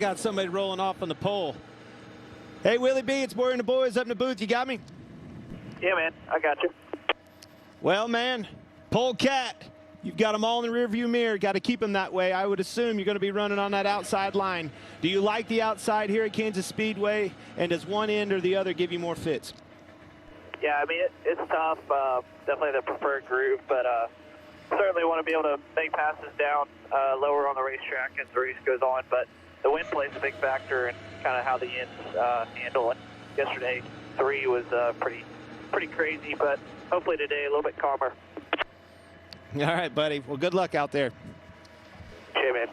Got somebody rolling off on the pole. Hey, Willie B, it's Boyer and the boys up in the booth. You got me? Yeah, man, I got you. Well, man, pole cat, you've got them all in the rearview mirror. Got to keep them that way. I would assume you're going to be running on that outside line. Do you like the outside here at Kansas Speedway? And does one end or the other give you more fits? Yeah, I mean, it's tough. Definitely the preferred groove, but certainly want to be able to make passes down lower on the racetrack as the race goes on. But the wind plays a big factor in kind of how the ends handle it. Yesterday, 3 was pretty crazy, but hopefully today a little bit calmer. All right, buddy. Well, good luck out there. Okay, man.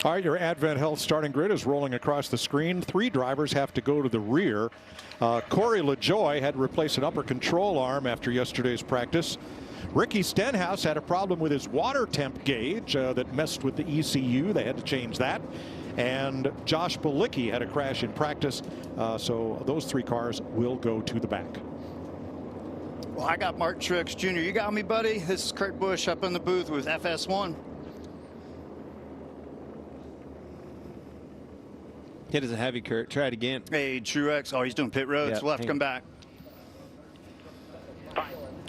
All right, your Advent Health starting grid is rolling across the screen. 3 drivers have to go to the rear. Corey LaJoy had to replace an upper control arm after yesterday's practice. Ricky Stenhouse had a problem with his water temp gauge that messed with the ECU. They had to change that. And Josh Balicki had a crash in practice. So those 3 cars will go to the back. Well, I got Martin Truex Jr. You got me, buddy? This is Kurt Busch up in the booth with FS1. Hit is a heavy, Kurt. Try it again. Hey, Truex. Oh, he's doing pit roads. Yep. We'll have to come back.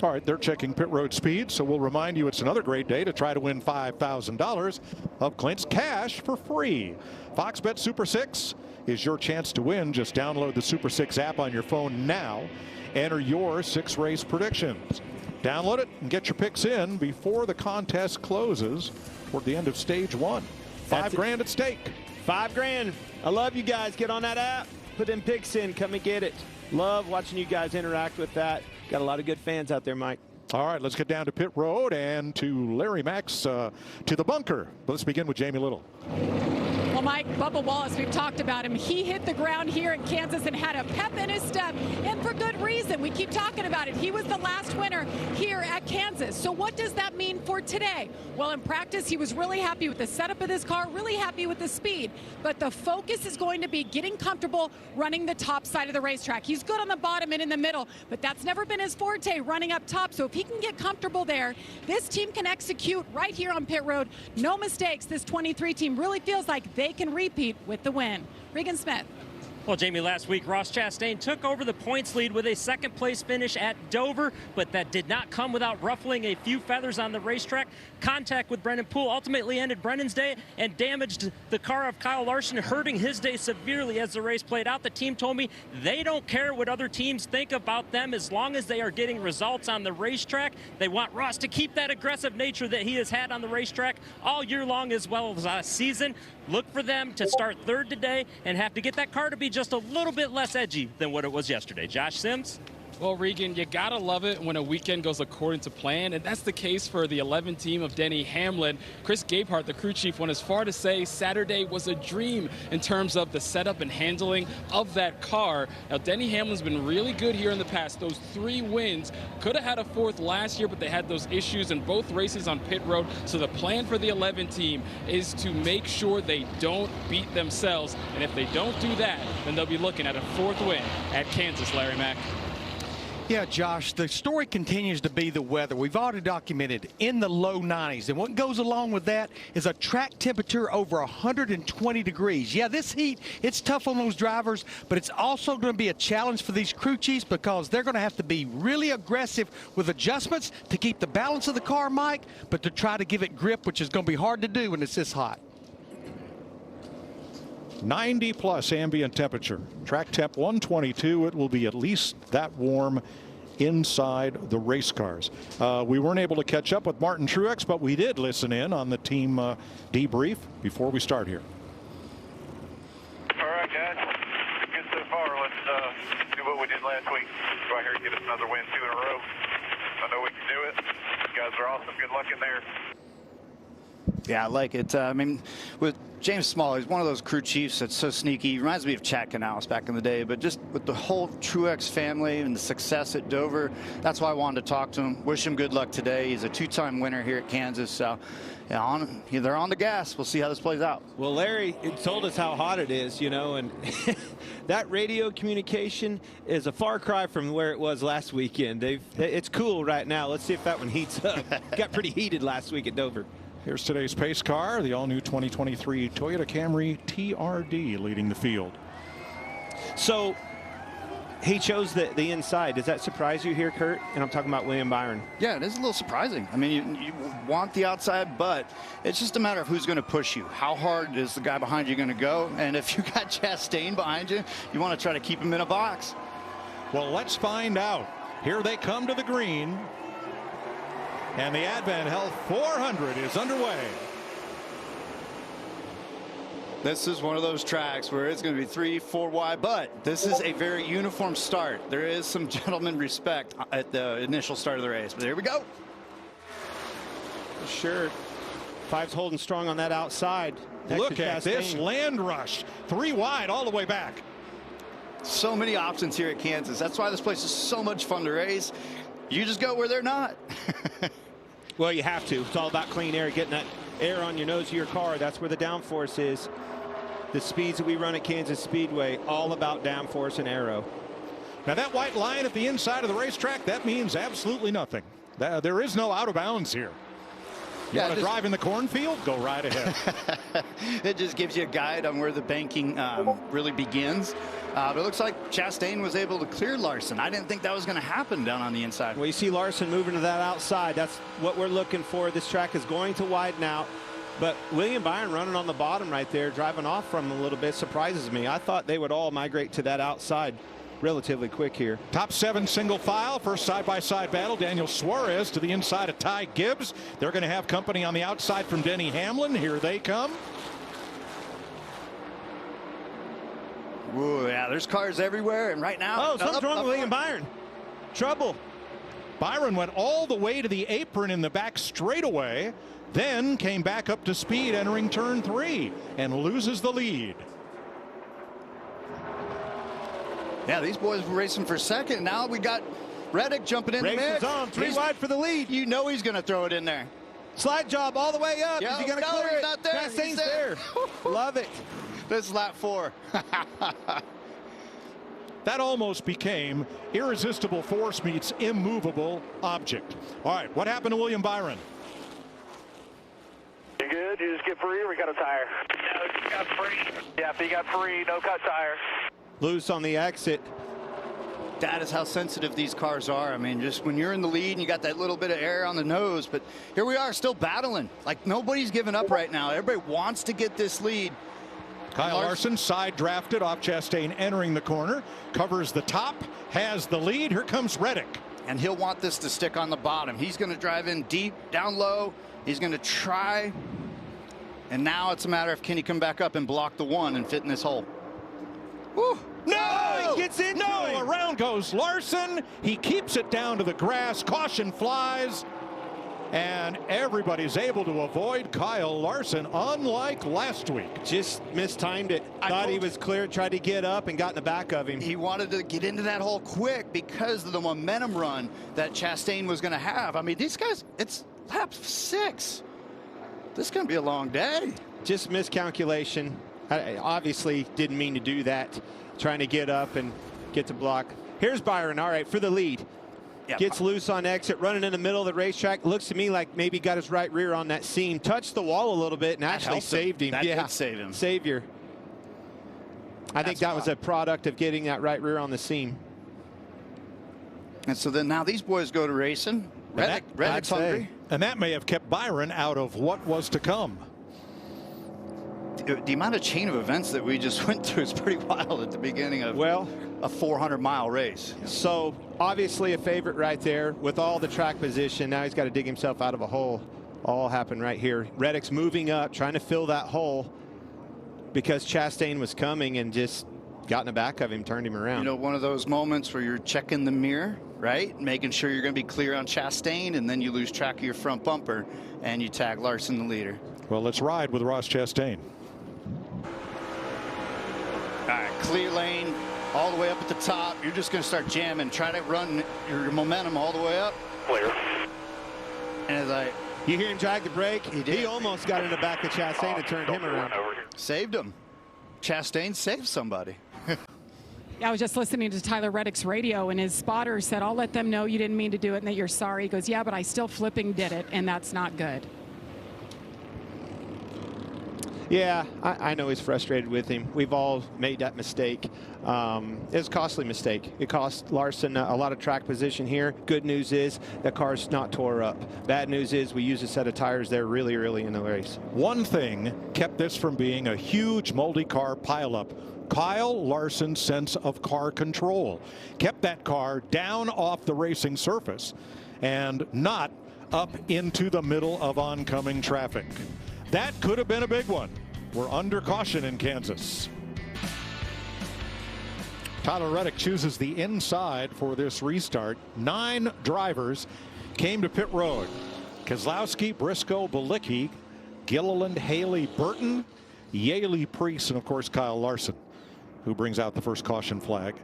All right, they're checking pit road speed, so we'll remind you it's another great day to try to win $5,000 of Clint's cash for free. Fox Bet Super 6 is your chance to win. Just download the Super 6 app on your phone now. Enter your 6 race predictions. Download it and get your picks in before the contest closes toward the end of stage 1. $5 grand at stake. $5 grand. I love you guys. Get on that app. Put them picks in. Come and get it. Love watching you guys interact with that. Got a lot of good fans out there, Mike. All right, let's get down to pit road and to Larry Max to the bunker. Let's begin with Jamie Little. Well, Mike, Bubba Wallace, we've talked about him. He hit the ground here in Kansas and had a pep in his step, and for good reason. We keep talking about it. He was the last winner here at Kansas. So what does that mean for today? Well, in practice, he was really happy with the setup of this car, really happy with the speed. But the focus is going to be getting comfortable running the top side of the racetrack. He's good on the bottom and in the middle, but that's never been his forte, running up top. So if he can get comfortable there, this team can execute right here on pit road. No mistakes. This 23 team really feels like they can repeat with the win. Regan Smith. Well, Jamie, last week, Ross Chastain took over the points lead with a second-place finish at Dover, but that did not come without ruffling a few feathers on the racetrack. Contact with Brennan Poole ultimately ended Brennan's day and damaged the car of Kyle Larson, hurting his day severely as the race played out. The team told me they don't care what other teams think about them as long as they are getting results on the racetrack. They want Ross to keep that aggressive nature that he has had on the racetrack all year long as well as last season. Look for them to start third today and have to get that car to be just a little bit less edgy than what it was yesterday. Josh Sims? Well, Regan, you got to love it when a weekend goes according to plan, and that's the case for the 11 team of Denny Hamlin. Chris Gabehart, the crew chief, went as far to say Saturday was a dream in terms of the setup and handling of that car. Now, Denny Hamlin's been really good here in the past. Those 3 wins, could have had a 4th last year, but they had those issues in both races on pit road. So the plan for the 11 team is to make sure they don't beat themselves, and if they don't do that, then they'll be looking at a 4th win at Kansas, Larry Mack. Yeah, Josh, the story continues to be the weather. We've already documented in the low 90s. And what goes along with that is a track temperature over 120 degrees. Yeah, this heat, it's tough on those drivers, but it's also going to be a challenge for these crew chiefs because they're going to have to be really aggressive with adjustments to keep the balance of the car, Mike, but to try to give it grip, which is going to be hard to do when it's this hot. 90+ ambient temperature. Track temp 122. It will be at least that warm inside the race cars. We weren't able to catch up with Martin Truex, but we did listen in on the team debrief before we start here. All right, guys. Good so far. Let's do what we did last week. Go out here and get us another win, 2 in a row. I know we can do it. You guys are awesome. Good luck in there. Yeah, I like it. I mean, with James Small, he's one of those crew chiefs that's so sneaky. He reminds me of Chad Canales back in the day, but just with the whole Truex family and the success at Dover, that's why I wanted to talk to him. Wish him good luck today. He's a 2-time winner here at Kansas, so yeah, they're on the gas. We'll see how this plays out. Well, Larry told us how hot it is, you know, and that radio communication is a far cry from where it was last weekend. It's cool right now. Let's see if that one heats up. Got pretty heated last week at Dover. Here's today's pace car, the all-new 2023 Toyota Camry TRD leading the field. So he chose the inside. Does that surprise you here, Kurt? And I'm talking about William Byron. Yeah, it is a little surprising. I mean, you want the outside, but it's just a matter of who's going to push you. How hard is the guy behind you going to go? And if you got Chastain behind you, you want to try to keep him in a box. Well, let's find out. Here they come to the green. And the Advent Health 400 is underway. This is one of those tracks where it's going to be 3-4 wide, but this is a very uniform start. There is some gentleman respect at the initial start of the race, but there we go. Sure. Five's holding strong on that outside. Look at this land rush. 3 wide all the way back. So many options here at Kansas. That's why this place is so much fun to race. You just go where they're not. Well, you have to. It's all about clean air, getting that air on your nose of your car. That's where the downforce is. The speeds that we run at Kansas Speedway, all about downforce and aero. Now that white line at the inside of the racetrack, that means absolutely nothing. There is no out of bounds here. You want to drive in the cornfield? Go right ahead. It just gives you a guide on where the banking really begins. But it looks like Chastain was able to clear Larson. I didn't think that was going to happen down on the inside. Well, you see Larson moving to that outside. That's what we're looking for. This track is going to widen out. But William Byron running on the bottom right there, driving off from him a little bit, surprises me. I thought they would all migrate to that outside relatively quick here. Top 7 single file, first side-by-side battle. Daniel Suarez to the inside of Ty Gibbs. They're going to have company on the outside from Denny Hamlin. Here they come. Ooh, yeah, there's cars everywhere, and right now... Oh, something's wrong with William Byron. Trouble. Byron went all the way to the apron in the back straightaway, then came back up to speed entering turn 3 and loses the lead. Yeah, these boys were racing for second. Now we got Reddick jumping in the mix. Race is on. 3 wide for the lead. You know he's going to throw it in there. Slide job all the way up. Yo, is he going to no, clear he's it? not there. Chastain's He's there. Love it. This is lap 4. That almost became irresistible force meets immovable object. All right, what happened to William Byron? You good? You just get free or we got a tire? No, you got free. Yeah, if you got free, no cut tire. Loose on the exit. That is how sensitive these cars are. I mean, just when you're in the lead and you got that little bit of air on the nose, but here we are still battling. Like nobody's giving up right now. Everybody wants to get this lead. Kyle Larson side drafted off Chastain entering the corner, covers the top, has the lead. Here comes Reddick. And he'll want this to stick on the bottom. He's going to drive in deep, down low. He's going to try. And now it's a matter of can he come back up and block the 1 and fit in this hole. Woo. No! He gets into him. Around goes Larson. He keeps it down to the grass. Caution flies. And everybody's able to avoid Kyle Larson, unlike last week. Just mistimed it. Thought he was clear, tried to get up and got in the back of him. He wanted to get into that hole quick because of the momentum run that Chastain was going to have. I mean, these guys, it's lap 6. This is going to be a long day. Just miscalculation. I obviously didn't mean to do that. Trying to get up and get to block. Here's Byron, all right, for the lead. Yep. Gets loose on exit, running in the middle of the racetrack. Looks to me like maybe got his right rear on that seam. Touched the wall a little bit and actually saved him. That did save him. Savior. I think that was a product of getting that right rear on the seam. And so then now these boys go to racing. Reddick's hungry. And that may have kept Byron out of what was to come. The amount of chain of events that we just went through is pretty wild at the beginning of a 400-mile race. So obviously a favorite right there with all the track position. Now he's got to dig himself out of a hole. All happened right here. Reddick's moving up, trying to fill that hole because Chastain was coming and just got in the back of him, turned him around. You know, one of those moments where you're checking the mirror, right? Making sure you're going to be clear on Chastain, and then you lose track of your front bumper and you tag Larson, the leader. Well, let's ride with Ross Chastain. All right, clear lane all the way up at the top. You're just going to start jamming. Try to run your momentum all the way up. Clear. And as you hear him drag the brake. He did. He almost got in the back of Chastain and turned him around. Saved him. Chastain saved somebody. I was just listening to Tyler Reddick's radio, and his spotter said, I'll let them know you didn't mean to do it and that you're sorry. He goes, yeah, but I still flipping did it, and that's not good. Yeah, I know he's frustrated with him. We've all made that mistake. It's a costly mistake. It cost Larson a lot of track position here. Good news is the car's not tore up. Bad news is we used a set of tires there really early in the race. One thing kept this from being a huge multi-car pileup. Kyle Larson's sense of car control kept that car down off the racing surface and not up into the middle of oncoming traffic. That could have been a big one. We're under caution in Kansas. Tyler Reddick chooses the inside for this restart. 9 drivers came to pit road. Keselowski, Briscoe, Balicki, Gilliland, Haley, Burton, Yaley, Priest, and of course Kyle Larson, who brings out the first caution flag.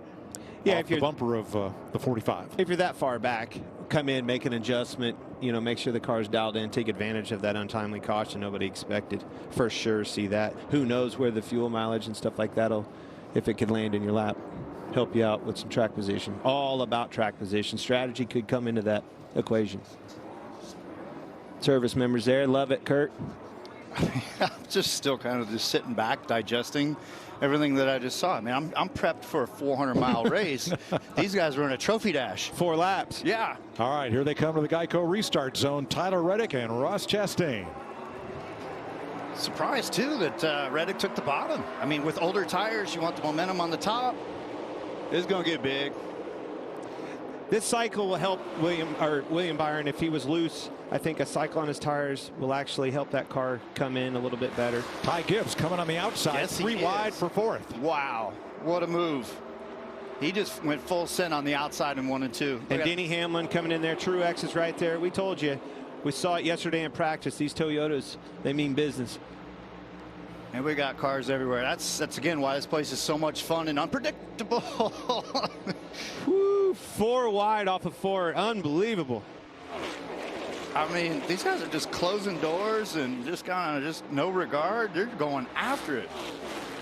Yeah, if you're the bumper of the 45. If you're that far back, come in, make an adjustment, you know, make sure the car's dialed in, take advantage of that untimely caution nobody expected. For sure, see that. Who knows where the fuel mileage and stuff like that'll, if it could land in your lap, help you out with some track position. All about track position. Strategy could come into that equation. Service members there, love it, Kurt. I'm just still kind of just sitting back, digesting everything that I just saw. I mean, I'm prepped for a 400-mile race. These guys are in a trophy dash. 4 laps. Yeah. All right, here they come to the Geico restart zone. Tyler Reddick and Ross Chastain. Surprised, too, that Reddick took the bottom. I mean, with older tires, you want the momentum on the top. It's going to get big. This cycle will help William Byron if he was loose. I think a cycle on his tires will actually help that car come in a little bit better. Ty Gibbs coming on the outside, yes, 3 wide for 4th. Wow, what a move. He just went full send on the outside in 1 and 2. And Denny Hamlin coming in there. Truex is right there. We told you. We saw it yesterday in practice. These Toyotas, they mean business. And we got cars everywhere. That's again why this place is so much fun and unpredictable. Woo, 4 wide off of 4. Unbelievable. I mean, these guys are just closing doors and just kind of just no regard. They're going after it.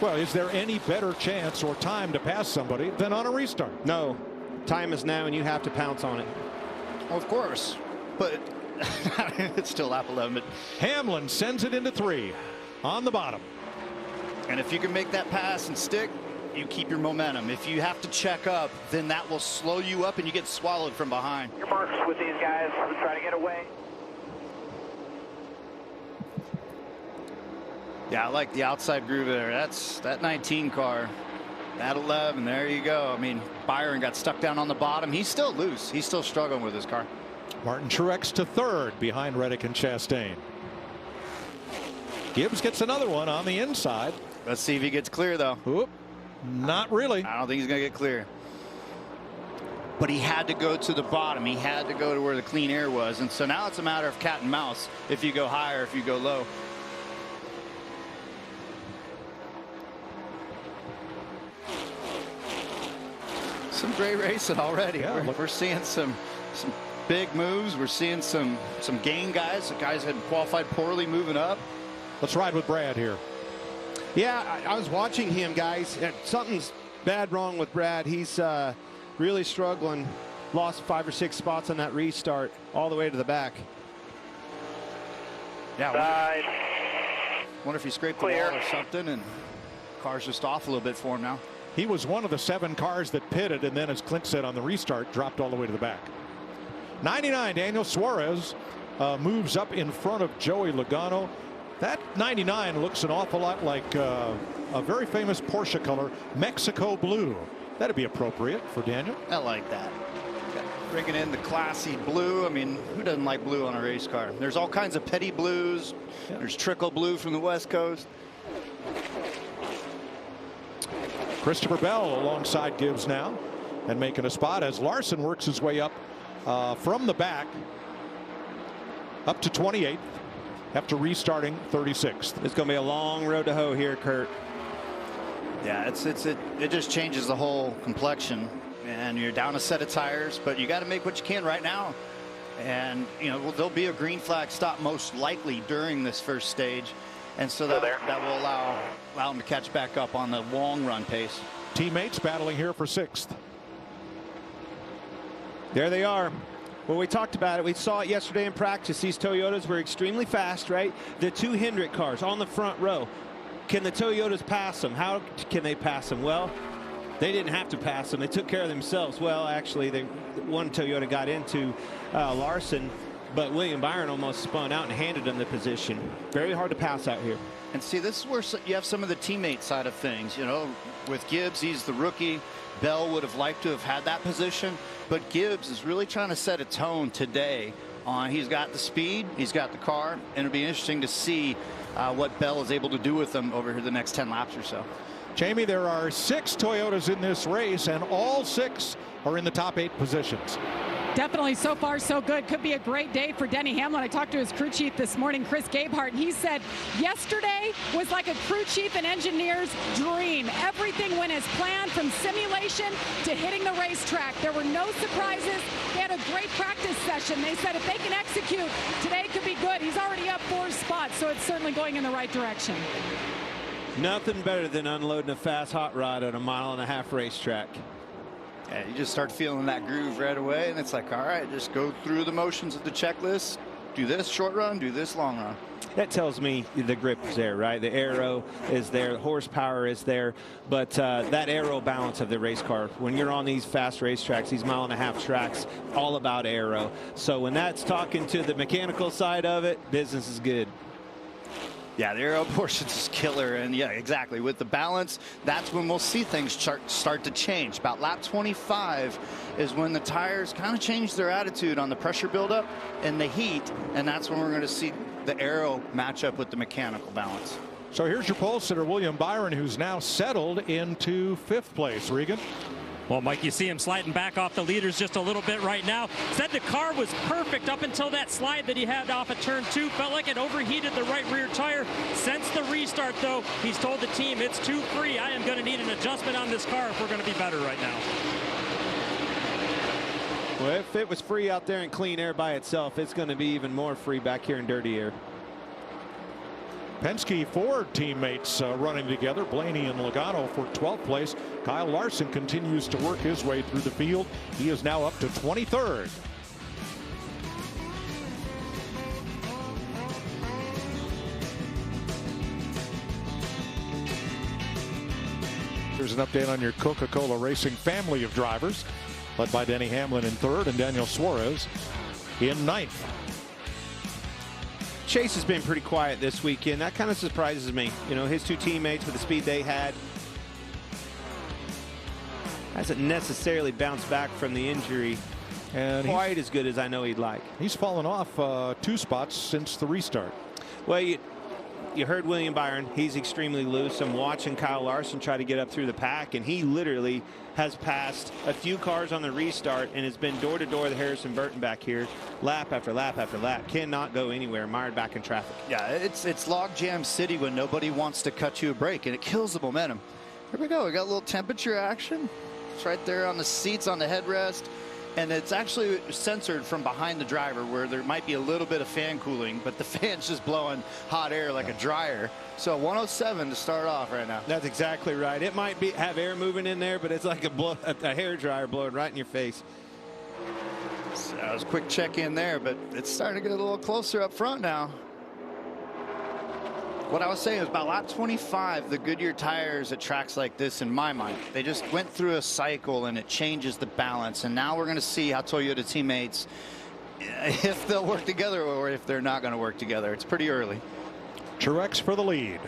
Well, is there any better chance or time to pass somebody than on a restart? No. Time is now, and you have to pounce on it. Well, of course. But it's still lap 11. But Hamlin sends it into 3 on the bottom. And if you can make that pass and stick, you keep your momentum. If you have to check up, then that will slow you up and you get swallowed from behind. Your marks with these guys trying to get away. Yeah, I like the outside groove there. That's that 19 car. That 11, there you go. I mean, Byron got stuck down on the bottom. He's still loose. He's still struggling with his car. Martin Truex to 3rd behind Reddick and Chastain. Gibbs gets another one on the inside. Let's see if he gets clear, though. Oop, not really. I don't think he's going to get clear. But he had to go to the bottom. He had to go to where the clean air was. And so now it's a matter of cat and mouse if you go high or if you go low. Some great racing already. Yeah, We're seeing some big moves. We're seeing some gain guys. The guys had qualified poorly moving up. Let's ride with Brad here. Yeah, I was watching him, guys. Something's bad wrong with Brad. He's really struggling. Lost 5 or 6 spots on that restart all the way to the back. Yeah. Wonder if he scraped the wall or something, and car's just off a little bit for him now. He was one of the 7 cars that pitted, and then, as Clint said on the restart, dropped all the way to the back. 99, Daniel Suarez moves up in front of Joey Logano. That 99 looks an awful lot like a very famous Porsche color, Mexico blue. That'd be appropriate for Daniel. I like that. Bringing in the classy blue. I mean, who doesn't like blue on a race car? There's all kinds of petty blues. Yeah. There's trickle blue from the West Coast. Christopher Bell alongside Gibbs now and making a spot as Larson works his way up from the back up to 28th after restarting 36th. It's going to be a long road to hoe here, Kurt. Yeah, it just changes the whole complexion, and you're down a set of tires, but you got to make what you can right now. And you know, there'll be a green flag stop most likely during this first stage, and so that will allow them to catch back up on the long run pace. Teammates battling here for 6th. There they are. Well, we talked about it. We saw it yesterday in practice. These Toyotas were extremely fast, right? The 2 Hendrick cars on the front row. can the Toyotas pass them? How can they pass them? Well, they didn't have to pass them. They took care of themselves. Well, actually, one Toyota got into Larson, but William Byron almost spun out and handed him the position. Very hard to pass out here. And see, this is where you have some of the teammate side of things. You know, with Gibbs, he's the rookie. Bell would have liked to have had that position, but Gibbs is really trying to set a tone today. He's got the speed, he's got the car, and it'll be interesting to see what Bell is able to do with them over here the next 10 laps or so. Jamie, there are 6 Toyotas in this race, and all 6 are in the top 8 positions. Definitely so far so good. Could be a great day for Denny Hamlin. I talked to his crew chief this morning, Chris Gabehart, and he said yesterday was like a crew chief and engineer's dream. Everything went as planned, from simulation to hitting the racetrack. There were no surprises. They had a great practice session. They said if they can execute, today could be good. He's already up 4 spots, so it's certainly going in the right direction. Nothing better than unloading a fast hot rod on a 1.5 mile racetrack. Yeah, you just start feeling that groove right away, and it's like, all right, just go through the motions of the checklist. Do this short run, do this long run. That tells me the grip is there, right? The aero is there, the horsepower is there, but that aero balance of the race car, when you're on these fast racetracks, these 1.5 mile tracks, all about aero. So when that's talking to the mechanical side of it, business is good. Yeah, the aero portion is killer, and yeah, exactly. With the balance, that's when we'll see things start to change. About lap 25 is when the tires kind of change their attitude on the pressure buildup and the heat, and that's when we're going to see the aero match up with the mechanical balance. So here's your pole sitter, William Byron, who's now settled into 5th place. Regan? Well, Mike, you see him sliding back off the leaders just a little bit right now. Said the car was perfect up until that slide that he had off of turn 2. Felt like it overheated the right rear tire. Since the restart, though, he's told the team it's too free. I am going to need an adjustment on this car if we're going to be better right now. Well, if it was free out there in clean air by itself, it's going to be even more free back here in dirty air. Penske Ford teammates running together. Blaney and Logano for 12th place. Kyle Larson continues to work his way through the field. He is now up to 23rd. Here's an update on your Coca-Cola Racing family of drivers, led by Denny Hamlin in 3rd and Daniel Suarez in 9th. Chase has been pretty quiet this weekend. That kind of surprises me. You know, his 2 teammates with the speed they had hasn't necessarily bounced back from the injury and quite as good as I know he'd like. He's fallen off 2 spots since the restart. Well, you heard William Byron. He's extremely loose. I'm watching Kyle Larson try to get up through the pack, and he literally has passed a few cars on the restart and has been door to door the Harrison Burton back here, lap after lap after lap. Cannot go anywhere, mired back in traffic. Yeah, it's log jam city when nobody wants to cut you a break, and it kills the momentum. Here we go. We got a little temperature action. It's right there on the seats, on the headrest. And it's actually censored from behind the driver, where there might be a little bit of fan cooling, but the fan's just blowing hot air like a dryer. So 107 to start off right now. That's exactly right. It might have air moving in there, but it's like a hair dryer blowing right in your face. So that was a quick check in there, but it's starting to get a little closer up front now. What I was saying is about lap 25, the Goodyear tires at tracks like this, in my mind, they just went through a cycle and it changes the balance. And now we're going to see how Toyota teammates, if they'll work together or if they're not going to work together. It's pretty early. Truex for the lead.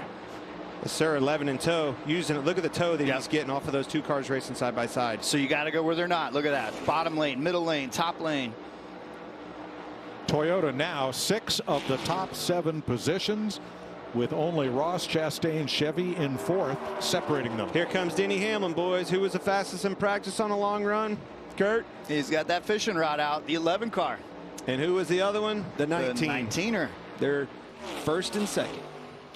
Yes, sir. 11 in tow. Using it. Look at the tow that he's getting off of those 2 cars racing side by side. So you got to go where they're not. Look at that. Bottom lane, middle lane, top lane. Toyota now 6 of the top 7 positions, with only Ross Chastain Chevy in 4th separating them. Here comes Denny Hamlin, boys. Who was the fastest in practice on a long run? Kurt? He's got that fishing rod out, the 11 car. And who was the other one? The 19. The 19er. They're 1st and 2nd.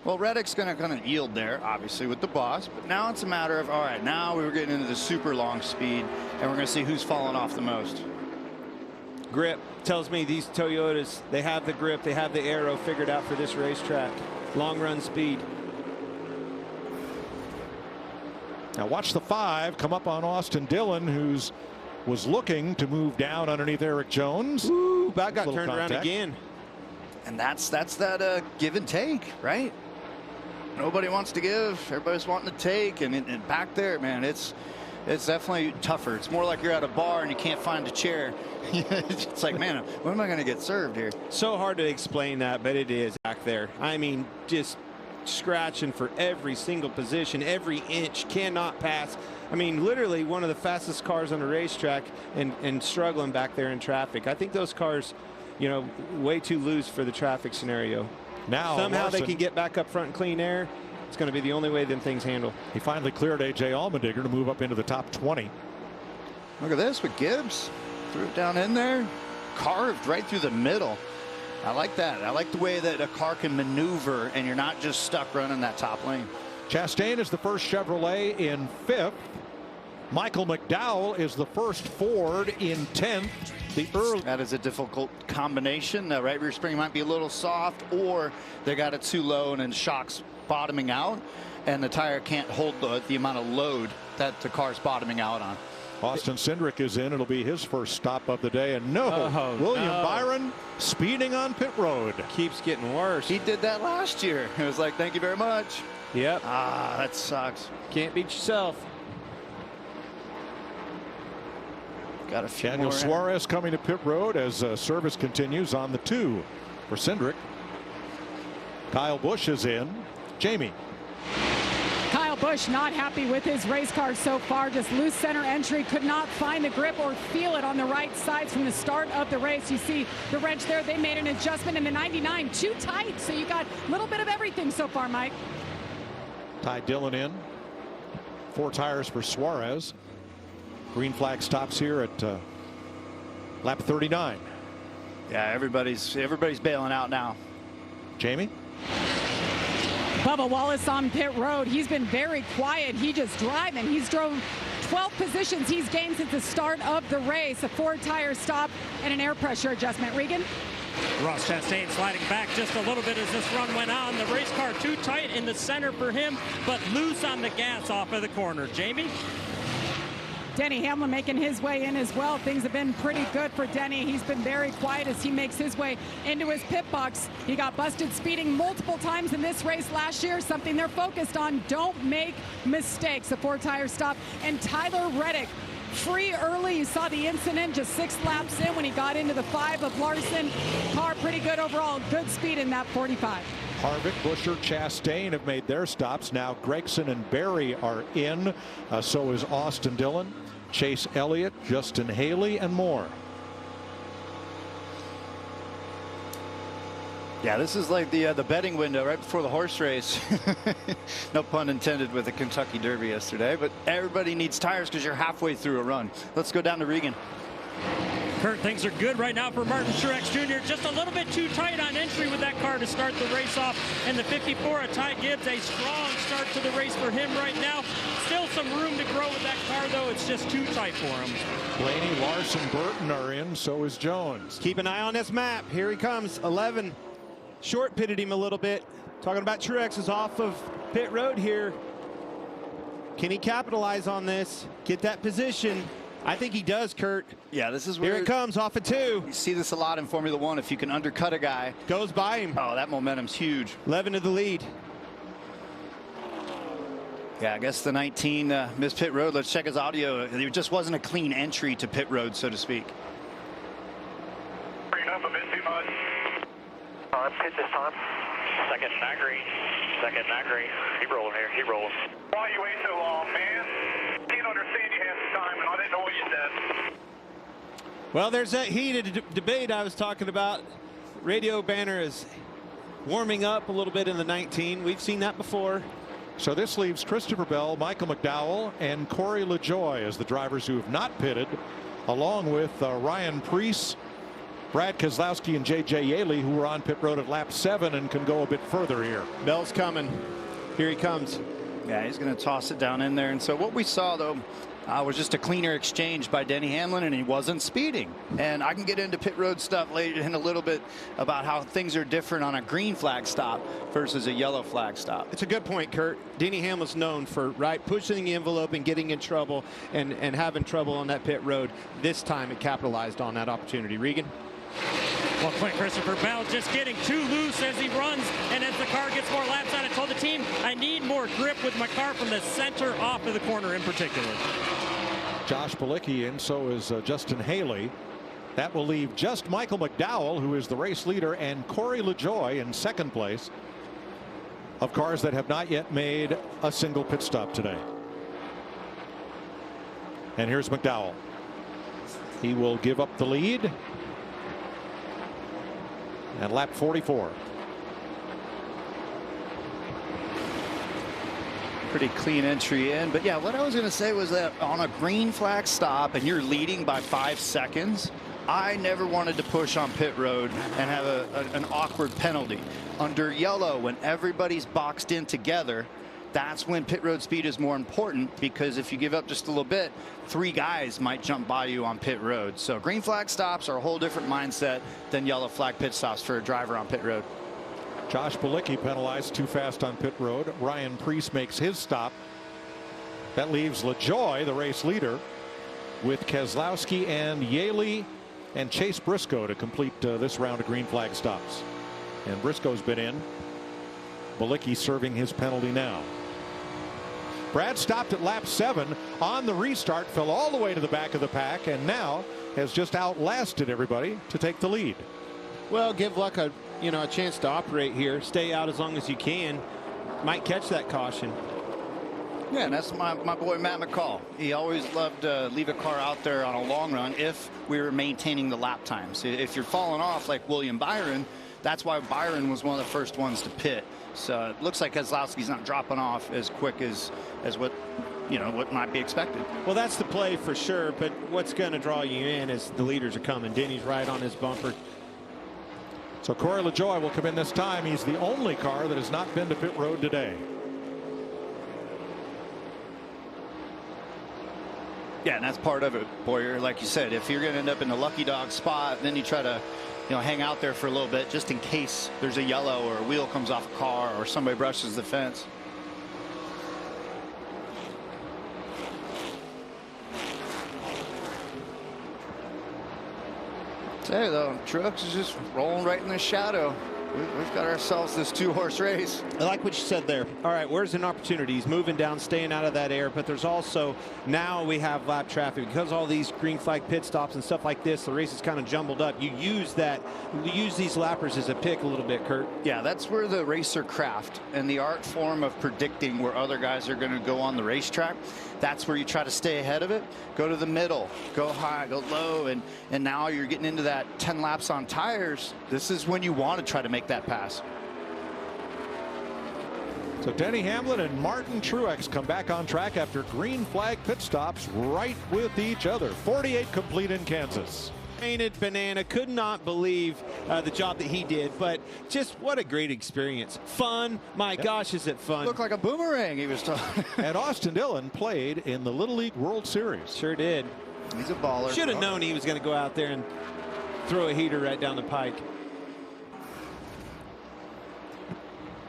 Well, Reddick's going to kind of yield there, obviously, with the boss. But now it's a matter of, all right, now we're getting into the super long speed, and we're going to see who's falling off the most. Grip tells me these Toyotas, they have the grip, they have the aero figured out for this racetrack. Long run speed. Now watch the 5 come up on Austin Dillon, who's was looking to move down underneath Eric Jones. Ooh, about got turned around again. And that's that give and take, right? nobody wants to give. Everybody's wanting to take. And back there, man, it's definitely tougher. It's more like you're at a bar and you can't find a chair. It's like, man, when am I going to get served here? So hard to explain that, but it is back there. I mean, just scratching for every single position, every inch, cannot pass. I mean, literally one of the fastest cars on the racetrack and struggling back there in traffic. I think those cars, you know, way too loose for the traffic scenario. Now somehow Larson, they can get back up front in clean air. It's going to be the only way them things handle. He finally cleared A.J. Allmendinger to move up into the top 20. Look at this with Gibbs. Threw it down in there. Carved right through the middle. I like that. I like the way that a car can maneuver and you're not just stuck running that top lane. Chastain is the first Chevrolet in 5th. Michael McDowell is the first Ford in 10th. That is a difficult combination. The right rear spring might be a little soft, or they got it too low and then shocks bottoming out, and the tire can't hold the amount of load that the car's bottoming out on. Austin Cindric is in. It'll be his first stop of the day. And William Byron speeding on pit road. Keeps getting worse. He did that last year. It was like, thank you very much. Yep. Ah, that sucks. Can't beat yourself. Got a few Daniel more Suarez coming to pit road as service continues on the 2 for Cindric. Kyle Busch is in. Jamie. Kyle Busch not happy with his race car so far. Just loose center entry, could not find the grip or feel it on the right sides from the start of the race. You see the wrench there. They made an adjustment in the 99, too tight. So you got a little bit of everything so far, Mike. Ty Dillon in. 4 tires for Suarez. Green flag stops here at lap 39. Yeah, everybody's bailing out now. Jamie. Bubba Wallace on pit road. He's been very quiet. He just driving. He's drove 12 positions he's gained since the start of the race. A 4-tire stop and an air pressure adjustment. Regan. Ross Chastain sliding back just a little bit as this run went on. The race car too tight in the center for him, but loose on the gas off of the corner. Jamie. Denny Hamlin making his way in as well. Things have been pretty good for Denny. He's been very quiet as he makes his way into his pit box. He got busted speeding multiple times in this race last year, something they're focused on. Don't make mistakes. A 4-tire stop. And Tyler Reddick, free early. You saw the incident just 6 laps in when he got into the 5 of Larson. Car pretty good overall. Good speed in that 45. Harvick, Buescher, Chastain have made their stops. Now Gregson and Berry are in. So is Austin Dillon, Chase Elliott, Justin Haley, and more. Yeah, this is like the betting window right before the horse race. No pun intended with the Kentucky Derby yesterday, but everybody needs tires because you're halfway through a run. Let's go down to Regan. Kurt, things are good right now for Martin Truex Jr. Just a little bit too tight on entry with that car to start the race off. And the 54 of Ty Gibbs, a strong start to the race for him right now. Still some room to grow with that car, though. It's just too tight for him. Blaney, Larson, Burton are in. So is Jones. Keep an eye on this map. Here he comes. 11. Short pitted him a little bit. Talking about Truex is off of pit road here. Can he capitalize on this? Get that position? I think he does, Kurt. Yeah, this is where here it comes off of 2. You see this a lot in Formula 1. If you can undercut a guy, goes by him. Oh, that momentum's huge. 11 to the lead. Yeah, I guess the 19 missed pit road. Let's check his audio. It just wasn't a clean entry to pit road, so to speak. Bring up a bit too much. Pit this time. Second, not green. Second, not green. Keep rolling here. Keep rolling. Why you wait so long, man? Didn't understand you had some time, and I didn't know what you said. Well, there's that heated debate I was talking about. Radio banner is warming up a little bit in the 19. We've seen that before. So this leaves Christopher Bell, Michael McDowell, and Corey LaJoie as the drivers who have not pitted, along with Ryan Preece, Brad Keselowski, and J.J. Yaley, who were on pit road at lap 7 and can go a bit further here. Bell's coming. Here he comes. Yeah, he's going to toss it down in there. And so what we saw, though, was just a cleaner exchange by Denny Hamlin, and he wasn't speeding. And I can get into pit road stuff later in a little bit about how things are different on a green flag stop versus a yellow flag stop. It's a good point, Kurt. Denny Hamlin's known for pushing the envelope and getting in trouble and having trouble on that pit road. This time it capitalized on that opportunity. Regan. Well, Clint Christopher Bell just getting too loose as he runs, and as the car gets more laps on, I told the team I need more grip with my car from the center off of the corner in particular. Josh Bilicki, and so is Justin Haley. That will leave just Michael McDowell, who is the race leader, and Corey LaJoie in second place of cars that have not yet made a single pit stop today. And here's McDowell. He will give up the lead at lap 44. Pretty clean entry in, but yeah, what I was going to say was that on a green flag stop and you're leading by 5 seconds, I never wanted to push on pit road and have an awkward penalty. Under yellow, when everybody's boxed in together, that's when pit road speed is more important, because if you give up just a little bit, 3 guys might jump by you on pit road. So green flag stops are a whole different mindset than yellow flag pit stops for a driver on pit road. Josh Bilicki penalized too fast on pit road. Ryan Preece makes his stop. That leaves LaJoie, the race leader, with Keselowski and Yaley and Chase Briscoe to complete this round of green flag stops. And Briscoe's been in. Bilicki serving his penalty now. Brad stopped at lap 7 on the restart, fell all the way to the back of the pack, and now has just outlasted everybody to take the lead. Well, give Luck a chance to operate here. Stay out as long as you can. Might catch that caution. Yeah, and that's my boy Matt McCall. He always loved to leave a car out there on a long run if we were maintaining the lap times. If you're falling off like William Byron, that's why Byron was one of the first ones to pit. So it looks like Keselowski's not dropping off as quick as what might be expected. Well, that's the play for sure, but what's going to draw you in is the leaders are coming. Denny's right on his bumper. So Corey LaJoie will come in this time. He's the only car that has not been to pit road today. Yeah, and that's part of it, Boyer. Like you said, if you're going to end up in the lucky dog spot, then you try to hang out there for a little bit just in case there's a yellow or a wheel comes off a car or somebody brushes the fence. Tell you though, Truex is just rolling right in the shadow. We've got ourselves this 2-horse race. I like what you said there. All right, where's an opportunity? He's moving down, staying out of that air, but there's also, now we have lap traffic. Because all these green flag pit stops and stuff like this, the race is kind of jumbled up. You use these lappers as a pick a little bit, Kurt. Yeah, that's where the racer craft and the art form of predicting where other guys are going to go on the racetrack, that's where you try to stay ahead of it. Go to the middle, go high, go low, and now you're getting into that 10 laps on tires. This is when you want to try to make that pass. So Denny Hamlin and Martin Truex come back on track after green flag pit stops right with each other. 48 complete in Kansas. Painted banana, could not believe the job that he did, but just what a great experience. Fun, my gosh, is it fun. Looked like a boomerang, he was talking. And Austin Dillon played in the Little League World Series. Sure did. He's a baller. Should have known he was going to go out there and throw a heater right down the pike.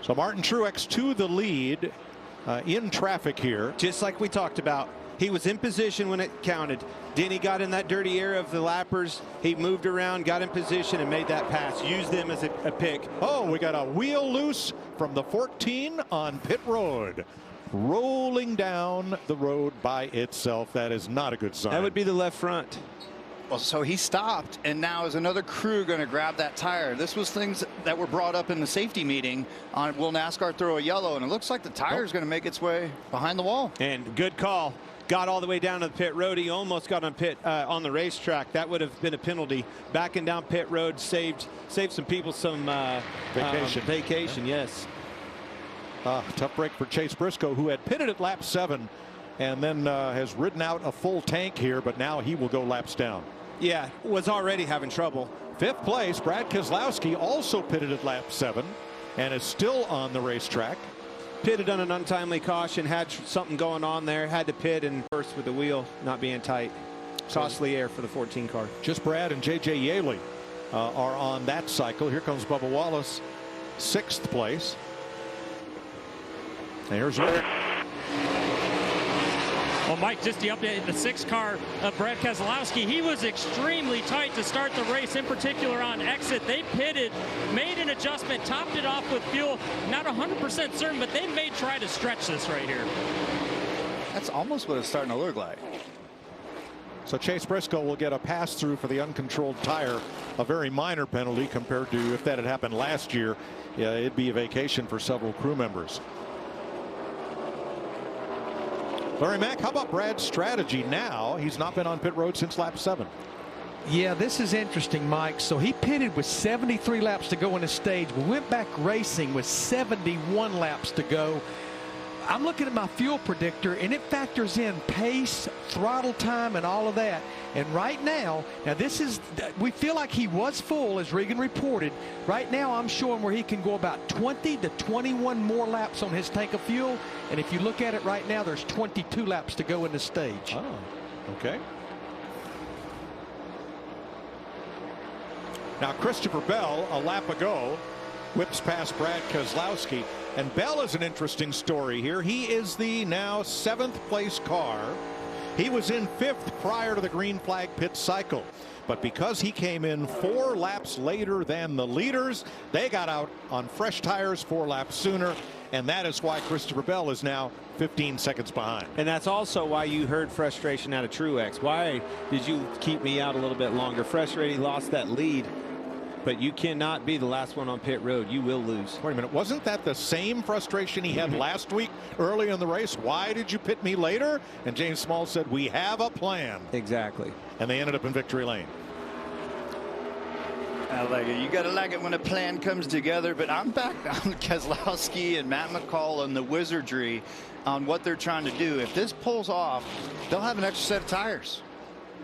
So Martin Truex to the lead in traffic here. Just like we talked about. He was in position when it counted. Denny got in that dirty air of the lappers. He moved around, got in position, and made that pass. Used them as a pick. Oh, we got a wheel loose from the 14 on pit road. Rolling down the road by itself. That is not a good sign. That would be the left front. Well, so he stopped, and now is another crew going to grab that tire? This was things that were brought up in the safety meeting on will NASCAR throw a yellow, and it looks like the tire is going to make its way behind the wall. And good call. Got all the way down to the pit road. He almost got on the racetrack. That would have been a penalty. Backing down pit road saved some people some vacation. Yes. Tough break for Chase Briscoe, who had pitted at lap 7 and then has ridden out a full tank here, but now he will go laps down. Yeah, was already having trouble. 5th place, Brad Keselowski, also pitted at lap 7 and is still on the racetrack. Pitted on an untimely caution, had something going on there, had to pit and first with the wheel not being tight. Costly air for the 14 car. Just Brad and J.J. Yaley are on that cycle. Here comes Bubba Wallace, 6th place. And here's Rick. Well, Mike, just the update, the 6 car of Brad Keselowski, he was extremely tight to start the race, in particular on exit. They pitted, made an adjustment, topped it off with fuel. Not 100% certain, but they may try to stretch this right here. That's almost what it's starting to look like. So Chase Briscoe will get a pass through for the uncontrolled tire, a very minor penalty compared to if that had happened last year. Yeah, it'd be a vacation for several crew members. Larry Mack, how about Brad's strategy now? He's not been on pit road since lap 7. Yeah, this is interesting, Mike. So he pitted with 73 laps to go in the stage. We went back racing with 71 laps to go. I'm looking at my fuel predictor, and it factors in pace, throttle time, and all of that. And right now this is, we feel like he was full, as Regan reported. Right now, I'm showing where he can go about 20 to 21 more laps on his tank of fuel. And if you look at it right now, there's 22 laps to go in the stage. Oh, okay. Now, Christopher Bell, a lap ago, whips past Brad Keselowski. And Bell is an interesting story here. He is the now 7th place car. He was in 5th prior to the green flag pit cycle. But because he came in 4 laps later than the leaders, they got out on fresh tires 4 laps sooner. And that is why Christopher Bell is now 15 seconds behind. And that's also why you heard frustration out of Truex. Why did you keep me out a little bit longer? Frustrated, he lost that lead. But you cannot be the last one on pit road. You will lose. Wait a minute. Wasn't that the same frustration he had last week early in the race? Why did you pit me later? And James Small said, we have a plan. Exactly. And they ended up in victory lane. I like it. You got to like it when a plan comes together. But I'm back on Keselowski and Matt McCall and the wizardry on what they're trying to do. If this pulls off, they'll have an extra set of tires.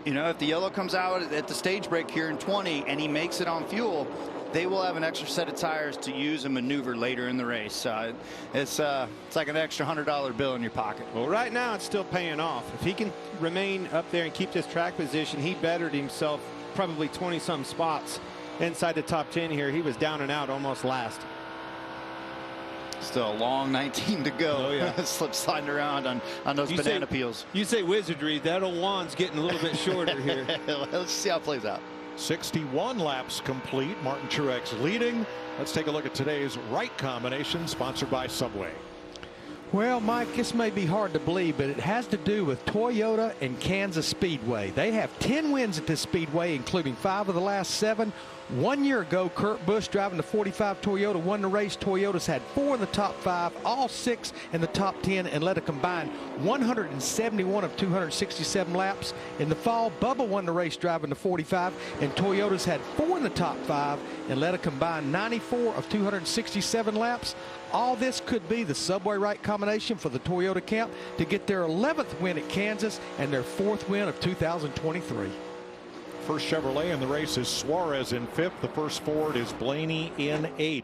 You know, if the yellow comes out at the stage break here in 20 and he makes it on fuel, they will have an extra set of tires to use and maneuver later in the race. It's like an extra $100 bill in your pocket. Well, right now it's still paying off. If he can remain up there and keep this track position, he bettered himself probably 20-some spots inside the top 10 here. He was down and out almost last. Still a long 19 to go. Oh, yeah. Slip sliding around on those banana peels. You say wizardry, that old wand's getting a little bit shorter here. Let's see how it plays out. 61 laps complete. Martin Truex leading. Let's take a look at today's right combination, sponsored by Subway. Well, Mike, this may be hard to believe, but it has to do with Toyota and Kansas Speedway. They have 10 wins at this speedway, including 5 of the last 7. 1 year ago, Kurt Busch, driving the 45 Toyota, won the race. Toyotas had 4 in the top 5, all 6 in the top 10, and led a combined 171 of 267 laps. In the fall, Bubba won the race driving the 45, and Toyotas had 4 in the top 5 and led a combined 94 of 267 laps. All this could be the Subway right combination for the Toyota camp to get their 11th win at Kansas and their 4th win of 2023. First Chevrolet in the race is Suarez in 5th. The first Ford is Blaney in 8th.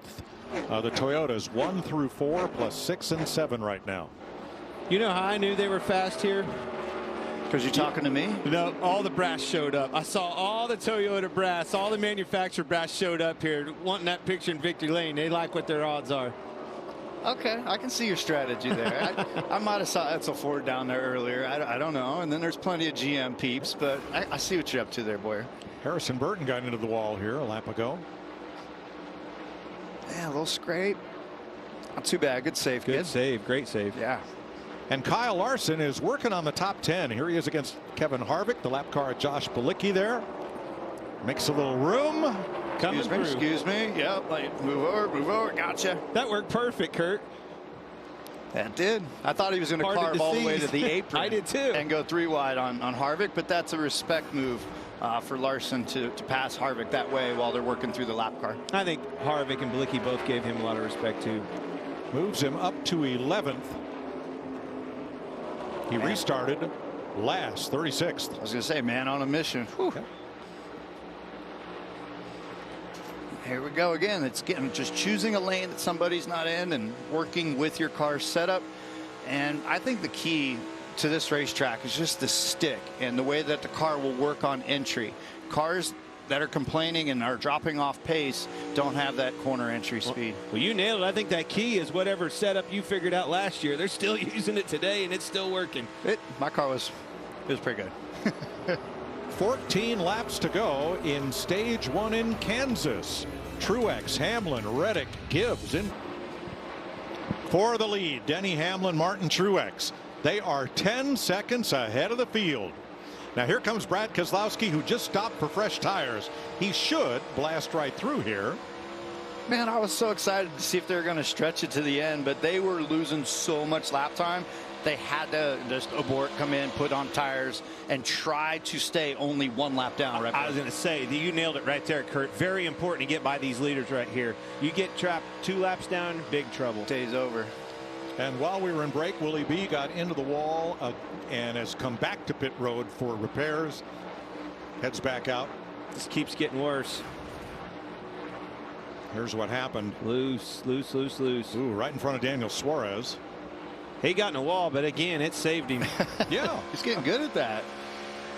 The Toyotas 1 through 4 plus 6 and 7 right now. You know how I knew they were fast here? Because you're talking to me? No, all the brass showed up. I saw all the Toyota brass, all the manufacturer brass showed up here wanting that picture in victory lane. They like what their odds are. Okay, I can see your strategy there. I might have saw Edsel Ford down there earlier. I don't know. And then there's plenty of GM peeps, but I see what you're up to there, Boyer. Harrison Burton got into the wall here a lap ago. Yeah, a little scrape. Not too bad. Good save, Good save. Great save. Yeah. And Kyle Larson is working on the top 10. Here he is against Kevin Harvick, the lap car of Josh Bilicki there. Makes a little room. Excuse me. Yep. Move over. Gotcha. That worked perfect, Kurt. That did. I thought he was going to carve all the way to the apron. I did too. And go 3 wide on Harvick, but that's a respect move for Larson to pass Harvick that way while they're working through the lap car. I think Harvick and Bilicki both gave him a lot of respect too. Moves him up to 11th. He restarted last, 36th. I was going to say, man on a mission. Okay. Here we go again. It's just choosing a lane that somebody's not in and working with your car's setup. And I think the key to this racetrack is just the stick and the way that the car will work on entry. Cars that are complaining and are dropping off pace don't have that corner entry speed. Well, you nailed it. I think that key is whatever setup you figured out last year. They're still using it today, and it's still working. My car was pretty good. 14 laps to go in stage 1 in Kansas. Truex, Hamlin, Reddick, Gibbs in for the lead. Denny Hamlin, Martin Truex. They are 10 seconds ahead of the field. Now here comes Brad Keselowski, who just stopped for fresh tires. He should blast right through here. Man, I was so excited to see if they were going to stretch it to the end, but they were losing so much lap time. They had to just abort, come in, put on tires, and try to stay only 1 lap down. Right, I was going to say, you nailed it right there, Kurt. Very important to get by these leaders right here. You get trapped 2 laps down, big trouble. Day's over. And while we were in break, Willie B got into the wall and has come back to pit road for repairs. Heads back out. This keeps getting worse. Here's what happened. Loose, loose, loose, loose. Ooh, right in front of Daniel Suarez. He got in a wall, but again, it saved him. Yeah. He's getting good at that.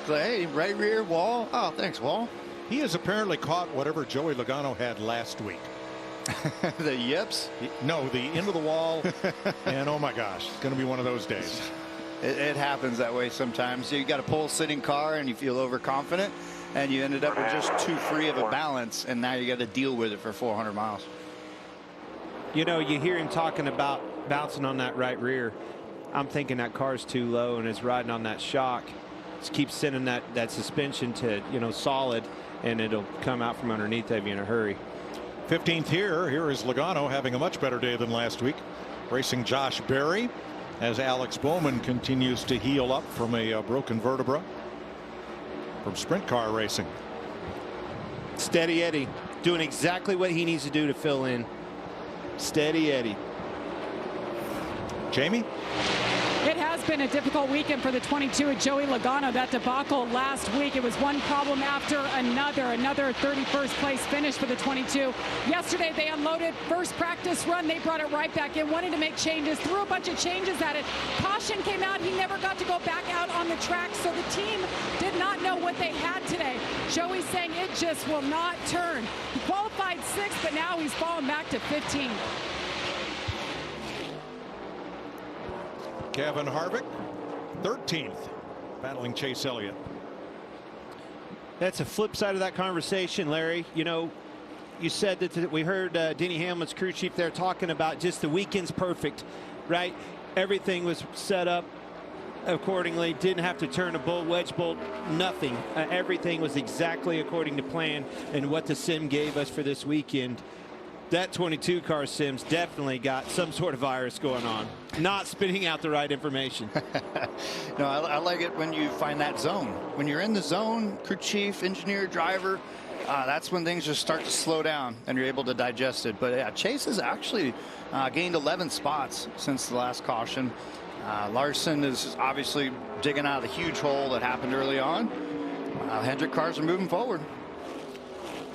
It's like, hey, right rear wall. Oh, thanks, wall. He has apparently caught whatever Joey Logano had last week. The yips? No, the into the wall. And oh my gosh, it's going to be one of those days. It happens that way sometimes. You got a pole sitting car and you feel overconfident and you ended up with just too free of a balance, and now you got to deal with it for 400 miles. You know, you hear him talking about bouncing on that right rear. I'm thinking that car's too low and is riding on that shock. Just keep sending that suspension to, you know, solid, and it'll come out from underneath of you in a hurry. 15th here. Here is Logano having a much better day than last week. Racing Josh Berry as Alex Bowman continues to heal up from a broken vertebra from sprint car racing. Steady Eddie doing exactly what he needs to do to fill in. Steady Eddie. Jamie? It has been a difficult weekend for the 22 at Joey Logano. That debacle last week, it was one problem after another 31st place finish for the 22. Yesterday they unloaded, first practice run, they brought it right back in, wanted to make changes, threw a bunch of changes at it. Caution came out, he never got to go back out on the track, so the team did not know what they had today. Joey's saying it just will not turn. He qualified 6th, but now he's fallen back to 15. Kevin Harvick, 13th, battling Chase Elliott. That's a flip side of that conversation, Larry. You know, you said that we heard Denny Hamlin's crew chief there talking about just the weekend's perfect, right? Everything was set up accordingly. Didn't have to turn a bolt, wedge bolt, nothing. Everything was exactly according to plan and what the sim gave us for this weekend. That 22 car sims definitely got some sort of virus going on, not spitting out the right information. No, I like it when you find that zone. When you're in the zone, crew chief, engineer, driver, that's when things just start to slow down and you're able to digest it. But yeah, Chase has actually gained 11 spots since the last caution. Larson is obviously digging out of the huge hole that happened early on. Hendrick cars are moving forward.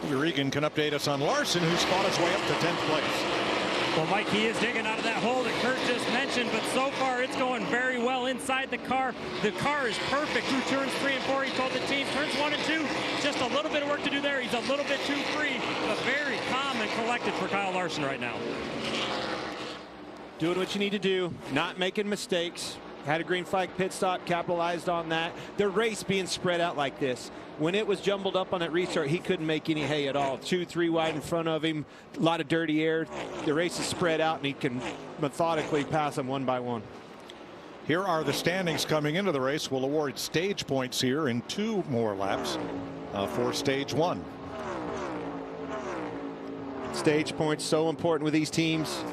Regan can update us on Larson, who's fought his way up to 10th place. Well, Mike, he is digging out of that hole that Kurt just mentioned, but so far it's going very well inside the car. The car is perfect through turns 3 and 4. He told the team turns 1 and 2, just a little bit of work to do there. He's a little bit too free, but very calm and collected for Kyle Larson right now. Doing what you need to do, not making mistakes. Had a green flag pit stop, capitalized on that. The race being spread out like this. When it was jumbled up on that restart, he couldn't make any hay at all. 2, 3 wide in front of him, a lot of dirty air. The race is spread out, and he can methodically pass them one by one. Here are the standings coming into the race. We'll award stage points here in 2 more laps for stage 1. Stage points so important with these teams.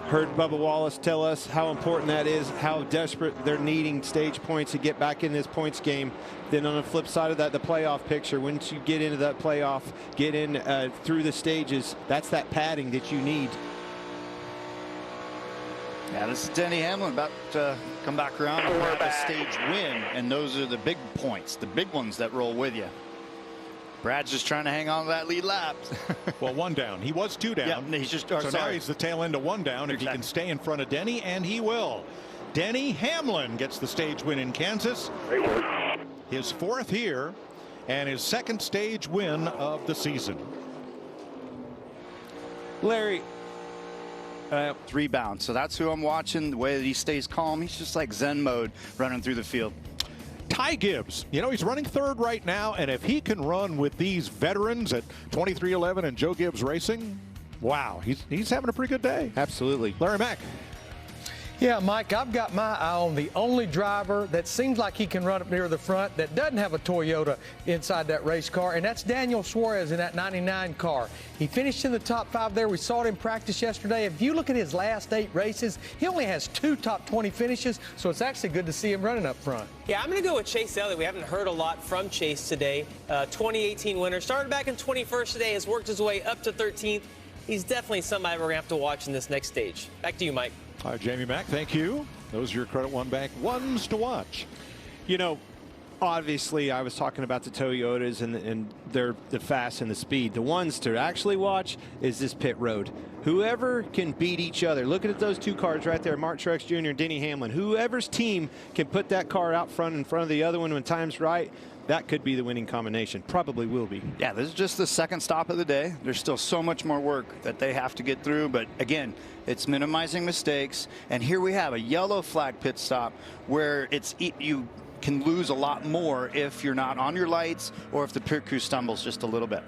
Heard Bubba Wallace tell us how important that is, how desperate they're needing stage points to get back in this points game. Then on the flip side of that, the playoff picture, once you get into that playoff, get in through the stages, that's that padding that you need. Yeah, this is Denny Hamlin about to come back around and grab a stage win, and those are the big points, the big ones that roll with you. Brad's just trying to hang on to that lead lap. Well, 1 down. He was 2 down. Yeah, he's just, so now he's the tail end of 1 down. If he can stay in front of Denny, and he will. Denny Hamlin gets the stage win in Kansas. His 4th here. and his second stage win of the season. Larry. 3 bounds. So that's who I'm watching. The way that he stays calm, he's just like Zen mode running through the field. Ty Gibbs, you know, he's running third right now, and if he can run with these veterans at 2311 and Joe Gibbs Racing, wow, he's having a pretty good day. Absolutely. Larry Mack. Yeah, Mike, I've got my eye on the only driver that seems like he can run up near the front that doesn't have a Toyota inside that race car, and that's Daniel Suarez in that 99 car. He finished in the top 5 there. We saw it in practice yesterday. If you look at his last 8 races, he only has 2 top 20 finishes, so it's actually good to see him running up front. Yeah, I'm going to go with Chase Elliott. We haven't heard a lot from Chase today. 2018 winner. Started back in 21st today, has worked his way up to 13th. He's definitely somebody we're going to have to watch in this next stage. Back to you, Mike. All right, Jamie Mack, thank you. Those are your Credit One Bank ones to watch. You know, obviously I was talking about the Toyotas and they're the fast and the speed. The ones to actually watch is this pit road. Whoever can beat each other. Looking at those 2 cars right there, Mark Truex Jr. and Denny Hamlin. Whoever's team can put that car out front in front of the other one when time's right, that could be the winning combination. Probably will be. Yeah, this is just the second stop of the day. There's still so much more work that they have to get through. But again, it's minimizing mistakes. And here we have a yellow flag pit stop where you can lose a lot more if you're not on your lights or if the pit crew stumbles just a little bit.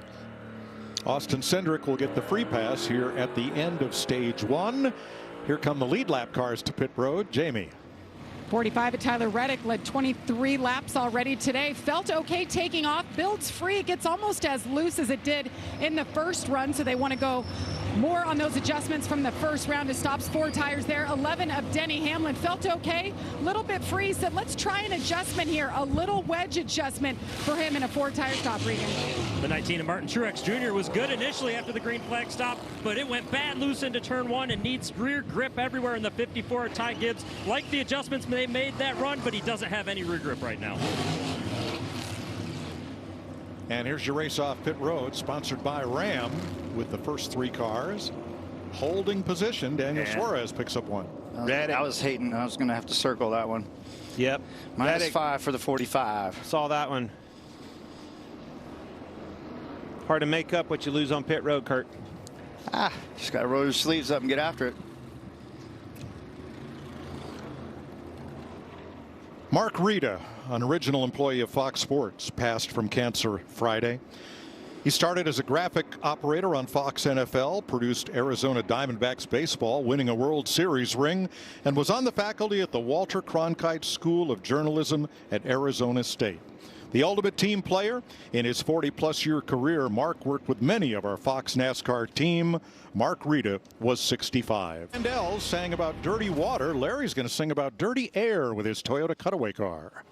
Austin Cindric will get the free pass here at the end of stage 1. Here come the lead lap cars to pit road. Jamie. 45 at Tyler Reddick, led 23 laps already today. Felt okay taking off, builds free. It gets almost as loose as it did in the first run, so they want to go more on those adjustments from the first round. It stops 4 tires there. 11 of Denny Hamlin felt okay, a little bit free. Said let's try an adjustment here, a little wedge adjustment for him in a 4-tire stop. Regan. The 19 of Martin Truex Jr. was good initially after the green flag stop, but it went bad loose into turn 1 and needs rear grip everywhere in the 54. Ty Gibbs liked the adjustments they made that run, but he doesn't have any rear grip right now. And here's your race off pit road, sponsored by Ram, with the first 3 cars holding position. Daniel Suarez picks up 1. I was hating. I was going to have to circle that one. Yep. -5 for the 45. Saw that one. Hard to make up what you lose on pit road, Kurt. Just got to roll your sleeves up and get after it. Mark Rita, an original employee of Fox Sports, passed from cancer Friday. He started as a graphic operator on Fox NFL, produced Arizona Diamondbacks baseball, winning a World Series ring, and was on the faculty at the Walter Cronkite School of Journalism at Arizona State. The ultimate team player, in his 40-plus year career, Mark worked with many of our Fox NASCAR team. Mark Rita was 65. Mandel sang about dirty water. Larry's going to sing about dirty air with his Toyota Cutaway car.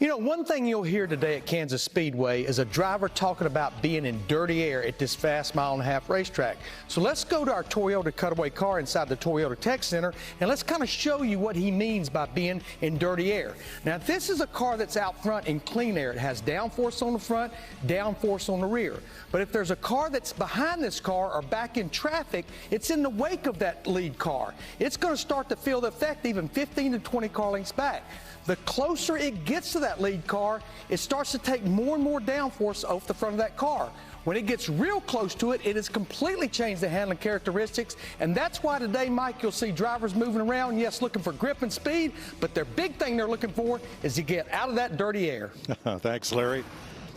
You know, one thing you'll hear today at Kansas Speedway is a driver talking about being in dirty air at this fast mile-and-a-half racetrack. So let's go to our Toyota Cutaway car inside the Toyota Tech Center, and let's kind of show you what he means by being in dirty air. Now, this is a car that's out front in clean air. It has downforce on the front, downforce on the rear. But if there's a car that's behind this car or back in traffic, it's in the wake of that lead car. It's going to start to feel the effect even 15 to 20 car lengths back. The closer it gets to that lead car, it starts to take more and more downforce off the front of that car. When it gets real close to it, it has completely changed the handling characteristics, and that's why today, Mike, you'll see drivers moving around, yes, looking for grip and speed, but their big thing they're looking for is to get out of that dirty air. Thanks, Larry.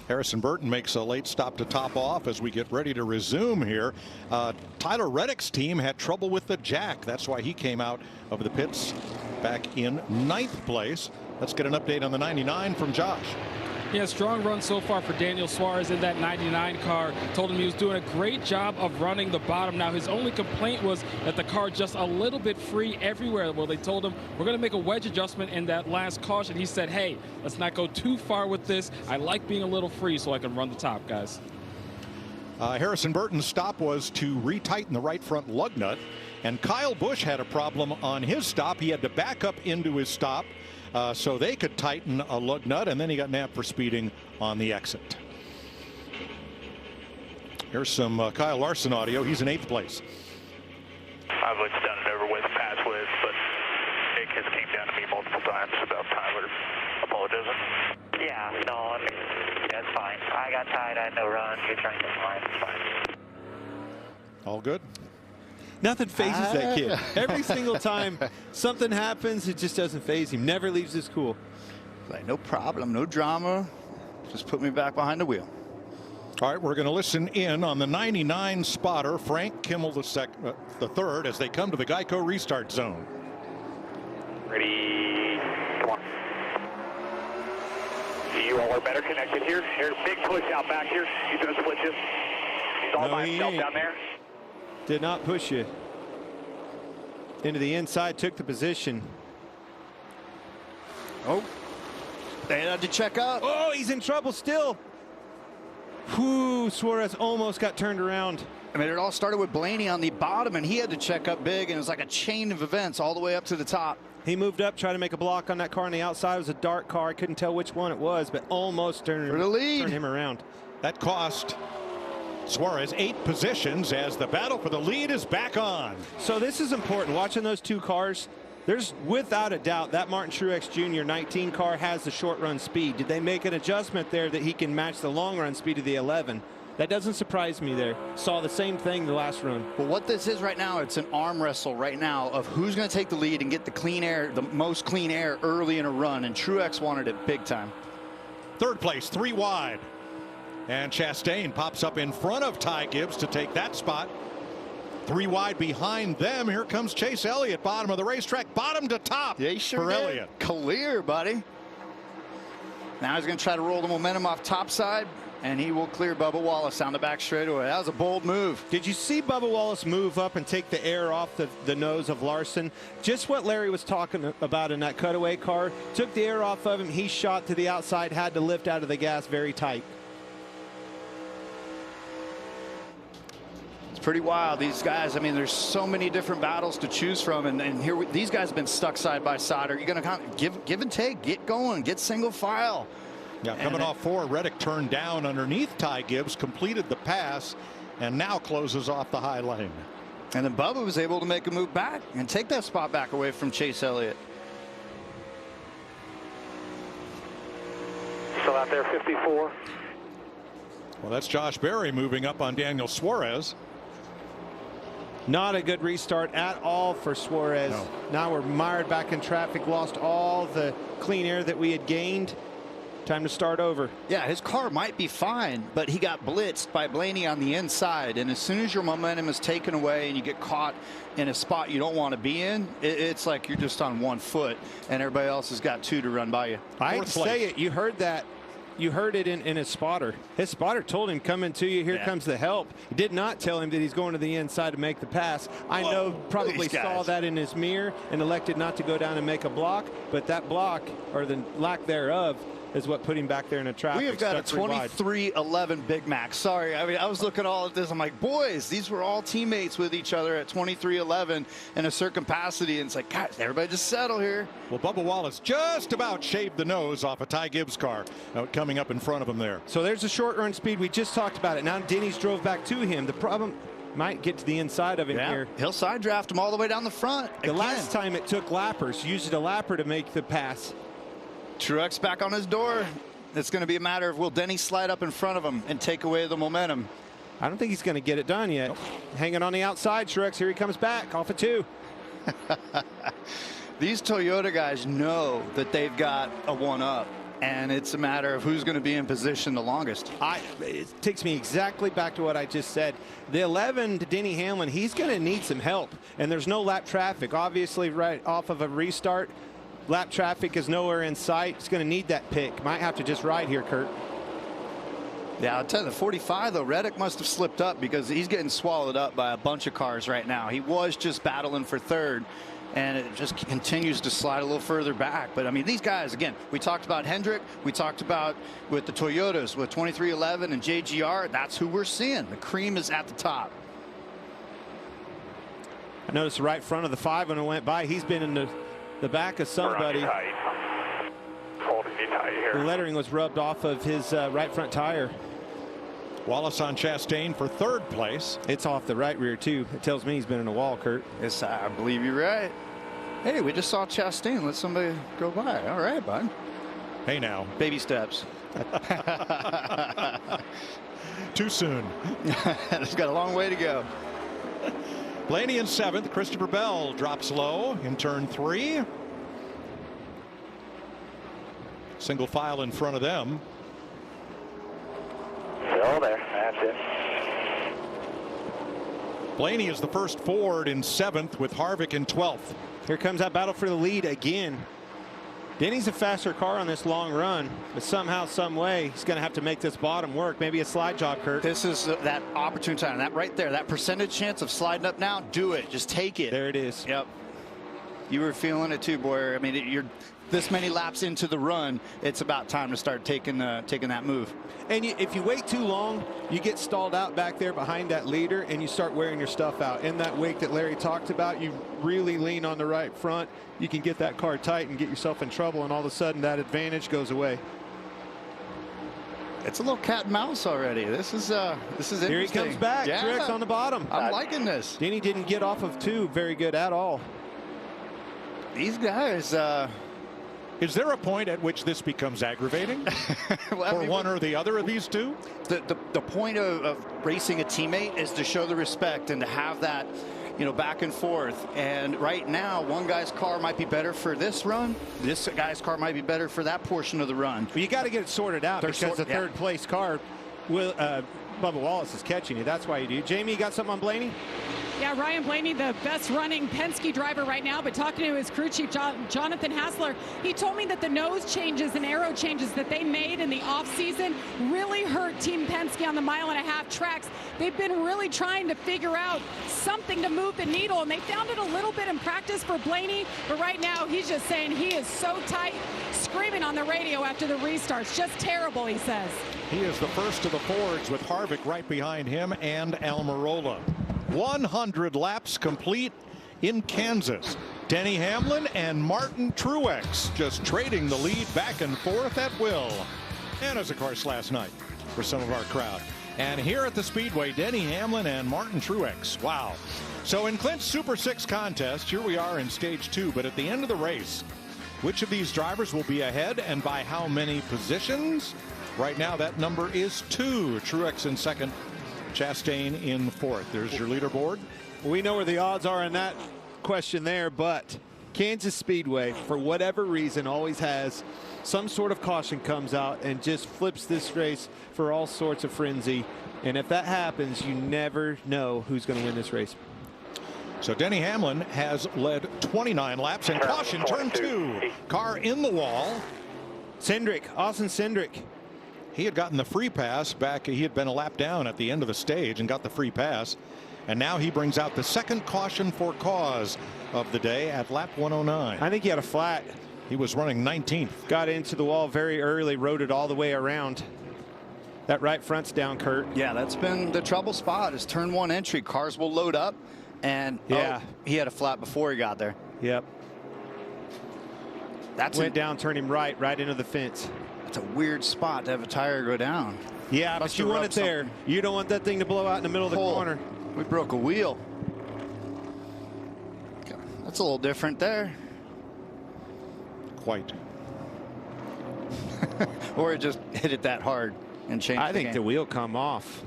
Harrison Burton makes a late stop to top off as we get ready to resume here. Tyler Reddick's team had trouble with the jack. That's why he came out of the pits back in 9th place. Let's get an update on the 99 from Josh. Yeah, strong run so far for Daniel Suarez in that 99 car. Told him he was doing a great job of running the bottom. Now, his only complaint was that the car just a little bit free everywhere. Well, they told him, we're going to make a wedge adjustment in that last caution. He said, hey, let's not go too far with this. I like being a little free so I can run the top, guys. Harrison Burton's stop was to retighten the right front lug nut, and Kyle Busch had a problem on his stop. He had to back up into his stop so they could tighten a lug nut, and then he got nabbed for speeding on the exit. Here's some Kyle Larson audio. He's in 8th place. I've done it over with, pass with, but it just came down to me multiple times about Tyler apologizing. Yeah, no, that's fine. I got tied. I had no run. You're trying to line. It's fine. All good. Nothing phases that kid. Every single time something happens, it just doesn't faze him. Never leaves his cool. Like, no problem, no drama. Just put me back behind the wheel. All right, we're going to listen in on the 99 spotter, Frank Kimmel the third, as they come to the Geico restart zone. Ready, come on. You all are better connected here. Here's big push out back here. He's going to split you. He's all by himself down there. Did not push you. Into the inside, took the position. Oh, they had to check up. Oh, he's in trouble still. Whew, Suarez almost got turned around. I mean, it all started with Blaney on the bottom, and he had to check up big, and it was like a chain of events all the way up to the top. He moved up, tried to make a block on that car on the outside. It was a dark car. I couldn't tell which one it was, but almost turned him around. That cost Suarez 8 positions as the battle for the lead is back on. So this is important. Watching those two cars, there's without a doubt that Martin Truex Jr. 19 car has the short run speed. Did they make an adjustment there that he can match the long run speed of the 11? That doesn't surprise me there. Saw the same thing the last run. Well, what this is right now, it's an arm wrestle right now of who's going to take the lead and get the clean air, the most clean air early in a run, and Truex wanted it big time. Third place, 3 wide. And Chastain pops up in front of Ty Gibbs to take that spot. 3 wide behind them. Here comes Chase Elliott, bottom of the racetrack, bottom to top. Yeah, he sure for did. Elliott. Clear, buddy. Now he's going to try to roll the momentum off top side, and he will clear Bubba Wallace down the back straightaway. That was a bold move. Did you see Bubba Wallace move up and take the air off the nose of Larson? Just what Larry was talking about in that cutaway car. Took the air off of him. He shot to the outside, had to lift out of the gas very tight. It's pretty wild. These guys, I mean, there's so many different battles to choose from, and here these guys have been stuck side by side. Are you going to kind of give and take, get going, get single file? Yeah, coming off 4, Reddick turned down underneath Ty Gibbs, completed the pass, and now closes off the high lane. And then Bubba was able to make a move back and take that spot back away from Chase Elliott. Still out there, 54. Well, that's Josh Berry moving up on Daniel Suarez. Not a good restart at all for Suarez. No. Now we're mired back in traffic, lost all the clean air that we had gained. Time to start over. Yeah, his car might be fine, but he got blitzed by Blaney on the inside, and as soon as your momentum is taken away and you get caught in a spot you don't want to be in, it's like you're just on 1 foot and everybody else has got 2 to run by you. I hate to say it, you heard that. You heard it in his spotter. His spotter told him, coming to you, here comes the help. He did not tell him that he's going to the inside to make the pass. I know probably saw that in his mirror and elected not to go down and make a block, but that block, or the lack thereof, is what put him back there in a traffic. We have got a 23-11 Big Mac. Sorry, I mean, I was looking all at this. I'm like, boys, these were all teammates with each other at 23-11 in a certain capacity. And it's like, guys, everybody just settle here. Well, Bubba Wallace just about shaved the nose off a Ty Gibbs car coming up in front of him there. So there's the short run speed. We just talked about it. Now Denny's drove back to him. The problem might get to the inside of him here. He'll side draft him all the way down the front. The last time it took lappers, used a lapper to make the pass. Truex back on his door. It's going to be a matter of will Denny slide up in front of him and take away the momentum. I don't think he's going to get it done yet. Nope. Hanging on the outside, Truex. Here he comes back off of 2. These Toyota guys know that they've got a 1-up, and it's a matter of who's going to be in position the longest. It takes me exactly back to what I just said. The 11 to Denny Hamlin, he's going to need some help, and there's no lap traffic. Obviously, right off of a restart, lap traffic is nowhere in sight. It's going to need that pick. Might have to just ride here, Kurt. Yeah, I'll tell you, the 45, though, Reddick must have slipped up because he's getting swallowed up by a bunch of cars right now. He was just battling for third, and it just continues to slide a little further back. But, I mean, these guys, again, we talked about Hendrick. We talked about with the Toyotas, with 2311 and JGR. That's who we're seeing. The cream is at the top. I noticed the right front of the 5 when it went by. He's been in the back of somebody. Holding you tight here. The lettering was rubbed off of his right front tire. Wallace on Chastain for 3rd place. It's off the right rear too. It tells me he's been in a wall, Kurt. Yes, I believe you're right. Hey, we just saw Chastain let somebody go by. All right, bud. Hey now. Baby steps. Too soon. It's got a long way to go. Blaney in 7th. Christopher Bell drops low in turn 3. Single file in front of them. Still there. That's it. Blaney is the first Ford in 7th with Harvick in 12th. Here comes that battle for the lead again. Denny's a faster car on this long run, but somehow, some way, he's going to have to make this bottom work. Maybe a slide job, Kurt. This is that opportune time. That right there, that percentage chance of sliding up now, do it. Just take it. There it is. Yep. You were feeling it too, Boyer. I mean, you're this many laps into the run. It's about time to start taking that move. And if you wait too long, you get stalled out back there behind that leader, and you start wearing your stuff out. In that wake that Larry talked about, you really lean on the right front. You can get that car tight and get yourself in trouble, and all of a sudden that advantage goes away. It's a little cat and mouse already. This is interesting. Here he comes back. Yeah. Truex on the bottom. I'm liking this. Denny didn't get off of 2 very good at all. These guys. Is there a point at which this becomes aggravating Well, for one or the other of these two? The point of racing a teammate is to show the respect and to have that, back and forth. And right now, one guy's car might be better for this run. This guy's car might be better for that portion of the run. Well, you got to get it sorted out because the third place car will. Bubba Wallace is catching you. That's why you do. Jamie, you got something on Blaney? Yeah, Ryan Blaney, the best running Penske driver right now, but talking to his crew chief, Jonathan Hassler, he told me that the nose changes and aero changes that they made in the offseason really hurt Team Penske on the 1.5-mile tracks. They've been really trying to figure out something to move the needle, and they found it a little bit in practice for Blaney, but right now he's just saying he is so tight, screaming on the radio after the restarts. Just terrible, he says. He is the first of the Fords with Harvick right behind him and Almirola. 100 laps complete in Kansas. Denny Hamlin and Martin Truex just trading the lead back and forth at will. And as of course last night for some of our crowd. And here at the Speedway, Denny Hamlin and Martin Truex. Wow. So in Clint's Super 6 contest, here we are in stage 2. But at the end of the race, which of these drivers will be ahead and by how many positions? Right now that number is 2. Truex in 2nd. Chastain in 4th. There's your leaderboard. We know where the odds are in that question there, but Kansas Speedway, for whatever reason, always has some sort of caution comes out and just flips this race for all sorts of frenzy. And if that happens, you never know who's going to win this race. So Denny Hamlin has led 29 laps and caution turn 2. Car in the wall. Austin Cindric. He had gotten the free pass back. He had been a lap down at the end of the stage and got the free pass. And now he brings out the second caution for cause of the day at lap 109. I think he had a flat. He was running 19th. Got into the wall very early, rode it all the way around. That right front's down, Kurt. Yeah, that's been the trouble spot is turn 1 entry. Cars will load up. And he had a flat before he got there. Yep. That's went down, turned him right into the fence. It's a weird spot to have a tire go down. Yeah, but you want it there. You don't want that thing to blow out in the middle of the corner. We broke a wheel. That's a little different there. Quite. Or it just hit it that hard and changed. I think the wheel come off.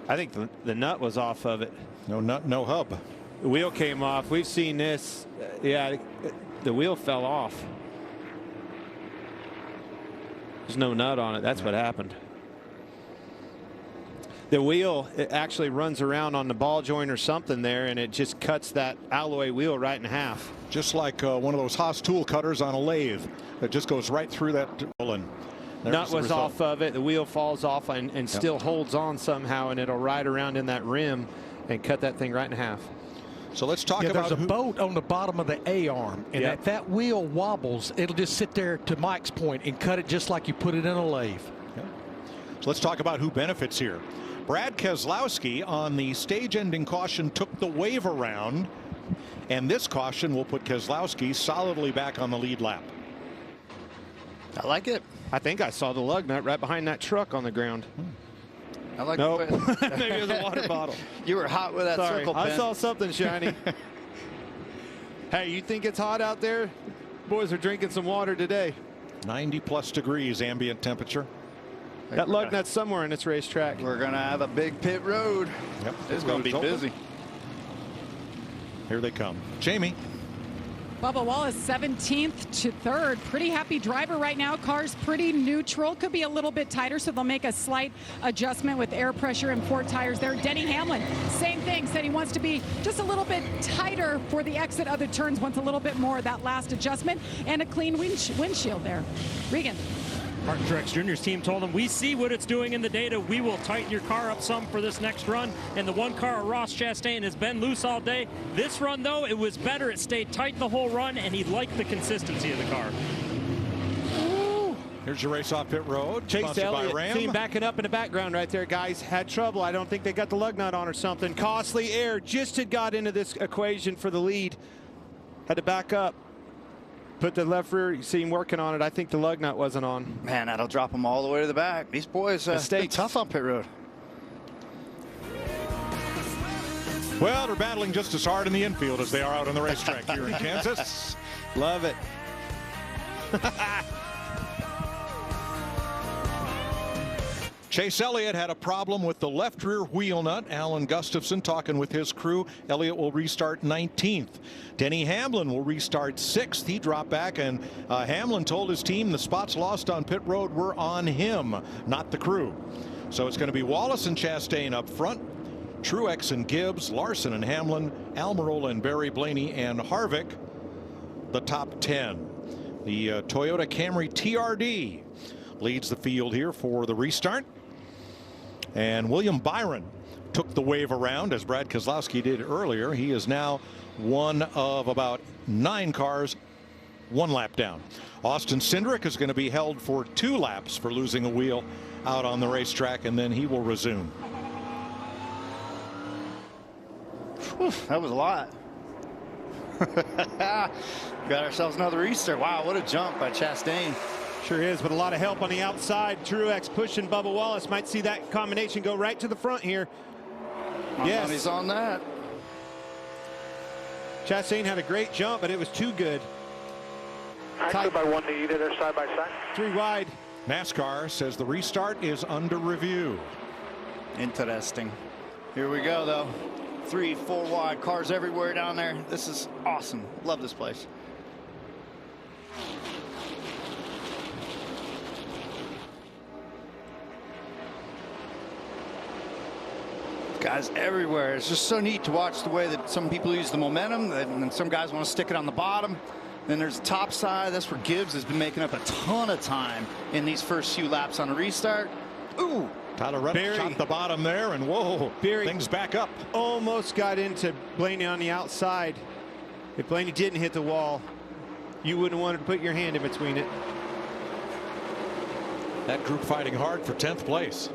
I think the nut was off of it. No nut, no hub. The wheel came off. We've seen this. Yeah, the wheel fell off. There's no nut on it. That's what happened. The wheel, it actually runs around on the ball joint or something there, and it just cuts that alloy wheel right in half. Just like one of those Haas tool cutters on a lathe that just goes right through that. Nut was off of it. The wheel falls off and still holds on somehow, and it'll ride around in that rim and cut that thing right in half. So let's talk about there's a bolt on the bottom of the A-arm, and if that wheel wobbles, it'll just sit there, to Mike's point, and cut it just like you put it in a lathe. So let's talk about who benefits here. Brad Keselowski on the stage-ending caution took the wave around, and this caution will put Keselowski solidly back on the lead lap. I like it. I think I saw the lug nut right behind that truck on the ground. I like nope. Maybe it was a water bottle. You were hot with that circle pin. I saw something shiny. Hey, you think it's hot out there, boys are drinking some water today. 90+ degrees ambient temperature. That lug nut's somewhere in this racetrack. We're going to have a big pit road. Yep. It's going to be busy. Here they come. Jamie. Bubba Wallace 17th to 3rd. Pretty happy driver right now. Car's pretty neutral. Could be a little bit tighter, so they'll make a slight adjustment with air pressure and 4 tires there. Denny Hamlin, same thing. Said he wants to be just a little bit tighter for the exit of the turns. Wants a little bit more of that last adjustment and a clean windshield there. Regan. Martin Truex Jr.'s team told him, we see what it's doing in the data. We will tighten your car up some for this next run. And the one car, Ross Chastain, has been loose all day. This run, though, it was better. It stayed tight the whole run, and he liked the consistency of the car. Ooh. Here's your race off pit road. Chase Elliott, team backing up in the background right there, guys. Had trouble. I don't think they got the lug nut on or something. Costly air just had got into this equation for the lead. Had to back up. Put the left rear, you see him working on it. I think the lug nut wasn't on. Man, that'll drop them all the way to the back. These boys stay tough on pit road. Well, they're battling just as hard in the infield as they are out on the racetrack here in Kansas. Love it. Chase Elliott had a problem with the left rear wheel nut. Alan Gustafson talking with his crew. Elliott will restart 19th. Denny Hamlin will restart 6th. He dropped back, and Hamlin told his team the spots lost on pit road were on him, not the crew. So it's going to be Wallace and Chastain up front. Truex and Gibbs, Larson and Hamlin, Almirola and Berry, Blaney and Harvick, the top 10. The Toyota Camry TRD leads the field here for the restart. And William Byron took the wave around, as Brad Keselowski did earlier. He is now one of about 9 cars, 1 lap down. Austin Cindric is going to be held for 2 laps for losing a wheel out on the racetrack, and then he will resume. Whew, that was a lot. Got ourselves another restart. Wow, what a jump by Chastain. Sure is, but a lot of help on the outside. Truex pushing Bubba Wallace. Might see that combination go right to the front here. Yes, he's on that. Chastain had a great jump, but it was too good. Actually, by 1 to either, they're side by side. 3 wide. NASCAR says the restart is under review. Interesting. Here we go, though. 3, 4 wide, cars everywhere down there. This is awesome. Love this place. Guys everywhere. It's just so neat to watch the way that some people use the momentum, and some guys want to stick it on the bottom. Then there's the top side. That's where Gibbs has been making up a ton of time in these first few laps on a restart. Ooh. Tyler Reddick shot the bottom there, and whoa, things back up. Almost got into Blaney on the outside. If Blaney didn't hit the wall, you wouldn't want to put your hand in between it. That group fighting hard for 10th place.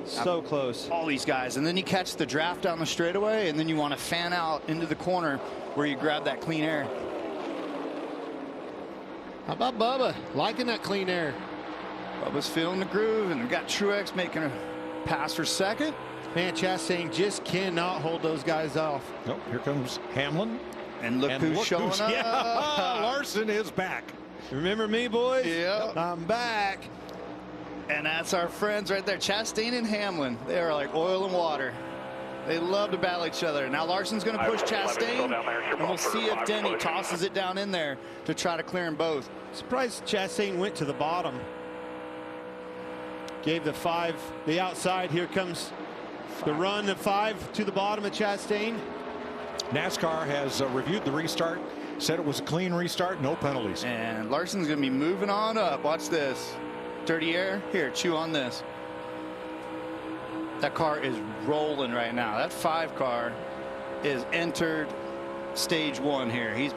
So close. All these guys, and then you catch the draft down the straightaway, and then you want to fan out into the corner where you grab that clean air. How about Bubba liking that clean air? Bubba's feeling the groove, and we've got Truex making a pass for second. Man, Chastain just cannot hold those guys off. Nope, here comes Hamlin. And look who's showing up. Yeah, Larson is back. Remember me, boys? Yep. I'm back. And that's our friends right there, Chastain and Hamlin. They are like oil and water. They love to battle each other. Now Larson's going to push Chastain, and we'll see if Denny tosses it down in there to try to clear them both. Surprised Chastain went to the bottom. Gave the 5 the outside. Here comes the run of 5 to the bottom of Chastain. NASCAR has reviewed the restart, said it was a clean restart, no penalties. And Larson's going to be moving on up. Watch this. Dirty air. Here, chew on this. That car is rolling right now. That 5 car is entered stage 1 here. He's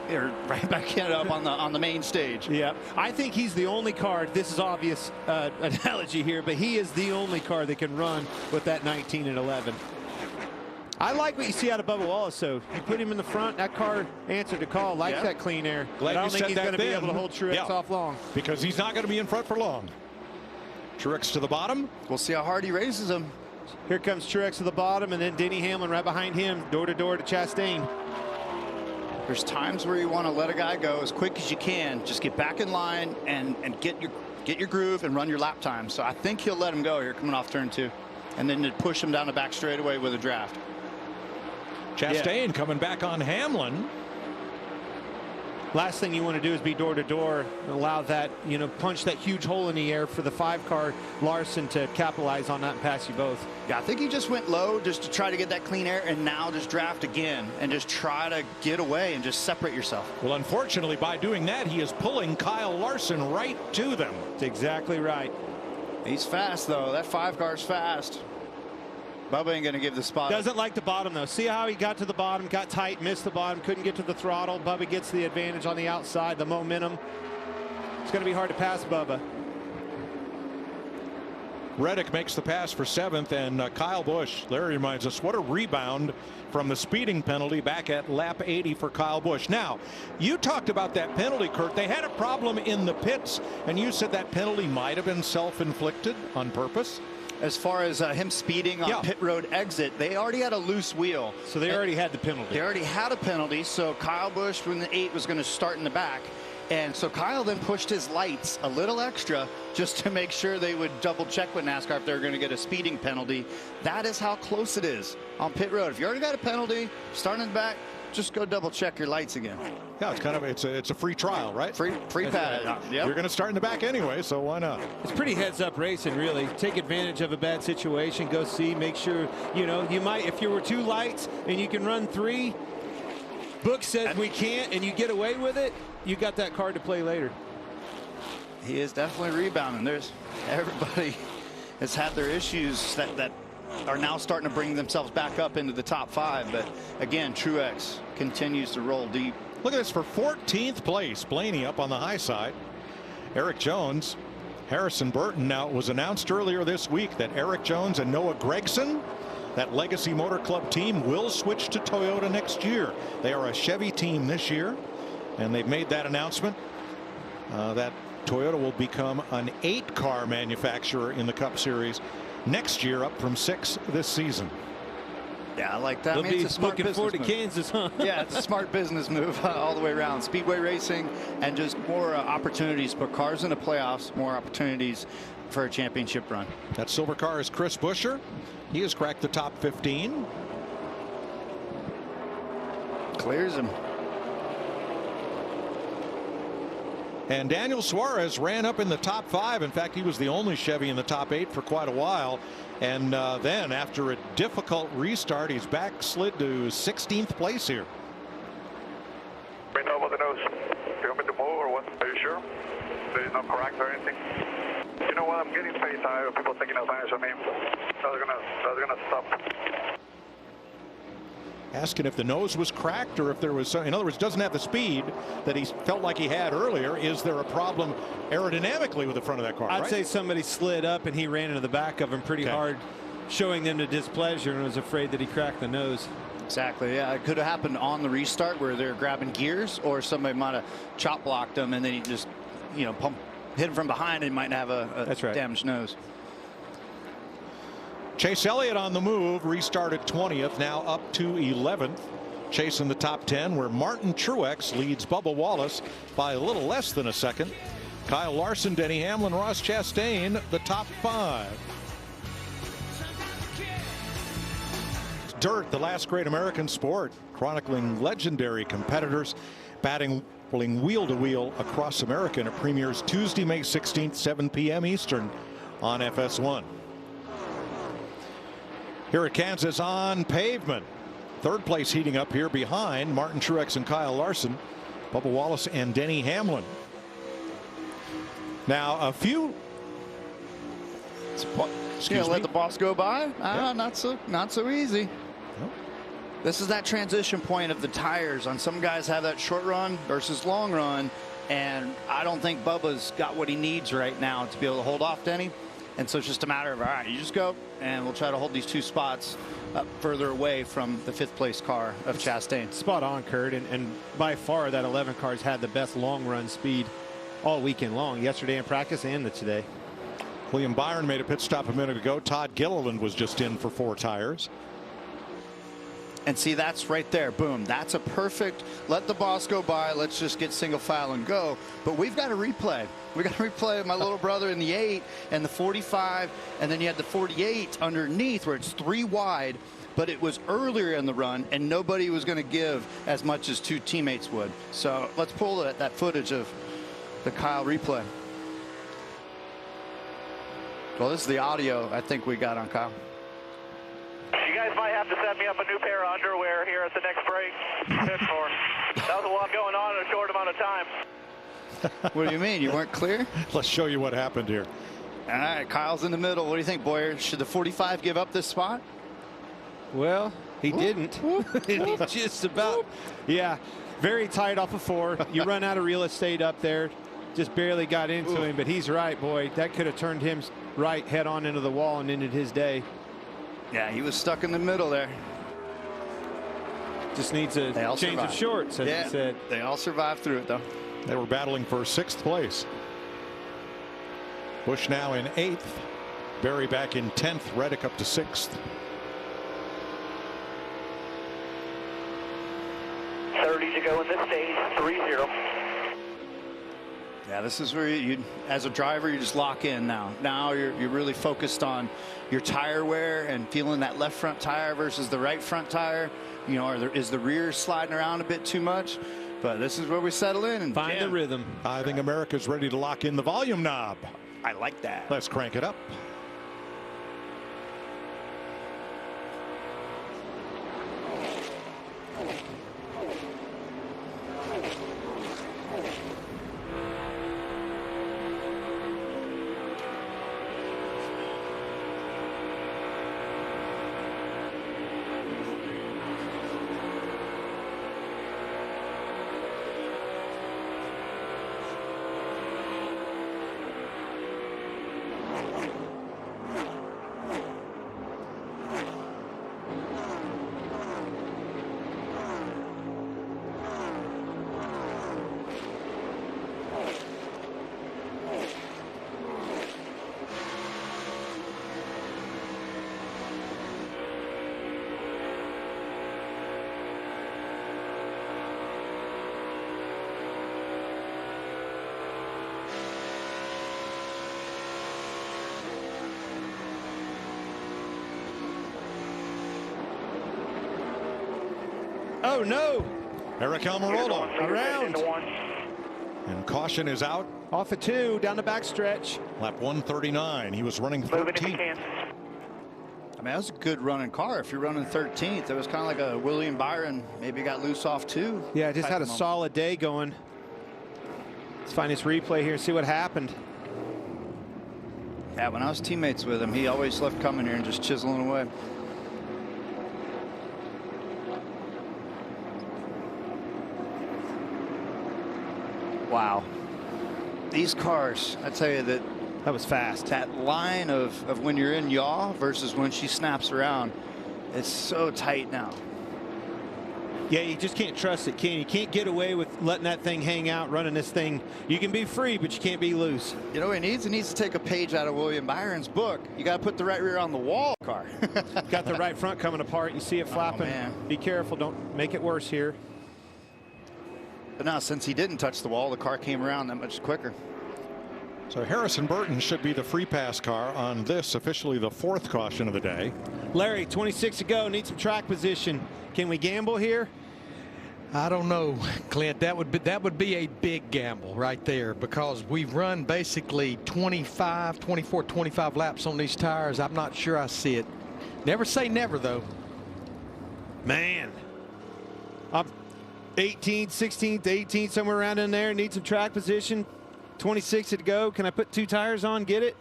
right back in up on the main stage. Yeah, I think he's the only car. This is obvious analogy here, but he is the only car that can run with that 19 and 11. I like what you see out of Bubba Wallace. So you put him in the front. That car answered the call. Likes that clean air. Glad I don't think he's going to be able to hold Truex off long. Because he's not going to be in front for long. Truex to the bottom. We'll see how hard he races him. Here comes Truex to the bottom, and then Denny Hamlin right behind him, door to door to Chastain. There's times where you want to let a guy go as quick as you can. Just get back in line and get your groove and run your lap time. So I think he'll let him go here coming off turn 2. And then to push him down the back straightaway with a draft. Chastain coming back on Hamlin. Last thing you want to do is be door to door and allow that, punch that huge hole in the air for the 5-car Larson to capitalize on that and pass you both. Yeah, I think he just went low just to try to get that clean air, and now just draft again and just try to get away and just separate yourself. Well, unfortunately, by doing that, he is pulling Kyle Larson right to them. That's exactly right. He's fast, though. That 5-car's fast. Bubba ain't going to give the spot. Doesn't like the bottom, though. See how he got to the bottom, got tight, missed the bottom, couldn't get to the throttle. Bubba gets the advantage on the outside, the momentum. It's going to be hard to pass Bubba. Reddick makes the pass for 7th, and Kyle Busch, Larry reminds us, what a rebound from the speeding penalty back at lap 80 for Kyle Busch. Now, you talked about that penalty, Kurt. They had a problem in the pits, and you said that penalty might have been self-inflicted on purpose. As far as him speeding on pit road exit, they already had a loose wheel. So they already had the penalty. They already had a penalty, so Kyle Busch, when the 8 was going to start in the back. And so Kyle then pushed his lights a little extra just to make sure they would double check with NASCAR if they were going to get a speeding penalty. That is how close it is on pit road. If you already got a penalty, starting in the back, just go double check your lights again. Yeah, it's a free trial, right? Free pad. Right. Yep. You're going to start in the back anyway, so why not? It's pretty heads up racing, really. Take advantage of a bad situation. Go see, make sure, you might, if you were 2 lights and you can run 3, book says we can't, and you get away with it, you got that card to play later. He is definitely rebounding. Everybody has had their issues that are now starting to bring themselves back up into the top 5. But again, Truex continues to roll deep. Look at this for 14th place. Blaney up on the high side. Eric Jones, Harrison Burton. Now, it was announced earlier this week that Eric Jones and Noah Gragson, that Legacy Motor Club team, will switch to Toyota next year. They are a Chevy team this year, and they've made that announcement that Toyota will become an 8-car manufacturer in the Cup Series next year, up from 6 this season. Yeah, I like that. They'll be it's a smart looking forward to move. Kansas, huh? Yeah, it's a smart business move all the way around. Speedway racing and just more opportunities to put cars in the playoffs, more opportunities for a championship run. That silver car is Chris Buescher. He has cracked the top 15. Clears him. And Daniel Suarez ran up in the top 5. In fact, he was the only Chevy in the top 8 for quite a while. And then after a difficult restart, he's backslid to 16th place here. We know about the nose. Do you want me to move or what? Are you sure? That it's not correct or anything? You know what? I'm getting face tired of people taking advantage of me. That's gonna stop. Asking if the nose was cracked or if there was, in other words, doesn't have the speed that he felt like he had earlier. Is there a problem aerodynamically with the front of that car? I'd say somebody slid up and he ran into the back of him pretty hard, showing them the displeasure, and was afraid that he cracked the nose. Exactly. Yeah, it could have happened on the restart where they're grabbing gears, or somebody might have chop blocked him and then he just, hit him from behind and might have a damaged nose. Chase Elliott on the move, restarted 20th, now up to 11th. Chase in the top 10, where Martin Truex leads Bubba Wallace by a little less than a second. Kyle Larson, Denny Hamlin, Ross Chastain, the top 5. Dirt, the last great American sport, chronicling legendary competitors battling wheel to wheel across America, and it premieres Tuesday, May 16th, 7 p.m. Eastern on FS1. Here at Kansas on pavement. 3rd place heating up here behind Martin Truex and Kyle Larson, Bubba Wallace and Denny Hamlin. Now a few. Let the boss go by? Not so easy. Nope. This is that transition point of the tires. On some guys have that short run versus long run, and I don't think Bubba's got what he needs right now to be able to hold off Denny. And so it's just a matter of, all right, you just go, and we'll try to hold these 2 spots up further away from the 5th place car of Chastain. Spot on, Kurt, and by far that 11 car's had the best long run speed all weekend long, yesterday in practice and today. William Byron made a pit stop a minute ago. Todd Gilliland was just in for 4 tires. And see, that's right there. Boom. That's a perfect, let the boss go by. Let's just get single file and go. But we've got to replay. We got to replay my little brother in the 8 and the 45. And then you had the 48 underneath where it's 3 wide. But it was earlier in the run, and nobody was going to give as much as 2 teammates would. So let's pull that footage of the Kyle replay. Well, this is the audio I think we got on Kyle. You guys might have to send me up a new pair of underwear here at the next break. Good for. That was a lot going on in a short amount of time. What do you mean? You weren't clear? Let's show you what happened here. All right, Kyle's in the middle. What do you think, Boyer? Should the 45 give up this spot? Well, he didn't. He just about, yeah, very tight off of 4. You run out of real estate up there. Just barely got into him, but he's right, boy. That could have turned him right head on into the wall and ended his day. Yeah, he was stuck in the middle there. Just needs a change of shorts, as he said. They all survived through it, though. They were battling for 6th place. Busch now in 8th. Berry back in 10th. Reddick up to 6th. 30 to go in this stage, 3-0. Yeah, this is where you, as a driver, you just lock in now. Now you're really focused on your tire wear and feeling that left front tire versus the right front tire. You know, is the rear sliding around a bit too much? But this is where we settle in and find the rhythm. I think America's ready to lock in the volume knob. I like that. Let's crank it up. Oh, no. Eric Almirola around. And caution is out. Off of 2, down the backstretch. Lap 139. He was running 13th. I mean, that was a good running car. If you're running 13th, it was kind of like a William Byron. Maybe got loose off 2. Yeah, just had a solid day going. Let's find this replay here and see what happened. Yeah, when I was teammates with him, he always left coming here and just chiseling away. Wow. These cars, I tell you that was fast. That line of when you're in yaw versus when she snaps around, it's so tight now. Yeah, you just can't trust it, can you? You can't get away with letting that thing hang out, running this thing. You can be free, but you can't be loose. You know what he needs? He needs to take a page out of William Byron's book. You got to put the right rear on the wall, car. Got the right front coming apart. You see it flapping. Oh, be careful. Don't make it worse here. But now, since he didn't touch the wall, the car came around that much quicker. So Harrison Burton should be the free pass car on this, officially the 4th caution of the day. Larry, 26 to go. Need some track position. Can we gamble here? I don't know, Clint. That would be a big gamble right there, because we've run basically 25 laps on these tires. I'm not sure I see it. Never say never, though. Man, I'm 18th, 16th, 18th, somewhere around in there. Need some track position. 26 to go. Can I put 2 tires on, get it?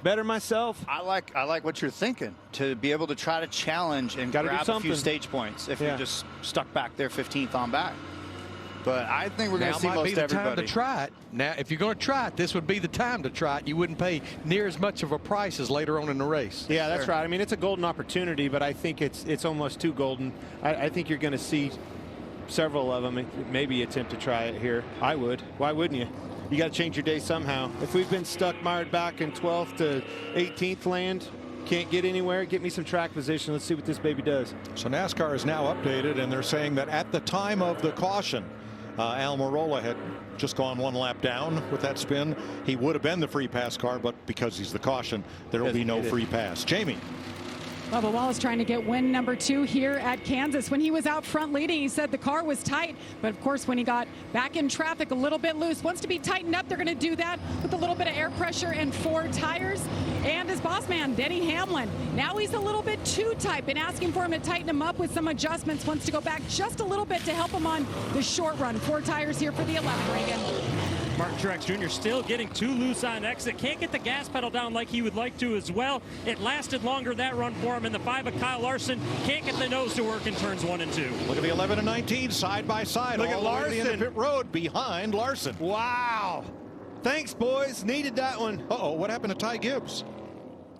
Better myself. I like what you're thinking, to be able to try to challenge and grab a few stage points if you're just stuck back there 15th on back. But I think we're going to see most everybody. Now might be the time to try it. Now, if you're going to try it, this would be the time to try it. You wouldn't pay near as much of a price as later on in the race. Yeah, that's right. I mean, it's a golden opportunity, but I think it's almost too golden. I think you're going to see several of them maybe attempt to try it here. I would. Why wouldn't you? You got to change your day somehow. If we've been stuck mired back in 12th to 18th land, Can't get anywhere. Get me some track position. Let's see what this baby does. So NASCAR is now updated, and they're saying that at the time of the caution, Almirola had just gone one lap down with that spin. He would have been the free pass car, but because he's the caution, there will be no free pass. Jamie. Bubba Wallace trying to get win number 2 here at Kansas. When he was out front leading, he said the car was tight. But of course, when he got back in traffic, a little bit loose. Wants to be tightened up. They're going to do that with a little bit of air pressure and 4 tires. And his boss man, Denny Hamlin, now he's a little bit too tight. Been asking for him to tighten him up with some adjustments. Wants to go back just a little bit to help him on the short run. 4 tires here for the 11, Reagan. Martin Truex Jr. still getting too loose on exit. Can't get the gas pedal down like he would like to as well. It lasted longer, that run for him. And the 5 of Kyle Larson can't get the nose to work in turns 1 and 2. Look at the 11 and 19 side by side. Look at Larson. The end of pit road behind Larson. Wow. Thanks, boys. Needed that one. Uh-oh, what happened to Ty Gibbs?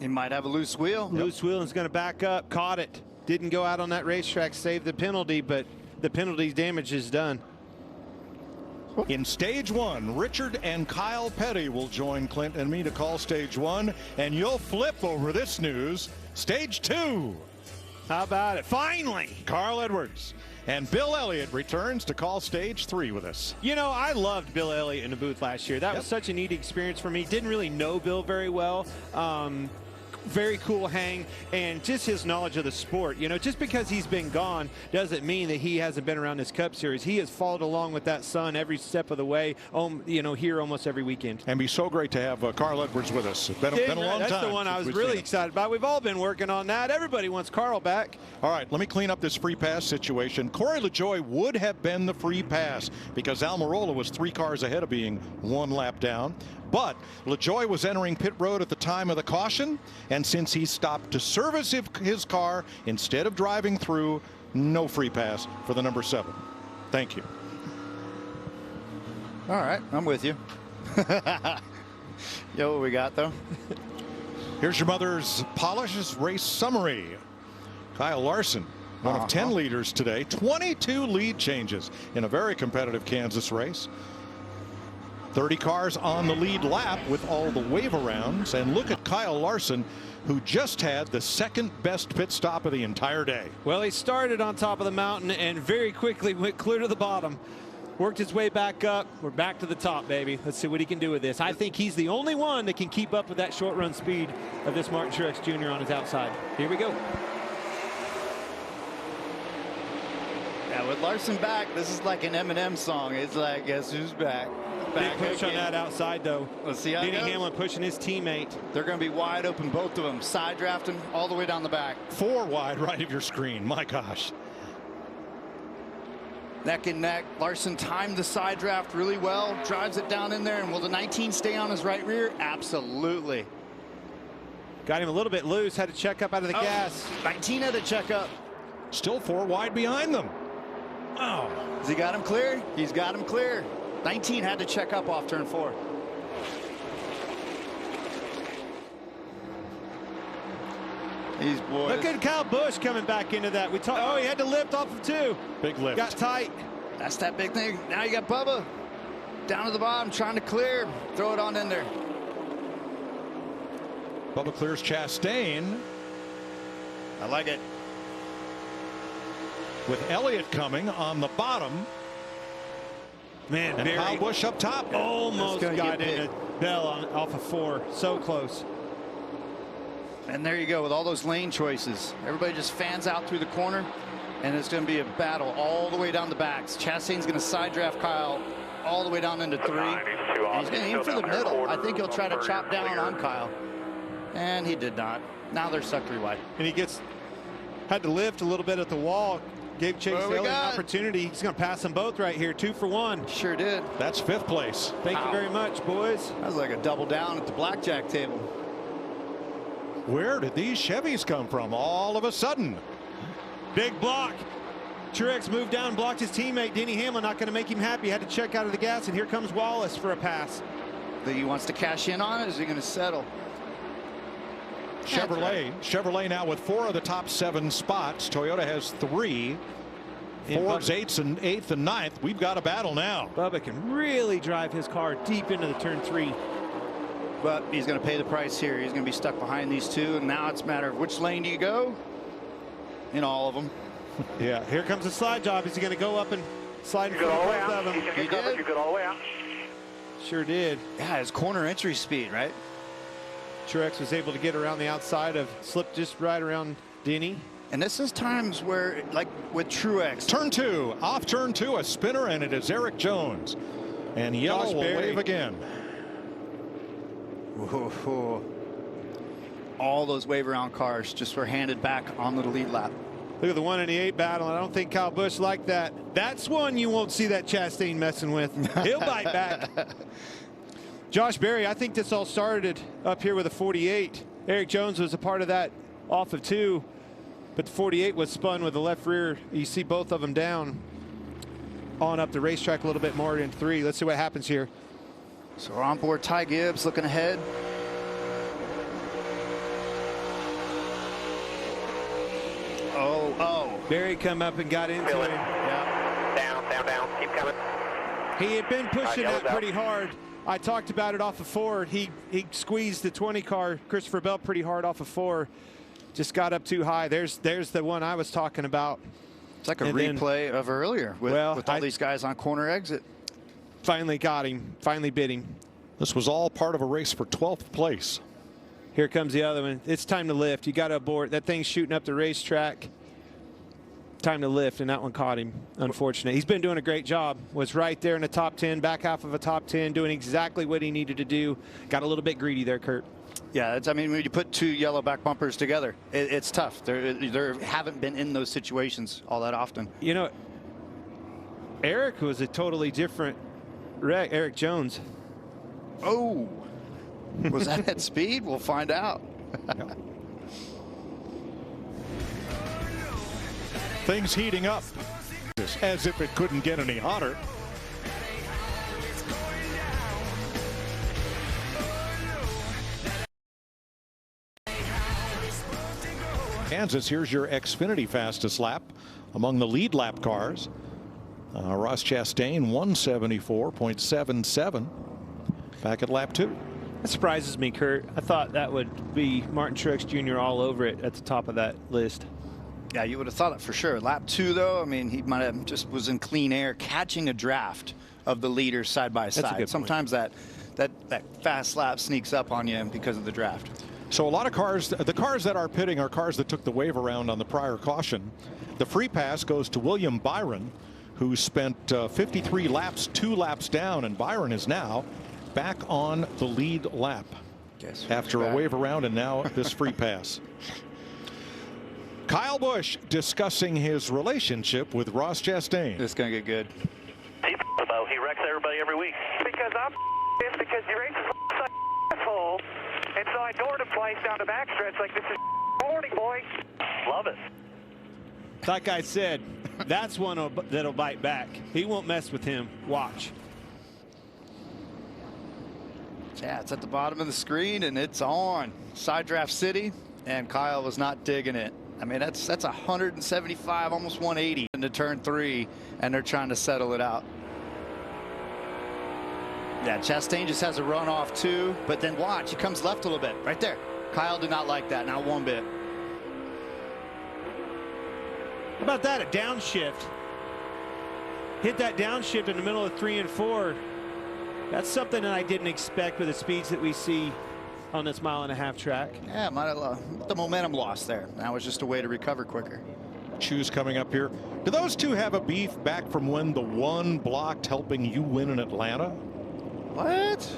He might have a loose wheel. Loose wheel is going to back up. Caught it. Didn't go out on that racetrack, saved the penalty, but the penalty's damage is done. In stage 1, Richard and Kyle Petty will join Clint and me to call stage 1, and you'll flip over this news. Stage 2. How about it? Finally! Carl Edwards and Bill Elliott returns to call stage 3 with us. You know, I loved Bill Elliott in the booth last year. That was such a neat experience for me. Didn't really know Bill very well. Very cool hang, and just his knowledge of the sport. You know, just because he's been gone doesn't mean that he hasn't been around this Cup Series. He has followed along with that son every step of the way, you know, here almost every weekend. And be so great to have Carl Edwards with us. It's been a long time. That's the one I was really excited about. We've all been working on that. Everybody wants Carl back. All right, let me clean up this free pass situation. Corey LaJoie would have been the free pass because Almirola was 3 cars ahead of being 1 lap down. But LaJoie was entering pit road at the time of the caution, and since he stopped to service his car instead of driving through, no free pass for the number 7. Thank you. All right, I'm with you. Yo, what we got, though? Here's your mother's Polishes race summary. Kyle Larson, one of 10 leaders today, 22 lead changes in a very competitive Kansas race. 30 cars on the lead lap with all the wave arounds. And look at Kyle Larson, who just had the 2nd best pit stop of the entire day. Well, he started on top of the mountain and very quickly went clear to the bottom. Worked his way back up. We're back to the top, baby. Let's see what he can do with this. I think he's the only one that can keep up with that short run speed of this Martin Truex Jr. on his outside. Here we go. Yeah, with Larson back, this is like an Eminem song. It's like, guess who's back? Big push on that outside, though. Let's see how it Denny goes. Hamlin pushing his teammate. They're going to be wide open, both of them. Side drafting all the way down the back. 4 wide right of your screen. My gosh. Neck and neck. Larson timed the side draft really well. Drives it down in there. And will the 19 stay on his right rear? Absolutely. Got him a little bit loose. Had to check up out of the gas. 19 had to check up. Still 4 wide behind them. Oh. Has he got him clear? He's got him clear. 19 had to check up off turn 4. These boys. Look at Kyle Busch coming back into that. Oh, he had to lift off of 2. Big lift. Got tight. That's that big thing. Now you got Bubba down to the bottom trying to clear. Throw it on in there. Bubba clears Chastain. I like it. With Elliott coming on the bottom. Man, and Kyle Busch up top. Almost got into Bell off of 4. So close. And there you go with all those lane choices. Everybody just fans out through the corner, and it's going to be a battle all the way down the backs. Chastain's going to side draft Kyle all the way down into 3. He's going to aim for the middle. I think he'll try to chop down on Kyle. And he did not. Now they're stuck 3 wide. And he had to lift a little bit at the wall. Gave Chase Elliott an opportunity. He's going to pass them both right here. 2 for 1. Sure did. That's 5th place. Thank you very much, boys. That was like a double down at the blackjack table. Where did these Chevys come from all of a sudden? Big block. Truex moved down, blocked his teammate. Denny Hamlin not going to make him happy. Had to check out of the gas, and here comes Wallace for a pass. He wants to cash in on it. Is he going to settle? Chevrolet now with 4 of the top 7 spots. Toyota has 3. 4s, 8s, and 8th and 9th. We've got a battle now. Bubba can really drive his car deep into the turn 3. but he's going to pay the price here. He's going to be stuck behind these two, and now it's a matter of which lane do you go in all of them. Yeah, here comes the slide job. Is he going to go up and slide in front of both of them? He did. You go all the way out. Sure did. Yeah, his corner entry speed, right? Truex was able to get around the outside of, slipped just right around Denny. And this is times where, like with Truex. Turn 2, off turn 2, a spinner, and it is Eric Jones. And yellow will wave again. Whoa. All those wave around cars just were handed back onto the lead lap. Look at the 1 and the 8 battle. I don't think Kyle Busch liked that. That's one you won't see that Chastain messing with. He'll bite back. Josh Berry, I think this all started up here with a 48. Eric Jones was a part of that off of 2, but the 48 was spun with the left rear. You see both of them down on up the racetrack a little bit more in 3. Let's see what happens here. So we're on board Ty Gibbs looking ahead. Oh. Berry come up and got into him. Yeah. Down. Keep coming. He had been pushing that pretty hard. I talked about it off of 4. He squeezed the 20 car, Christopher Bell, pretty hard off of 4. Just got up too high. There's the one I was talking about. It's like a replay of earlier with all these guys on corner exit. Finally got him. Finally bit him. This was all part of a race for 12th place. Here comes the other one. It's time to lift. You got to abort. That thing's shooting up the racetrack. Time to lift, and that one caught him, unfortunately. He's been doing a great job. Was right there in the top 10, back half of a top 10, doing exactly what he needed to do. Got a little bit greedy there, Kurt. Yeah, I mean, when you put 2 yellow back bumpers together, it's tough. There haven't been in those situations all that often. You know, Eric was a totally different wreck. Eric Jones. Oh, was that at speed? We'll find out. Things heating up as if it couldn't get any hotter. Kansas, here's your Xfinity fastest lap among the lead lap cars. Ross Chastain 174.77 back at lap 2. That surprises me, Kurt. I thought that would be Martin Truex Jr. all over it at the top of that list. Yeah, you would have thought it for sure. Lap 2, though, I mean, he might have just was in clean air, catching a draft of the leaders side by side. Sometimes that fast lap sneaks up on you because of the draft. So a lot of cars, the cars that are pitting are cars that took the wave around on the prior caution. The free pass goes to William Byron, who spent 53 laps, 2 laps down, and Byron is now back on the lead lap after a wave around and now this free pass. Kyle Busch discussing his relationship with Ross Chastain. It's going to get good. He wrecks everybody every week. Because your race is asshole, and so I doored him twice down the backstretch like this is morning, boy. Love it. Like I said, that's one that'll bite back. He won't mess with him. Watch. Yeah, it's at the bottom of the screen, and it's on. Side draft city, and Kyle was not digging it. I mean, that's 175, almost 180 into turn 3, and they're trying to settle it out. Yeah, Chastain just has a run off too, but then watch, he comes left a little bit right there. Kyle did not like that, not one bit. How about that? A downshift. Hit that downshift in the middle of 3 and 4. That's something that I didn't expect with the speeds that we see on this 1.5 mile track. Yeah, might have the momentum lost there. Now it's just a way to recover quicker. Choose coming up here. Do those two have a beef back from when the one blocked helping you win in Atlanta? What?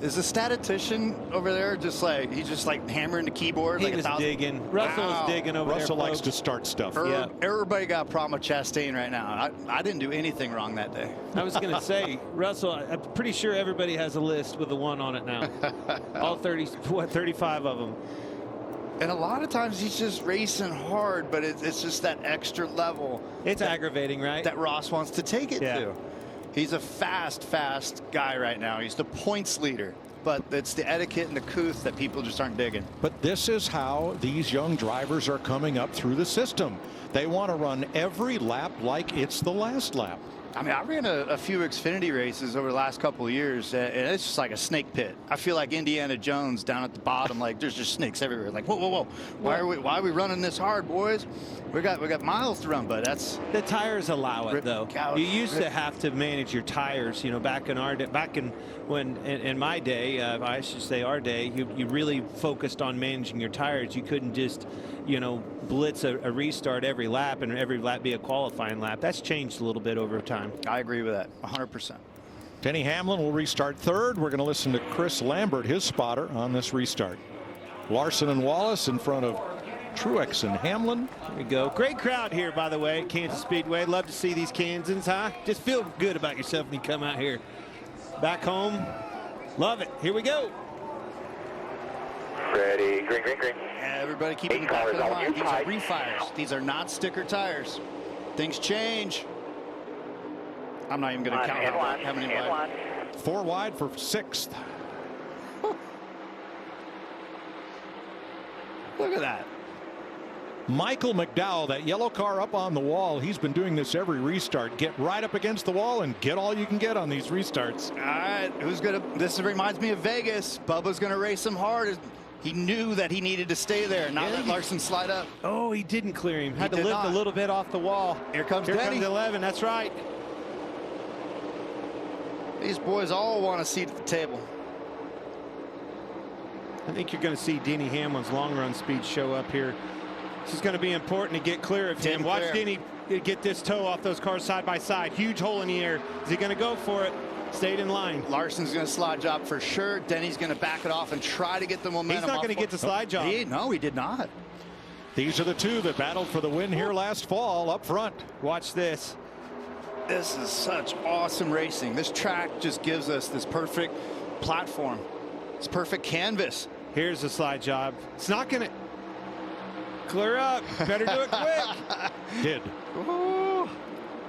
Is the statistician over there just like, he's just like hammering the keyboard? He like was digging. Russell was digging over there. Russell likes to start stuff. Everybody got a problem with Chastain right now. I didn't do anything wrong that day. I was going to say, Russell, I'm pretty sure everybody has a list with the 1 on it now. All 35 of them. And a lot of times he's just racing hard, but it's just that extra level. It's aggravating, right? That Ross wants to take it to. He's a fast guy right now. He's the points leader, but it's the etiquette and the couth that people just aren't digging. But this is how these young drivers are coming up through the system. They want to run every lap like it's the last lap. I mean, I ran a few Xfinity races over the last couple of years, and it's just like a snake pit. I feel like Indiana Jones down at the bottom. Like there's just snakes everywhere. Like whoa. Why are we running this hard, boys? We got miles to run, but that's the tires allow it though. You used to have to manage your tires. You know, back in my day, I should say our day, you really focused on managing your tires. You couldn't just, you know, blitz a restart every lap and every lap be a qualifying lap. That's changed a little bit over time. I agree with that 100%. Denny Hamlin will restart third. We're going to listen to Chris Lambert, his spotter, on this restart. Larson and Wallace in front of Truex and Hamlin. Here we go. Great crowd here, by the way, at Kansas Speedway. Love to see these Kansans, huh? Just feel good about yourself when you come out here. Back home, love it. Here we go. Ready, green. Everybody keeping the back of the line. These are refires. These are not sticker tires. Things change. I'm not even going to count how many wide. 4 wide for 6th. Look at that. Michael McDowell, that yellow car up on the wall. He's been doing this every restart. Get right up against the wall and get all you can get on these restarts. All right, who's gonna? This reminds me of Vegas. Bubba's gonna race him hard. He knew that he needed to stay there, not let Larson slide up. Oh, he didn't clear him. Had to lift a little bit off the wall. Here comes 11. That's right. These boys all want a seat at the table. I think you're going to see Denny Hamlin's long run speed show up here. This is going to be important to get clear of him. Watch Denny get this toe off those cars side by side. Huge hole in the air. Is he going to go for it? Stayed in line. Larson's going to slide job for sure. Denny's going to back it off and try to get the momentum. He's not going to get the slide job. No, he did not. These are the two that battled for the win here last fall up front. Watch this. This is such awesome racing. This track just gives us this perfect platform. It's perfect canvas. Here's the slide job. It's not going to clear up. Better do it quick. Did. Oh,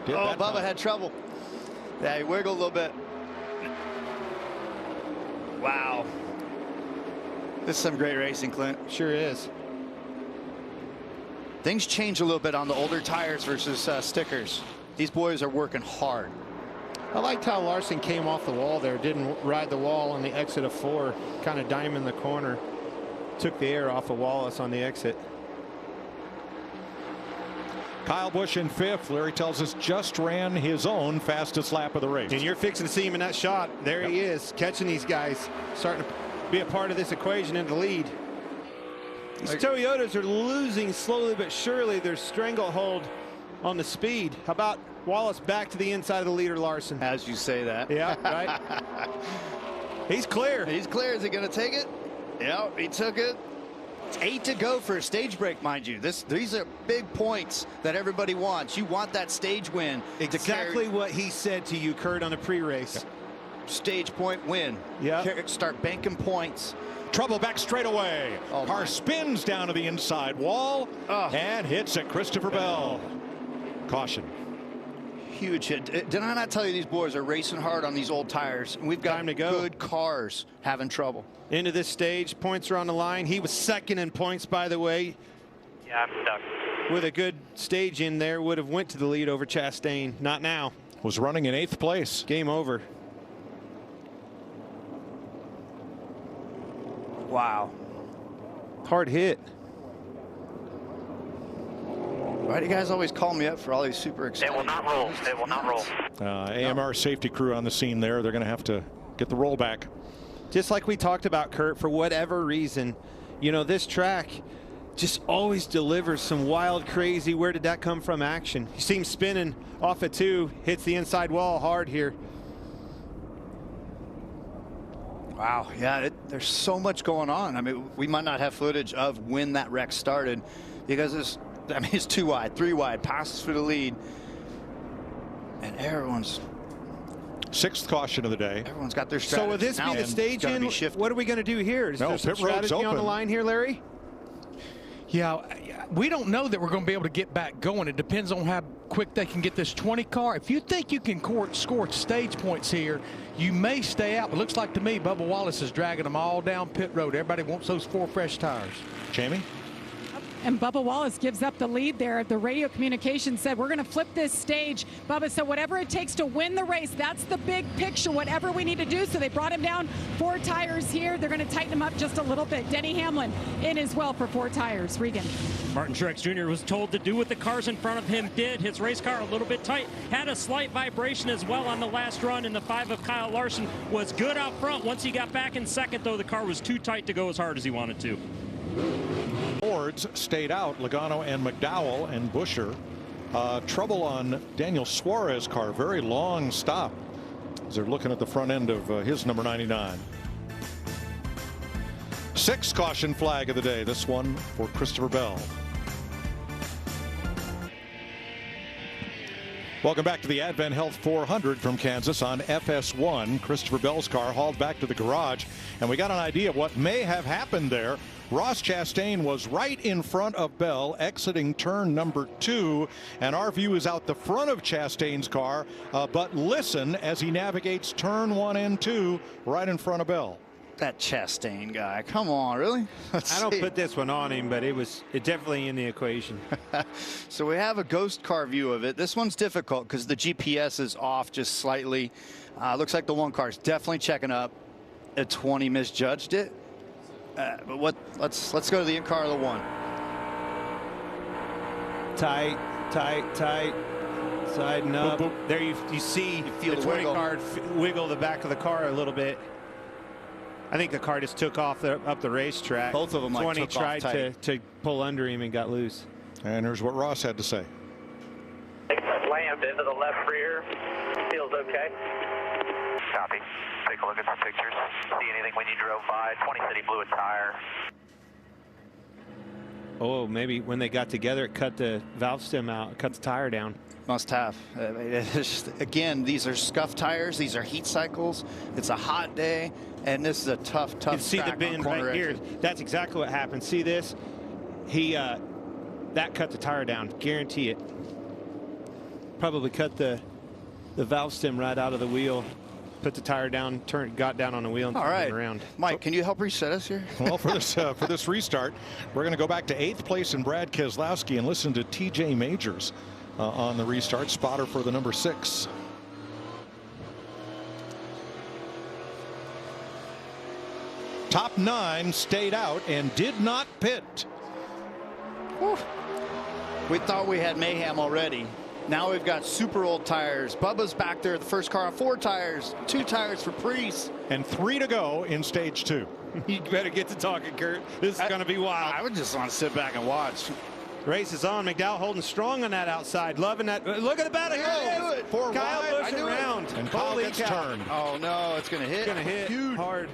Bubba had trouble. Yeah, he wiggled a little bit. Wow. This is some great racing, Clint. Sure is. Things change a little bit on the older tires versus stickers. These boys are working hard. I liked how Larson came off the wall there. Didn't ride the wall on the exit of 4. Kind of diamond the corner. Took the air off of Wallace on the exit. Kyle Busch in 5th. Larry tells us just ran his own fastest lap of the race. And you're fixing to see him in that shot. There he is, catching these guys, starting to be a part of this equation in the lead. These Toyotas are losing slowly but surely their stranglehold on the speed. How about Wallace back to the inside of the leader, Larson? As you say that. Yeah, right. He's clear. He's clear. Is he going to take it? Yeah, he took it. It's 8 to go for a stage break, mind you. These are big points that everybody wants. You want that stage win. Exactly what he said to you, Kurt, on the pre-race. Stage point win. Yeah. Start banking points. Trouble back straight away. Car spins down to the inside wall and hits at Christopher Bell. Caution. Huge hit. Did I not tell you these boys are racing hard on these old tires? And we've got time to go. Good cars having trouble. Into this stage, points are on the line. He was second in points, by the way. Yeah, I'm stuck. With a good stage in there, would have went to the lead over Chastain. Not now. Was running in 8th place. Game over. Wow. Hard hit. Why do you guys always call me up for all these super exciting? It will not roll. It will not roll. AMR safety crew on the scene there. They're going to have to get the roll back. Just like we talked about, Kurt, for whatever reason, you know, this track just always delivers some wild, crazy, where did that come from action. You see him spinning off of 2, hits the inside wall hard here. Wow, yeah, there's so much going on. I mean, we might not have footage of when that wreck started because it's 2 wide, 3 wide, passes for the lead, and everyone's 6th caution of the day. Everyone's got their strategy. So will this be the stage in? What are we going to do here? Is there some strategy on the line here, Larry? Yeah, we don't know that we're going to be able to get back going. It depends on how quick they can get this 20 car. If you think you can score stage points here, you may stay out. But it looks like to me, Bubba Wallace is dragging them all down pit road. Everybody wants those 4 fresh tires. Jamie? And Bubba Wallace gives up the lead there. The radio communication said, we're going to flip this stage. Bubba said, whatever it takes to win the race, that's the big picture, whatever we need to do. So they brought him down 4 tires here. They're going to tighten him up just a little bit. Denny Hamlin in as well for 4 tires. Regan. Martin Truex Jr. was told to do what the cars in front of him did. His race car a little bit tight. Had a slight vibration as well on the last run, and the 5 of Kyle Larson was good out front. Once he got back in second, though, the car was too tight to go as hard as he wanted to. Fords stayed out, Logano and McDowell and Buescher. Trouble on Daniel Suarez's car. Very long stop as they're looking at the front end of his number 99. 6th caution flag of the day. This one for Christopher Bell. Welcome back to the Advent Health 400 from Kansas on FS1. Christopher Bell's car hauled back to the garage, and we got an idea of what may have happened there. Ross Chastain was right in front of Bell exiting turn number 2, and our view is out the front of Chastain's car, but listen as he navigates turn 1 and 2 right in front of Bell. That Chastain guy, come on, really? I don't put this one on him, but it's definitely in the equation. So we have a ghost car view of it. This one's difficult because the GPS is off just slightly. Looks like the 1 car is definitely checking up. A 20 misjudged it. But let's go to the in-car of the 1. Tight. Siding up. Boop, boop. There you see you feel the the 20 wiggle. car wiggle the back of the car a little bit. I think the car just took off up the racetrack. Both of them 20 took tried off tight. to pull under him and got loose. And here's what Ross had to say. Slammed into the left rear. Feels okay. Copy. Take a look at the pictures. See anything when you drove by? 20 said he blew a tire. Oh, maybe when they got together, it cut the valve stem out, cut the tire down. Must have. Again, these are scuff tires. These are heat cycles. It's a hot day, and this is a tough You can see the track on bend corner right here. edges. That's exactly what happened. See this? That cut the tire down. Guarantee it. Probably cut the valve stem right out of the wheel. Put the tire down, got down on the wheel and All turned right, it around. Mike, can you help reset us here? Well, for this restart, we're going to go back to 8th place in Brad Keselowski and listen to TJ Majors on the restart, spotter for the number 6. Top 9 stayed out and did not pit. Whew. We thought we had mayhem already. Now we've got super old tires. Bubba's back there, the first car on 4 tires, 2 tires for Priest. And 3 to go in stage 2. You better get to talking, Kurt. This is going to be wild. I would just want to sit back and watch. Race is on. McDowell holding strong on that outside. Loving that. Look at the battle. Here it is. Four Kyle wide. Busch around. And Kyle Holy gets cow. turned. Oh, no, it's going to hit. It's going to hit Huge. hard.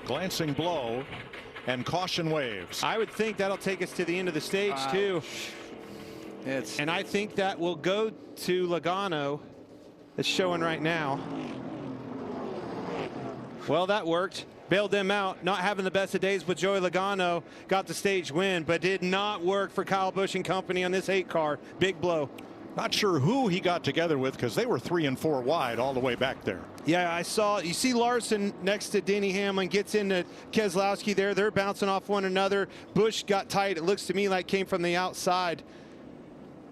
Glancing blow and caution waves. I would think that'll take us to the end of the stage, too. And I think that will go to Logano. It's showing right now. Well, that worked. Bailed them out. Not having the best of days with Joey Logano. Got the stage win, but did not work for Kyle Busch and company on this 8 car. Big blow. Not sure who he got together with because they were 3 and 4 wide all the way back there. Yeah, I saw. You see Larson next to Denny Hamlin, gets into Keselowski there. They're bouncing off one another. Busch got tight. It looks to me like came from the outside.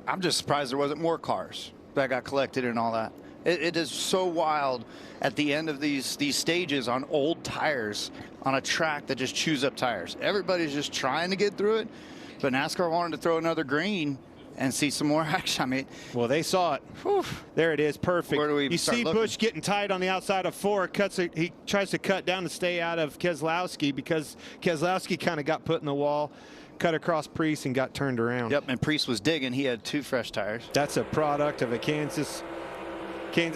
I'm just surprised there wasn't more cars that got collected and all that. It is so wild at the end of these stages on old tires on a track that just chews up tires. Everybody's just trying to get through it, but NASCAR wanted to throw another green and see some more action. I mean, well, they saw it. Whew. There it is, perfect. Where do we you start see looking? Busch getting tight on the outside of 4. He tries to cut down to stay out of Keselowski because Keselowski kind of got put in the wall, cut across Priest and got turned around. Yep, and Priest was digging. He had 2 fresh tires. That's a product of a Kansas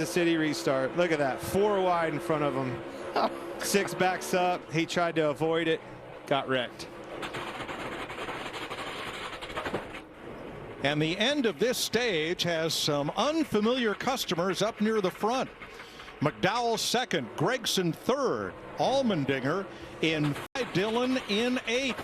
City restart. Look at that, 4 wide in front of him. 6 backs up. He tried to avoid it, got wrecked. And the end of this stage has some unfamiliar customers up near the front. McDowell 2nd, Gregson 3rd, Allmendinger in 5th, Dillon in 8th.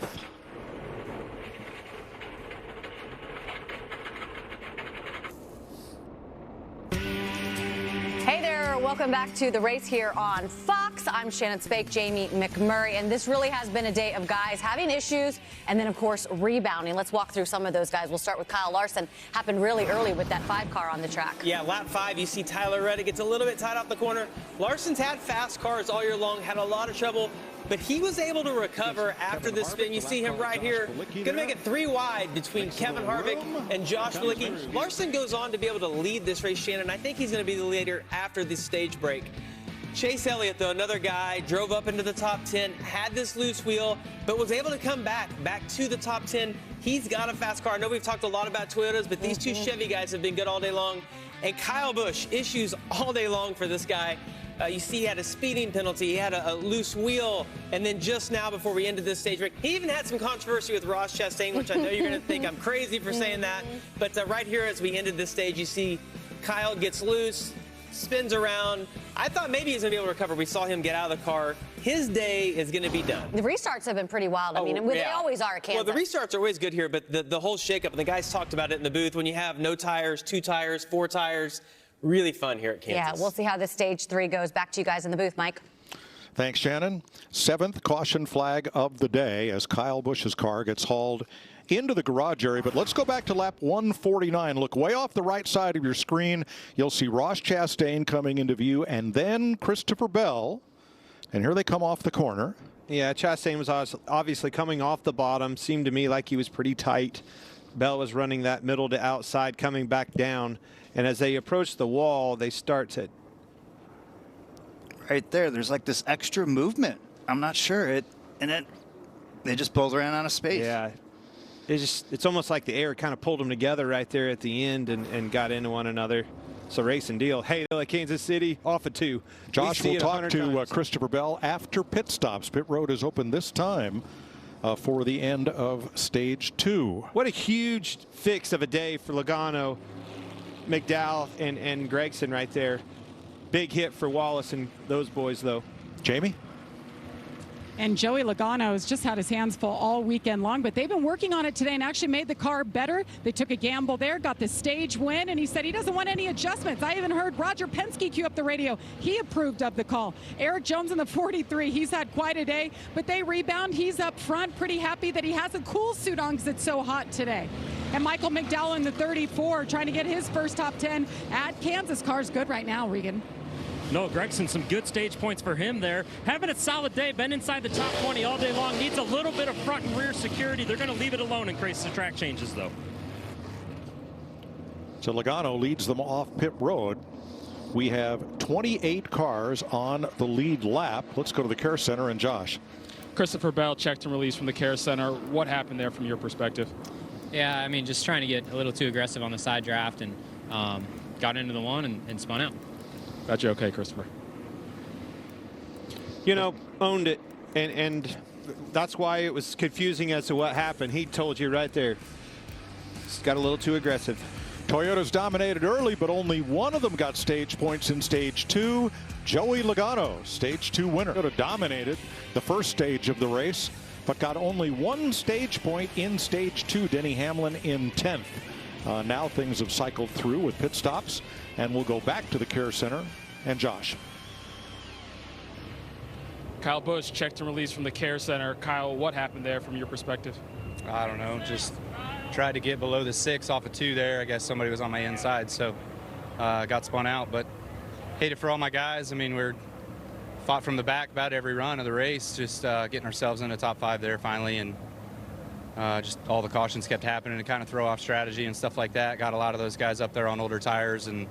Hey there, welcome. Welcome back to the race here on Fox. I'm Shannon Spake, Jamie McMurray, and this really has been a day of guys having issues and then, of course, rebounding. Let's walk through some of those guys. We'll start with Kyle Larson. Happened really early with that 5 car on the track. Yeah, lap 5, you see Tyler Reddick gets a little bit tight off the corner. Larson's had fast cars all year long, had a lot of trouble, but he was able to recover after the spin. You see him right here. Going to make it 3 wide between Kevin Harvick and Josh Bilicki. Larson goes on to be able to lead this race, Shannon. I think he's going to be the leader after this stage break. Chase Elliott, though, another guy, drove up into the top 10, had this loose wheel, but was able to come back to the top 10. He's got a fast car. I know we've talked a lot about Toyotas, but these two Chevy guys have been good all day long. And Kyle Busch, issues all day long for this guy. You see he had a speeding penalty, he had a loose wheel, and then just now before we ended this stage break, he even had some controversy with Ross Chastain, which I know you're going to think I'm crazy for saying that. But right here as we ended this stage, you see Kyle gets loose, spins around. I thought maybe he's going to be able to recover. We saw him get out of the car. His day is going to be done. The restarts have been pretty wild. I mean, they always are at Kansas. Well, the restarts are always good here, but the whole shakeup, and the guys talked about it in the booth, when you have no tires, 2 tires, 4 tires, really fun here at Kansas. Yeah, we'll see how this stage 3 goes. Back to you guys in the booth, Mike. Thanks, Shannon. 7th caution flag of the day as Kyle Busch's car gets hauled into the garage area. But let's go back to lap 149. Look way off the right side of your screen. You'll see Ross Chastain coming into view, and then Christopher Bell. And here they come off the corner. Yeah, Chastain was obviously coming off the bottom. Seemed to me like he was pretty tight. Bell was running that middle to outside, coming back down. And as they approach the wall, they start to... Right there's like this extra movement. I'm not sure. They just pulled around out of space. Yeah. It's almost like the air kind of pulled them together right there at the end and got into one another. It's a racing deal. Hey, like Kansas City, off of 2. Josh will talk to Christopher Bell after pit stops. Pit road is open this time for the end of stage 2. What a huge fix of a day for Logano, McDowell, and Gregson right there. Big hit for Wallace and those boys, though. Jamie? And Joey Logano has just had his hands full all weekend long, but they've been working on it today and actually made the car better. They took a gamble there, got the stage win, and he said he doesn't want any adjustments. I even heard Roger Penske cue up the radio. He approved of the call. Eric Jones in the 43, he's had quite a day, but they rebound. He's up front, pretty happy that he has a cool suit on because it's so hot today. And Michael McDowell in the 34 trying to get his first top 10 at Kansas. Car's good right now, Regan. No, Gregson, some good stage points for him there. Having a solid day, been inside the top 20 all day long. Needs a little bit of front and rear security. They're going to leave it alone in case the track changes, though. So Logano leads them off pit road. We have 28 cars on the lead lap. Let's go to the care center and Josh. Christopher Bell checked and released from the care center. What happened there from your perspective? Yeah, I mean, just trying to get a little too aggressive on the side draft and got into the one and spun out. Got you okay, Christopher? You know, owned it, and that's why it was confusing as to what happened. He told you right there. Just got a little too aggressive. Toyota's dominated early, but only one of them got stage points in stage 2. Joey Logano, stage 2 winner. Toyota dominated the first stage of the race, but got only 1 stage point in stage 2. Denny Hamlin in 10th. Now things have cycled through with pit stops, and we'll go back to the care center and Josh. Kyle Busch checked and released from the care center. Kyle, what happened there from your perspective? I don't know, just tried to get below the 6 off of 2 there. I guess somebody was on my inside, so got spun out, but hate it for all my guys. I mean, we're fought from the back about every run of the race, just getting ourselves in the top 5 there finally, and just all the cautions kept happening to kind of throw off strategy and stuff like that. Got a lot of those guys up there on older tires, and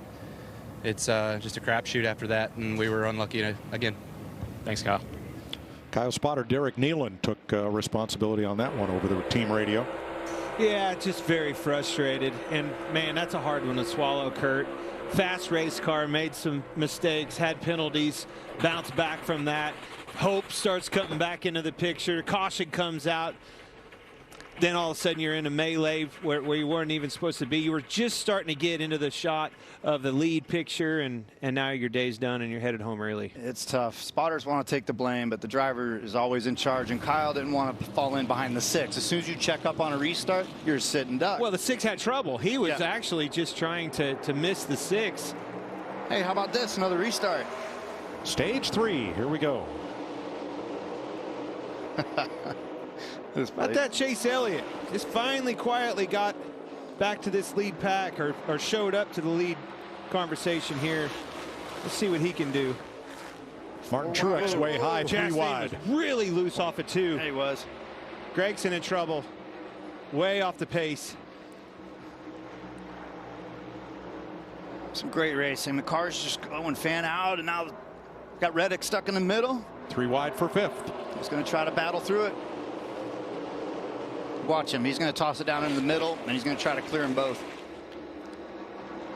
it's just a crapshoot after that, and we were unlucky again. Thanks, Kyle. Kyle spotter Derek Nealon took responsibility on that one over the team radio. Yeah, just very frustrated. And, man, that's a hard one to swallow, Kurt. Fast race car, made some mistakes, had penalties, bounced back from that. Hope starts coming back into the picture. Caution comes out. Then all of a sudden you're in a melee where you weren't even supposed to be. You were just starting to get into the shot of the lead picture, and now your day's done and you're headed home early. It's tough. Spotters want to take the blame, but the driver is always in charge, and Kyle didn't want to fall in behind the 6. As soon as you check up on a restart, you're sitting duck. Well, the 6 had trouble. He was actually just trying to miss the 6. Hey, how about this? Another restart. Stage 3. Here we go. About that Chase Elliott just finally quietly got back to this lead pack or showed up to the lead conversation here. Let's see what he can do. Martin Truex way high, 3 wide. Was really loose off of 2. Yeah, he was. Gregson in trouble. Way off the pace. Some great racing. The car's just going fan out, and now got Reddick stuck in the middle. 3 wide for 5th. He's going to try to battle through it. Watch him. He's going to toss it down in the middle, and he's going to try to clear them both.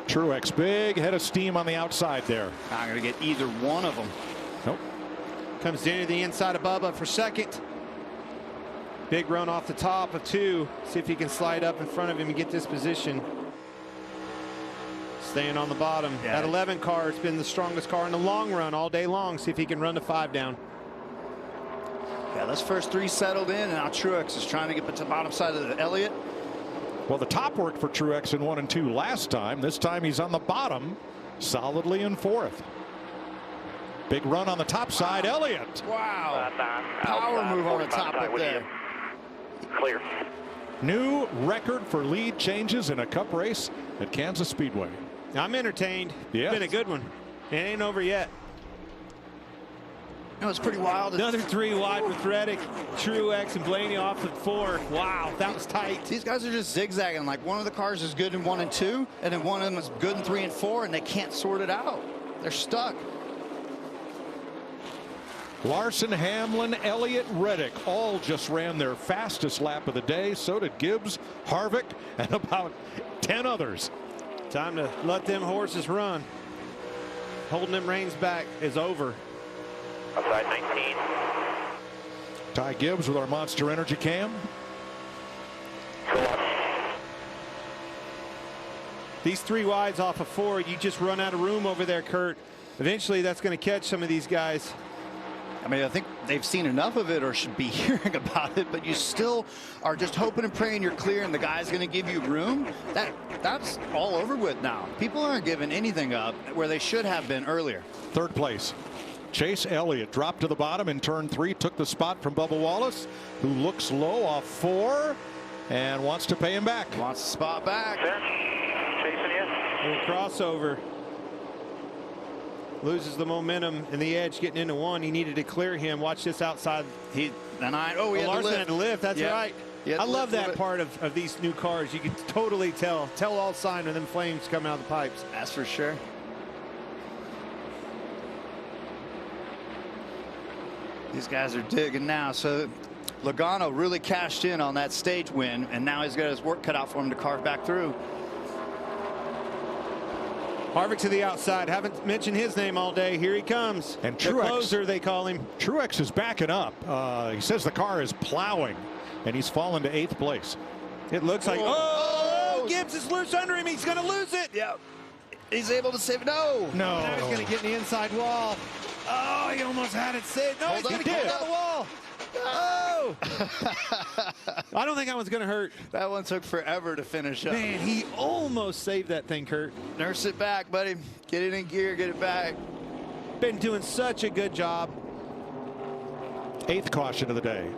Truex, big head of steam on the outside there. Not going to get either one of them. Nope. Comes down to the inside of Bubba for second. Big run off the top of 2. See if he can slide up in front of him and get this position. Staying on the bottom. Yeah. That 11 car has been the strongest car in the long run all day long. See if he can run the 5 down. Yeah, those first 3 settled in, and now Truex is trying to get to the bottom side of the Elliott. Well, the top worked for Truex in 1 and 2 last time. This time he's on the bottom, solidly in 4th. Big run on the top side, Elliott. Wow. Power move on the top up there. Clear. New record for lead changes in a cup race at Kansas Speedway. I'm entertained. Yeah. It's been a good one. It ain't over yet. You know, it's pretty wild. Another 3 wide with Reddick, Truex, and Blaney off at 4. Wow, that was tight. These guys are just zigzagging. Like, one of the cars is good in 1 and 2, and then one of them is good in 3 and 4, and they can't sort it out. They're stuck. Larson, Hamlin, Elliott, Reddick all just ran their fastest lap of the day. So did Gibbs, Harvick, and about 10 others. Time to let them horses run. Holding them reins back is over. Outside 19. Ty Gibbs with our Monster Energy cam. These 3 wides off of 4, you just run out of room over there, Kurt. Eventually that's going to catch some of these guys. I mean, I think they've seen enough of it or should be hearing about it, but you still are just hoping and praying you're clear and the guy's going to give you room. That's all over with now. People aren't giving anything up where they should have been earlier. 3rd place. Chase Elliott dropped to the bottom in turn 3, took the spot from Bubba Wallace, who looks low off 4 and wants to pay him back. Wants the spot back. Chasing you. Little crossover. Loses the momentum and the edge getting into 1. He needed to clear him. Watch this outside. Larson had to lift. That's right. I love that part of these new cars. You can totally tell all sign of them flames coming out of the pipes. That's for sure. These guys are digging now. So Logano really cashed in on that stage win, and now he's got his work cut out for him to carve back through. Harvick to the outside. Haven't mentioned his name all day. Here he comes. And the closer, they call him. Truex is backing up. He says the car is plowing, and he's fallen to 8th place. It looks like, oh, Gibbs is loose under him. He's going to lose it. Yeah. He's able to save it. No. Now he's going to get in the inside wall. Oh, he almost had it saved. No, he's going to get on the wall. Oh! I don't think that one's going to hurt. That one took forever to finish up. Man, he almost saved that thing, Kurt. Nurse it back, buddy. Get it in gear, get it back. Been doing such a good job. 8th caution of the day,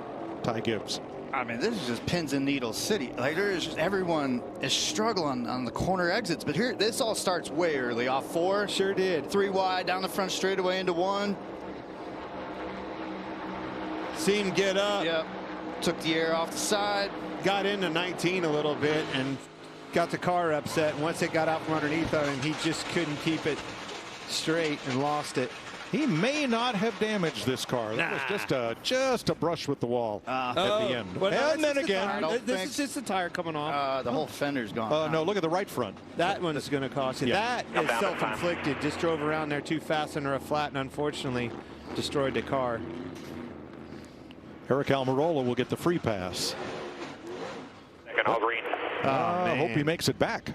Ty Gibbs. I mean, this is just pins and needles city. Like, there is just, everyone is struggling on the corner exits. But here, this all starts way early. Off 4. Sure did. 3 wide, down the front straightaway into 1. See him get up. Yep. Took the air off the side. Got into 19 a little bit and got the car upset. And once it got out from underneath of him, he just couldn't keep it straight and lost it. He may not have damaged this car. That was just a brush with the wall at the end. Well, no, and then again. This is just the tire coming off. The whole fender's gone. No, look at the right front. That one is going to cost you. Yeah. That is self-inflicted. Just drove around there too fast under a flat and unfortunately destroyed the car. Eric Almirola will get the free pass. Second, all green. I hope he makes it back.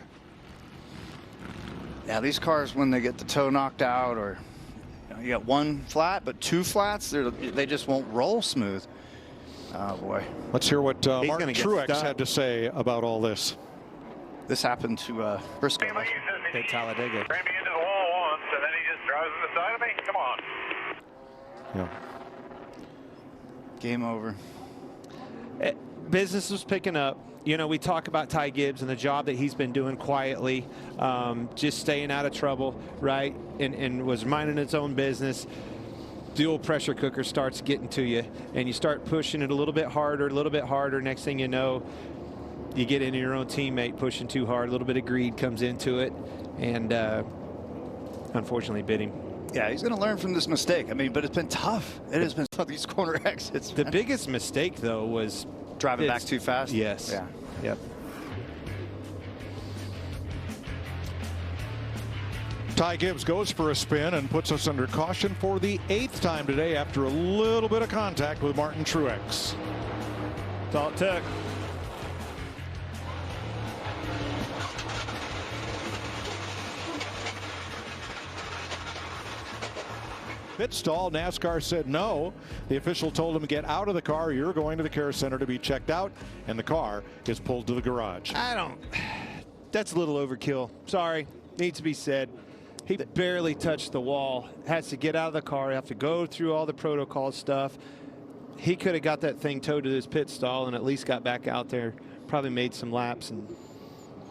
Yeah, these cars, when they get the toe knocked out, or you got 1 flat, but 2 flats, they just won't roll smooth. Oh, boy. Let's hear what Martin Truex had to say about all this. This happened to Briscoe. At Talladega. Ran me into the wall once, the side of me? Come on. Yeah. Game over. Business was picking up. You know, we talk about Ty Gibbs and the job that he's been doing quietly, just staying out of trouble, right? And was minding its own business. The old pressure cooker starts getting to you, and you start pushing it a little bit harder. Next thing you know, you get into your own teammate pushing too hard. A little bit of greed comes into it, and unfortunately bit him. Yeah, he's going to learn from this mistake. I mean, but it's been tough. It has been tough, these corner exits. The biggest mistake, though, was driving back too fast. Yes. Yeah. Yep. Ty Gibbs goes for a spin and puts us under caution for the 8th time today after a little bit of contact with Martin Truex. That's all it took. Pit stall. NASCAR said no. The official told him to get out of the car. You're going to the care center to be checked out, and the car is pulled to the garage. That's a little overkill. Sorry. Needs to be said. He barely touched the wall. Has to get out of the car. Have to go through all the protocol stuff. He could have got that thing towed to his pit stall and at least got back out there. Probably made some laps and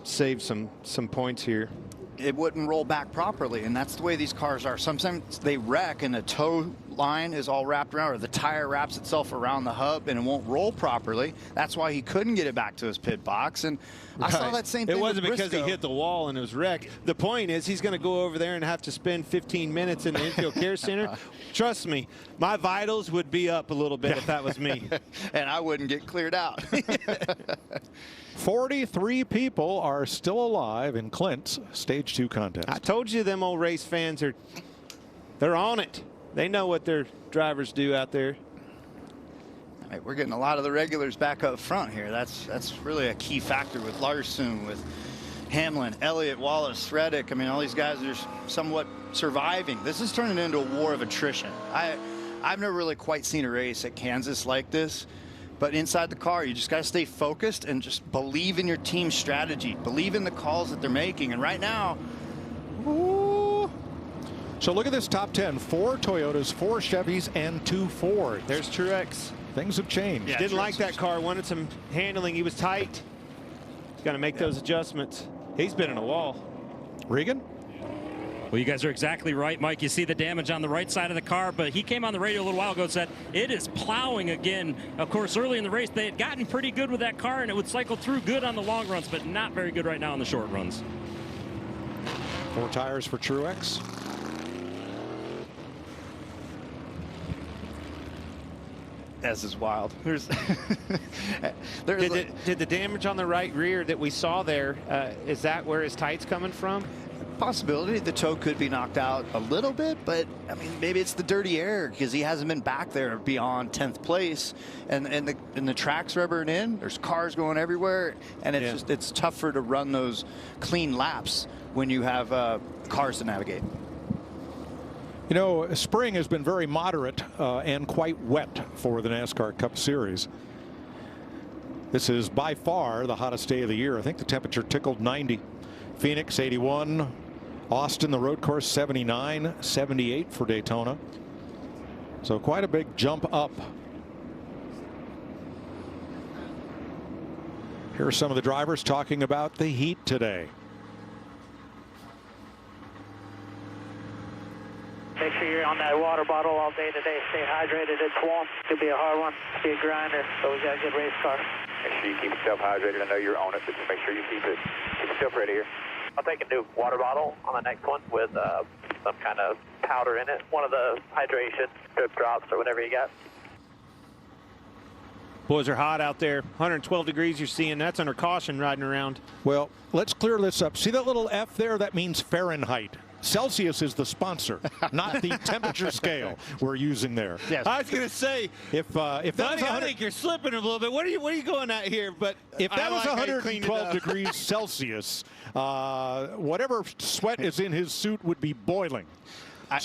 saved some points here. It wouldn't roll back properly, and that's the way these cars are. Sometimes they wreck and the tow line is all wrapped around, or the tire wraps itself around the hub and it won't roll properly. That's why he couldn't get it back to his pit box. And I saw that same thing. It wasn't with because he hit the wall and it was wrecked. The point is he's going to go over there and have to spend 15 minutes in the infield care center. Trust me, my vitals would be up a little bit if that was me. And I wouldn't get cleared out. 43 people are still alive in Clint's Stage 2 contest. I told you them old race fans they're on it. They know what their drivers do out there. All right, we're getting a lot of the regulars back up front here. That's really a key factor with Larson, with Hamlin, Elliott, Wallace, Reddick. I mean, all these guys are somewhat surviving. This is turning into a war of attrition. I've never really quite seen a race at Kansas like this. But inside the car, you just got to stay focused and just believe in your team's strategy. Believe in the calls that they're making. And right now, ooh. So look at this top 10. 4 Toyotas, 4 Chevys, and 2 Fords. There's Truex. Things have changed. Yeah, didn't like that car. Wanted some handling. He was tight. He's got to make those adjustments. He's been in a wall. Regan? Well, you guys are exactly right, Mike. You see the damage on the right side of the car, but he came on the radio a little while ago and said it is plowing again. Of course, early in the race, they had gotten pretty good with that car, and it would cycle through good on the long runs, but not very good right now on the short runs. 4 tires for Truex. This is wild. Did the damage on the right rear that we saw there, is that where his tight's coming from? Possibility the toe could be knocked out a little bit, but I mean, maybe it's the dirty air because he hasn't been back there beyond 10th place, and the track's rubbering in. There's cars going everywhere, and it's tougher to run those clean laps when you have cars to navigate. You know, spring has been very moderate and quite wet for the NASCAR Cup Series. This is by far the hottest day of the year. I think the temperature tickled 90. Phoenix 81. Austin, the road course, 79, 78 for Daytona. So quite a big jump up. Here are some of the drivers talking about the heat today. Make sure you're on that water bottle all day today. Stay hydrated. It's warm. It'll be a hard one. Be a grinder, but we got a good race car. Make sure you keep yourself hydrated. I know you're on it, but just make sure you keep yourself ready here. I'll take a new water bottle on the next one with some kind of powder in it. One of the hydration drip drops or whatever you got. Boys are hot out there. 112 degrees you're seeing. That's under caution riding around. Well, let's clear this up. See that little F there? That means Fahrenheit. Celsius is the sponsor, not the temperature scale we're using there. Yes. I was going to say, if that was I think you're slipping a little bit. What are you going at here? But if that was 112 degrees Celsius, whatever sweat is in his suit would be boiling. I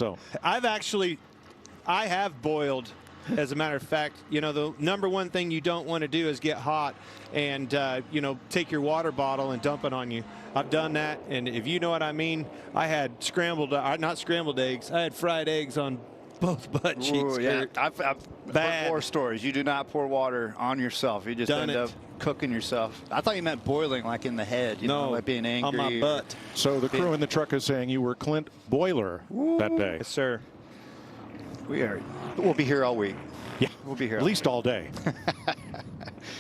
have boiled As a matter of fact, you know, the number one thing you don't want to do is get hot and, you know, take your water bottle and dump it on you. I've done that, and if you know what I mean, I had not scrambled eggs, I had fried eggs on both butt cheeks. Ooh, yeah. I've heard more stories. You do not pour water on yourself. You just end up cooking yourself. I thought you meant boiling, like in the head. You know, like being angry. On my butt. So the crew in the truck is saying you were Clint Boiler that day. Yes, sir. We'll be here all week. Yeah, we'll be here at least all day.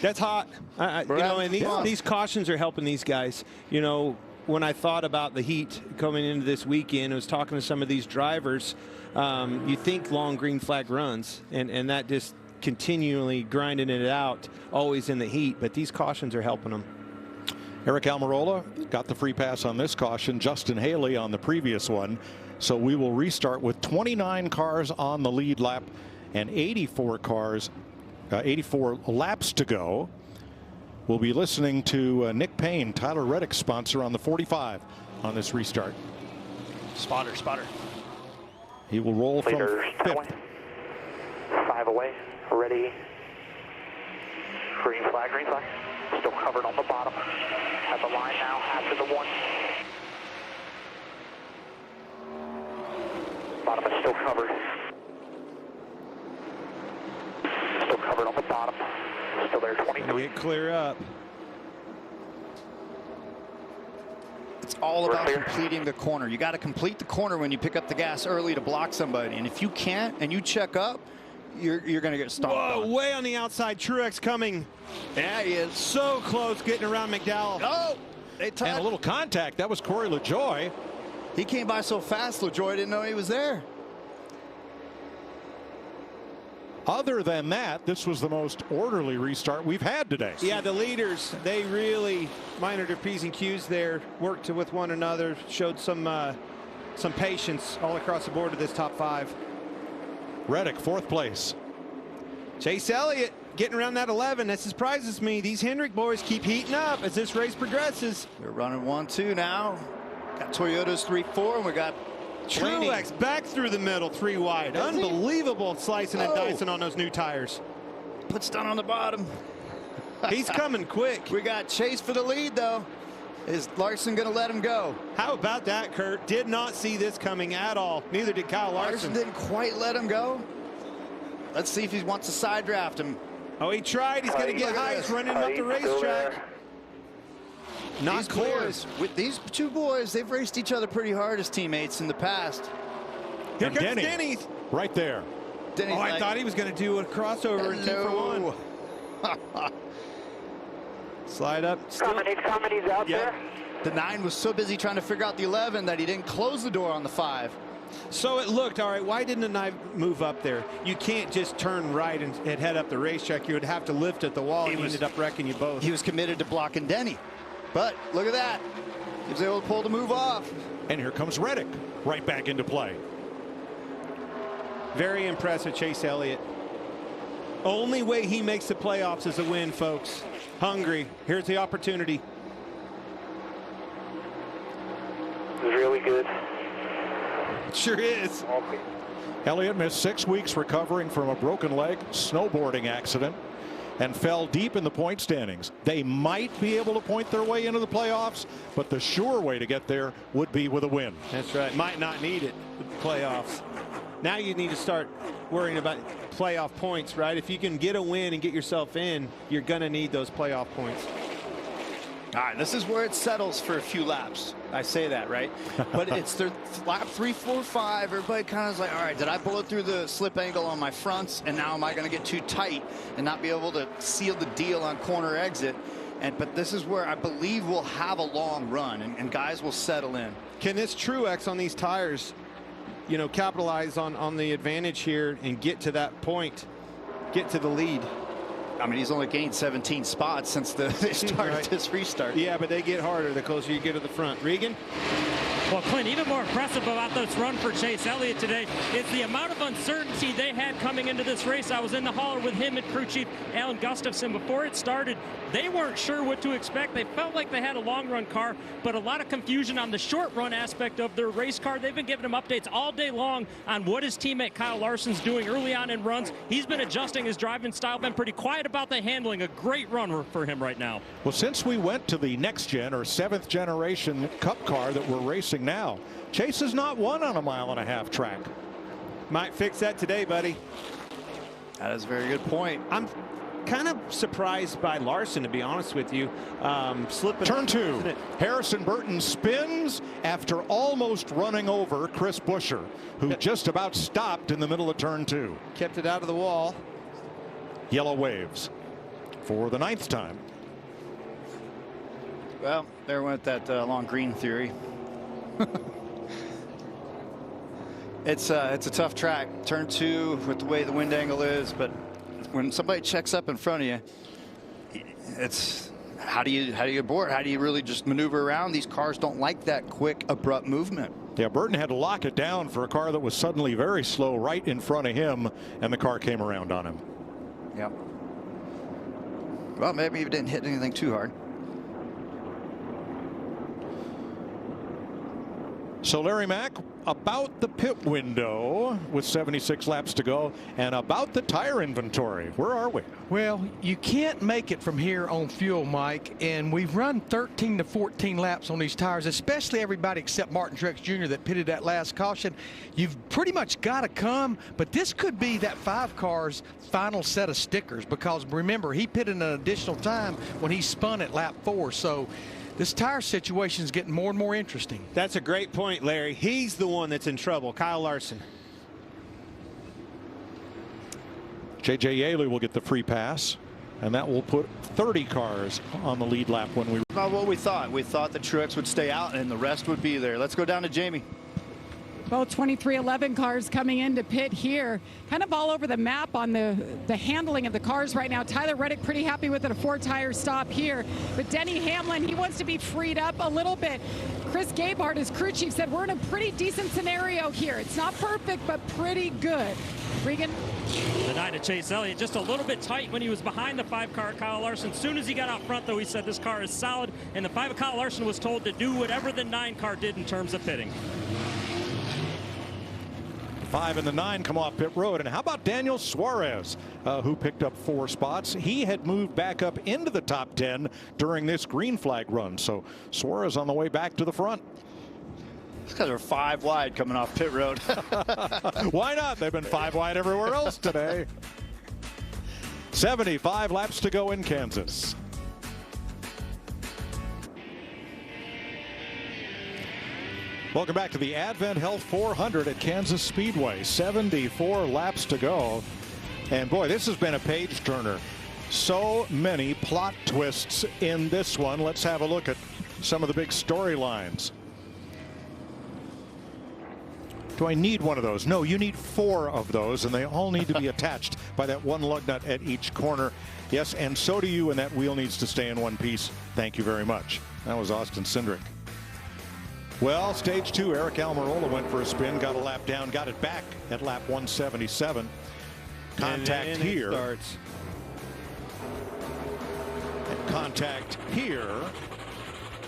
That's hot. You know, and these cautions are helping these guys. You know, when I thought about the heat coming into this weekend, I was talking to some of these drivers. You think long green flag runs, and that just continually grinding it out, always in the heat. But these cautions are helping them. Eric Almirola got the free pass on this caution. Justin Haley on the previous one. So we will restart with 29 cars on the lead lap and 84 laps to go. We'll be listening to Nick Payne, Tyler Reddick's sponsor, on the 45 on this restart. Spotter. He will roll from fifth. 5 away. Ready. Green flag. Still covered on the bottom. At the line now after the 1. Bottom is still covered. Still covered on the bottom. Still there, 23. Get clear up. It's all about completing the corner. You got to complete the corner when you pick up the gas early to block somebody. And if you can't and you check up, you're going to get stomped on. Way on the outside. Truex coming. Yeah, he is. So close getting around McDowell. Oh, and a little contact. That was Corey LaJoie. He came by so fast, LaJoie didn't know he was there. Other than that, this was the most orderly restart we've had today. Yeah, the leaders, they really minded their P's and Q's there, worked with one another, showed some patience all across the board of this top 5. Reddick, 4th place. Chase Elliott getting around that 11. That surprises me. These Hendrick boys keep heating up as this race progresses. We're running 1-2 now. Got Toyota's 3-4, and we got Truex back through the middle, 3 wide. Unbelievable slicing and dicing on those new tires. Puts down on the bottom. He's coming quick. We got Chase for the lead, though. Is Larson going to let him go? How about that, Kurt? Did not see this coming at all. Neither did Kyle Larson. Larson didn't quite let him go. Let's see if he wants to side draft him. Oh, he tried. He's going to get high. He's running up the racetrack. Not clear. With these two boys, they've raced each other pretty hard as teammates in the past. Here comes Denny. Right there. Denny's I thought he was going to do a crossover and 2 for 1. Slide up. Coming, he's out there. The 9 was so busy trying to figure out the 11 that he didn't close the door on the 5. So it looked, all right, why didn't the 9 move up there? You can't just turn right and head up the racetrack. You would have to lift at the wall, and he ended up wrecking you both. He was committed to blocking Denny. But look at that. He was able to pull the move off. And here comes Reddick right back into play. Very impressive, Chase Elliott. Only way he makes the playoffs is a win, folks. Hungry. Here's the opportunity. Really good. It sure is. Elliott missed 6 weeks recovering from a broken leg snowboarding accident and fell deep in the point standings. They might be able to point their way into the playoffs, but the sure way to get there would be with a win. That's right. Might not need it with the playoffs. Now you need to start worrying about playoff points, right? If you can get a win and get yourself in, you're going to need those playoff points. All right, this is where it settles for a few laps. I say that, right? But it's their lap 3, 4, 5. Everybody kind of is like, all right, did I blow through the slip angle on my fronts? And now am I going to get too tight and not be able to seal the deal on corner exit? But this is where I believe we'll have a long run and guys will settle in. Can this Truex on these tires, you know, capitalize on the advantage here and get to that point, get to the lead? I mean, he's only gained 17 spots since they started this restart. Yeah, but they get harder the closer you get to the front. Regan? Well, Clint, even more impressive about this run for Chase Elliott today is the amount of uncertainty they had coming into this race. I was in the hauler with him and crew chief Alan Gustafson. Before it started, they weren't sure what to expect. They felt like they had a long run car, but a lot of confusion on the short run aspect of their race car. They've been giving him updates all day long on what his teammate Kyle Larson's doing early on in runs. He's been adjusting his driving style, been pretty quiet about the handling. A great run for him right now. Well, since we went to the next gen or 7th generation Cup car that we're racing now, Chase has not won on a 1.5 mile track. Might fix that today, buddy. That is a very good point. I'm kind of surprised by Larson, to be honest with you. Slipping. Turn 2. Harrison Burton spins after almost running over Chris Buescher, who just about stopped in the middle of turn 2. Kept it out of the wall. Yellow waves for the 9th time. Well, there went that long green theory. It's a tough track. Turn 2 with the way the wind angle is, but when somebody checks up in front of you, it's how do you abort? How do you really just maneuver around? These cars don't like that quick, abrupt movement. Yeah, Burton had to lock it down for a car that was suddenly very slow right in front of him, and the car came around on him. Yep. Well, maybe he didn't hit anything too hard. So Larry Mack, about the pit window with 76 laps to go, and about the tire inventory. Where are we? Well, you can't make it from here on fuel, Mike, and we've run 13 to 14 laps on these tires, especially everybody except Martin Truex Jr. that pitted that last caution. You've pretty much got to come, but this could be that 5 car's final set of stickers, because remember, he pitted an additional time when he spun at lap 4. So this tire situation is getting more and more interesting. That's a great point, Larry. He's the one that's in trouble, Kyle Larson. J.J. Yaley will get the free pass, and that will put 30 cars on the lead lap when we. Not what we thought. We thought that Truex would stay out and the rest would be there. Let's go down to Jamie. Both 2311 cars coming into pit here, kind of all over the map on the handling of the cars right now. Tyler Reddick pretty happy with it, a 4-tire stop here. But Denny Hamlin, he wants to be freed up a little bit. Chris Gabehart, his crew chief, said we're in a pretty decent scenario here. It's not perfect, but pretty good. Regan? The 9 to Chase Elliott, just a little bit tight when he was behind the 5-car Kyle Larson. As soon as he got out front, though, he said this car is solid, and the 5 Kyle Larson was told to do whatever the 9 car did in terms of pitting. 5 and the 9 come off pit road. And how about Daniel Suarez, who picked up 4 spots? He had moved back up into the top 10 during this green flag run. So Suarez on the way back to the front. These guys are 5 wide coming off pit road. Why not? They've been 5 wide everywhere else today. 75 laps to go in Kansas. Welcome back to the Advent Health 400 at Kansas Speedway. 74 laps to go. And boy, this has been a page turner. So many plot twists in this one. Let's have a look at some of the big storylines. Do I need one of those? No, you need 4 of those, and they all need to be attached by that one lug nut at each corner. Yes, and so do you, and that wheel needs to stay in one piece. Thank you very much. That was Austin Cindric. Well, stage 2, Eric Almirola went for a spin, got a lap down, got it back at lap 177. Contact and here. Starts. And contact here.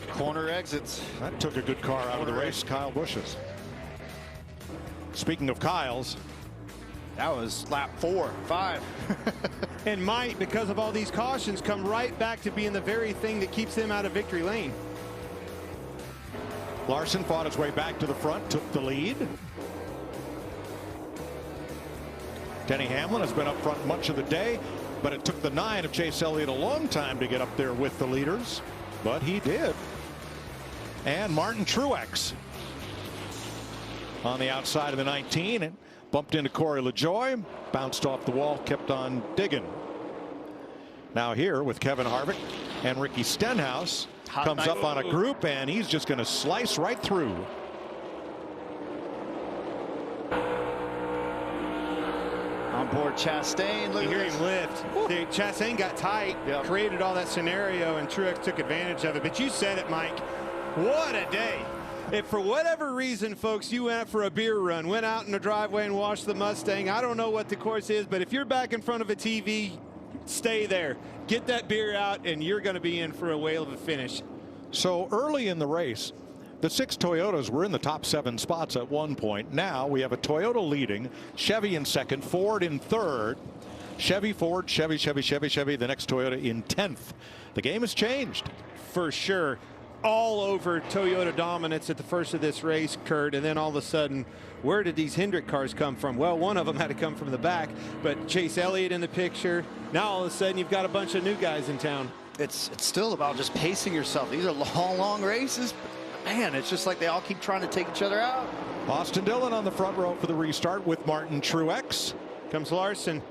Corner exits. That took a good car out of the race, Kyle Busch's. Speaking of Kyle's, that was lap 4, 5. And might, because of all these cautions, come right back to being the very thing that keeps them out of victory lane. Larson fought his way back to the front, took the lead. Denny Hamlin has been up front much of the day, but it took the 9 of Chase Elliott a long time to get up there with the leaders, but he did. And Martin Truex on the outside of the 19 and bumped into Corey LaJoie, bounced off the wall, kept on digging. Now here with Kevin Harvick and Ricky Stenhouse. Comes up on a group, and he's just going to slice right through. On board Chastain. Look you hear at him lift. See, Chastain got tight, created all that scenario, and Truex took advantage of it. But you said it, Mike. What a day. If for whatever reason, folks, you went for a beer run, went out in the driveway and washed the Mustang, I don't know what the course is, but if you're back in front of a TV, stay there. Get that beer out, and you're going to be in for a whale of a finish. So early in the race, the 6 Toyotas were in the top 7 spots at one point. Now we have a Toyota leading, Chevy in second, Ford in third, Chevy, Ford, Chevy, Chevy, Chevy, Chevy, the next Toyota in 10th. The game has changed. For sure. All over Toyota dominance at the first of this race, Kurt, and then all of a sudden, where did these Hendrick cars come from? Well, one of them had to come from the back, but Chase Elliott in the picture. Now all of a sudden you've got a bunch of new guys in town. It's still about just pacing yourself. These are long races. Man, it's just like they all keep trying to take each other out. Austin Dillon on the front row for the restart with Martin Truex. Comes Larson.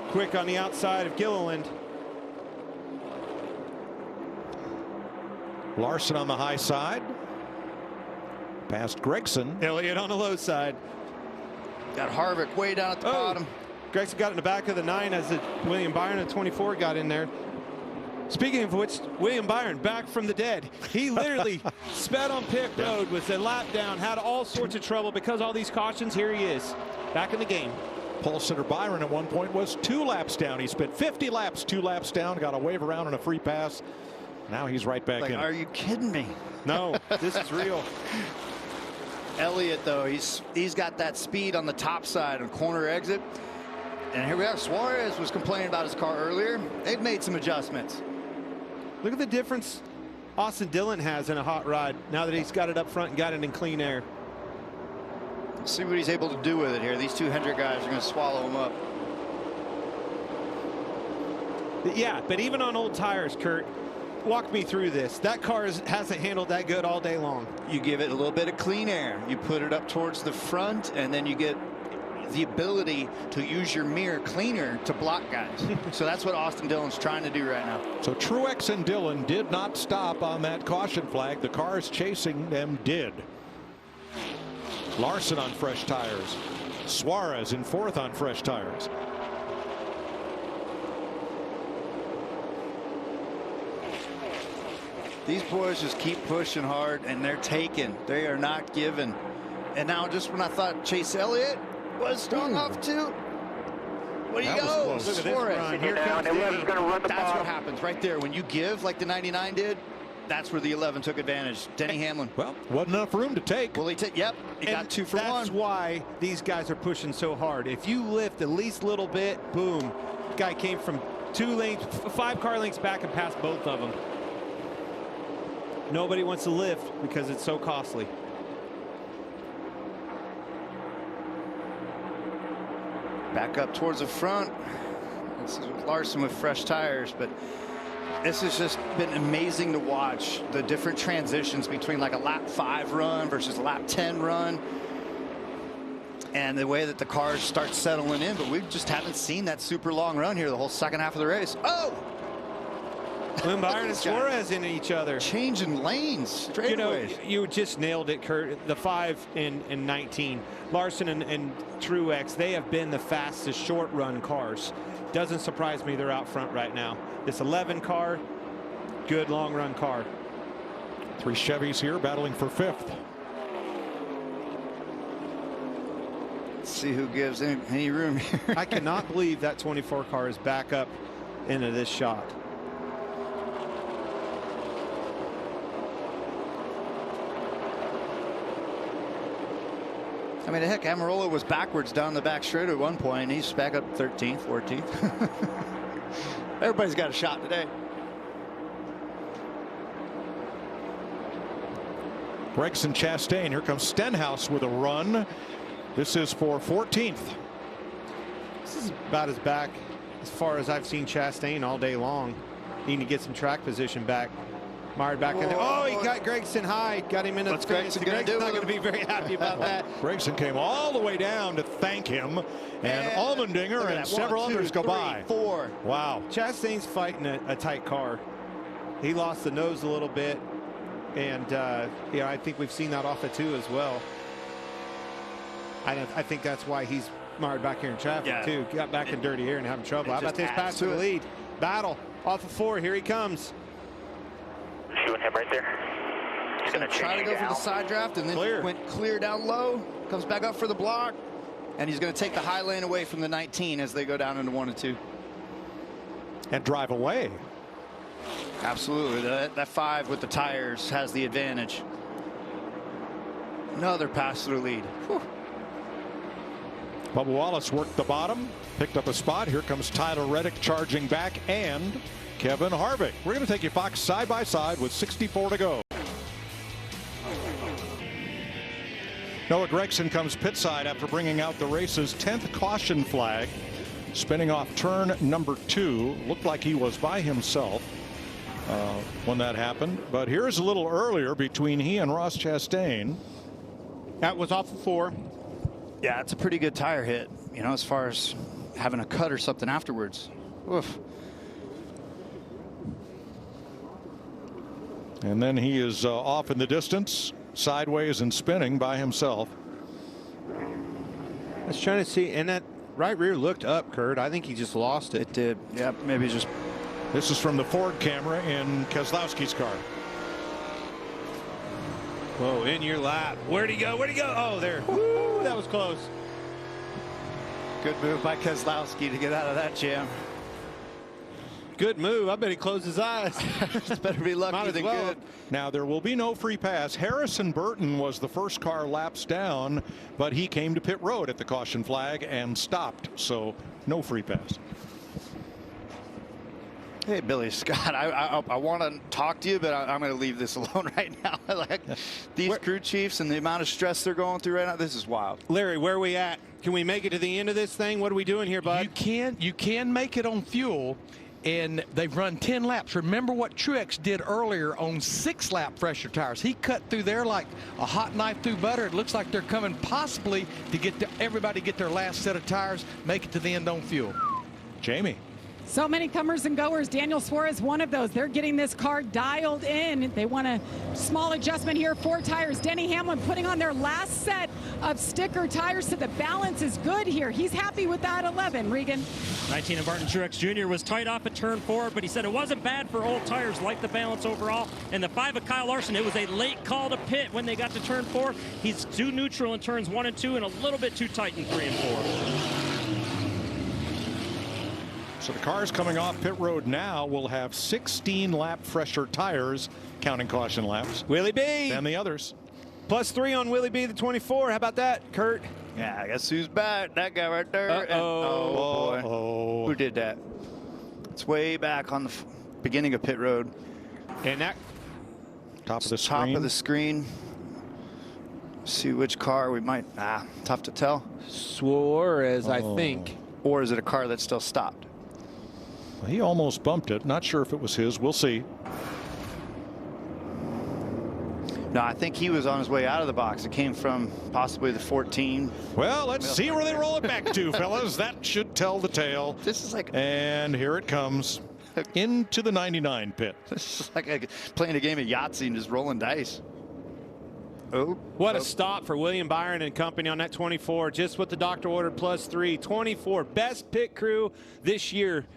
Quick on the outside of Gilliland. Larson on the high side. Past Gregson. Elliott on the low side. Got Harvick way down at the bottom. Gregson got in the back of the 9 as William Byron at 24 got in there. Speaking of which, William Byron back from the dead. He literally sped on pit road, was a lap down, had all sorts of trouble because all these cautions. Here he is, back in the game. Pole sitter Byron at one point was 2 laps down. He spent 50 laps, 2 laps down, got a wave around on a free pass. Now he's right back in. Are you kidding me? No, this is real. Elliott, though, he's got that speed on the top side on corner exit. And here we are. Suarez was complaining about his car earlier. They've made some adjustments. Look at the difference Austin Dillon has in a hot rod now that he's got it up front and got it in clean air. Let's see what he's able to do with it here. These 2 Hendrick guys are going to swallow him up. Yeah, but even on old tires, Kurt, walk me through this. That car hasn't handled that good all day long. You give it a little bit of clean air. You put it up towards the front, and then you get the ability to use your mirror cleaner to block guys. So that's what Austin Dillon's trying to do right now. So Truex and Dillon did not stop on that caution flag. The cars chasing them did. Larson on fresh tires. Suarez in 4th on fresh tires. These boys just keep pushing hard, and they're taking. They are not giving. And now, just when I thought Chase Elliott was strong off too, what do you go? Look at this run. Here comes That's what happens right there. When you give like the 99 did, that's where the 11 took advantage. Denny Hamlin. Well, wasn't enough room to take. Well, yep, he got 2 for 1. That's why these guys are pushing so hard. If you lift at least a little bit, boom. Guy came from 5 car lengths back and passed both of them. Nobody wants to lift because it's so costly. Back up towards the front. This is Larson with fresh tires, but this has just been amazing to watch the different transitions between like a lap 5 run versus a lap 10 run, and the way that the cars start settling in. But we just haven't seen that super long run here the whole second half of the race. Oh! William Byron and Suarez in each other. Changing lanes, straightaways. You just nailed it, Kurt. The 5 and 19. Larson and Truex, they have been the fastest short run cars. Doesn't surprise me they're out front right now. This 11 car, good long run car. 3 Chevys here battling for 5th. Let's see who gives any room here. I cannot believe that 24 car is back up into this shot. I mean, heck, Amarola was backwards down the back straight at one point, and he's back up 13th, 14th. Everybody's got a shot today. Gregson, Chastain. Here comes Stenhouse with a run. This is for 14th. This is about as back as far as I've seen Chastain all day long. Needing to get some track position back. Mired back in there. Oh, he got Gregson high. Got him into the fence. Gregson's not going to be very happy about that. Gregson came all the way down to thank him. And Allmendinger and several others go by. 4. Wow. Chastain's fighting a tight car. He lost the nose a little bit. And, I think we've seen that off of 2 as well. I think that's why he's mired back here in traffic, too. Got back in dirty air and having trouble. How about this pass to the lead? Battle off of 4. Here he comes. Shooting him right there. He's going to try to go for the side draft, and then went clear down low, comes back up for the block, and he's going to take the high lane away from the 19 as they go down into 1 and 2. And drive away. Absolutely. That 5 with the tires has the advantage. Another pass through lead. Whew. Bubba Wallace worked the bottom, picked up a spot. Here comes Tyler Reddick charging back, and Kevin Harvick. We're going to take you, Fox, side by side with 64 to go. Noah Gragson comes pit side after bringing out the race's 10th caution flag, spinning off turn number 2. Looked like he was by himself when that happened. But here's a little earlier between he and Ross Chastain. That was off of 4. Yeah, it's a pretty good tire hit, you know, as far as having a cut or something afterwards. Oof. And then he is off in the distance, sideways and spinning by himself. I was trying to see, and that right rear looked up, Kurt. I think he just lost it. It did. Yep, maybe just. This is from the Ford camera in Keselowski's car. Whoa, in your lap. Where'd he go? Where'd he go? Oh, there. Woo, that was close. Good move by Keselowski to get out of that jam. Good move. I bet he closed his eyes. Better be lucky than good. Now, there will be no free pass. Harrison Burton was the first car laps down, but he came to pit road at the caution flag and stopped. So no free pass. Hey, Billy Scott, I want to talk to you, but I'm going to leave this alone right now. Like these crew chiefs and the amount of stress they're going through right now, this is wild. Larry, where are we at? Can we make it to the end of this thing? What are we doing here, bud? You can make it on fuel, and they've run 10 laps. Remember what Truex did earlier on 6-lap fresher tires. He cut through there like a hot knife through butter. It looks like they're coming possibly to get everybody get their last set of tires, make it to the end on fuel. Jamie. So many comers and goers. Daniel Suarez, one of those. They're getting this car dialed in. They want a small adjustment here. 4 tires. Denny Hamlin putting on their last set of sticker tires, so the balance is good here. He's happy with that 11. Regan. 19 of Martin Truex Jr. was tight off at turn 4, but he said it wasn't bad for old tires, like the balance overall. And the 5 of Kyle Larson, it was a late call to pit when they got to turn 4. He's too neutral in turns 1 and 2 and a little bit too tight in 3 and 4. So the cars coming off pit road now will have 16 lap fresher tires, counting caution laps. Willie B. And the others. +3 on Willie B, the 24. How about that, Kurt? Yeah, I guess who's back? That guy right there. Oh boy. Who did that? It's way back on the beginning of pit road. And that top of the screen. Top of the screen. See which car we might. Tough to tell. Suarez, I think. Or is it a car that's still stopped? He almost bumped it. Not sure if it was his. We'll see. No, I think he was on his way out of the box. It came from possibly the 14. Well, let's see where they roll it back to, fellas. That should tell the tale. This is like. And here it comes into the 99 pit. This is like playing a game of Yahtzee and just rolling dice. Oh, what a stop for William Byron and company on that 24. Just what the doctor ordered, +3. 24. Best pit crew this year.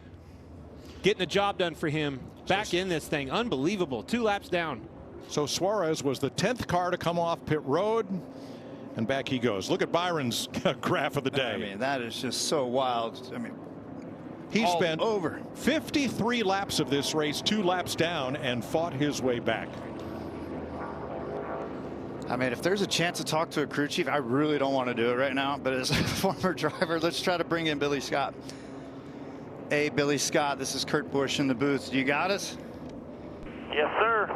Getting the job done for him. Back in this thing. Unbelievable. 2 laps down. So Suarez was the 10th car to come off pit road. And back he goes. Look at Byron's graph of the day. I mean, that is just so wild. I mean, he spent over 53 laps of this race, 2 laps down, and fought his way back. I mean, if there's a chance to talk to a crew chief, I really don't want to do it right now. But as a former driver, let's try to bring in Billy Scott. Hey, Billy Scott, this is Kurt Busch in the booth. You got us? Yes, sir.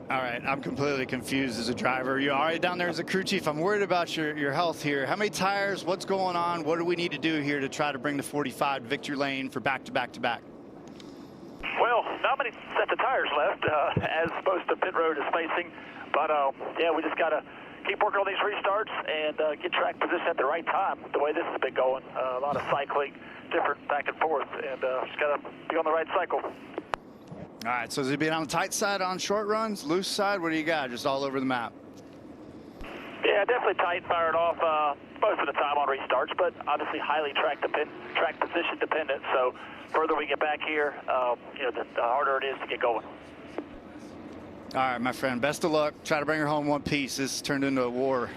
All right, I'm completely confused as a driver. You all right down there as a crew chief? I'm worried about your health here. How many tires? What's going on? What do we need to do here to try to bring the 45 to victory lane for back-to-back-to-back? Well, not many sets of tires left, as most of pit road is facing. But, yeah, we just got to keep working on these restarts and get track position at the right time, the way this has been going. A lot of cycling, different back and forth, and just got to be on the right cycle. All right, so is it being on the tight side on short runs, loose side? What do you got? Just all over the map? Yeah, definitely tight, firing off most of the time on restarts, but obviously highly track position dependent. So further we get back here, you know, the harder it is to get going. All right, my friend. Best of luck. Try to bring her home one piece. This turned into a war.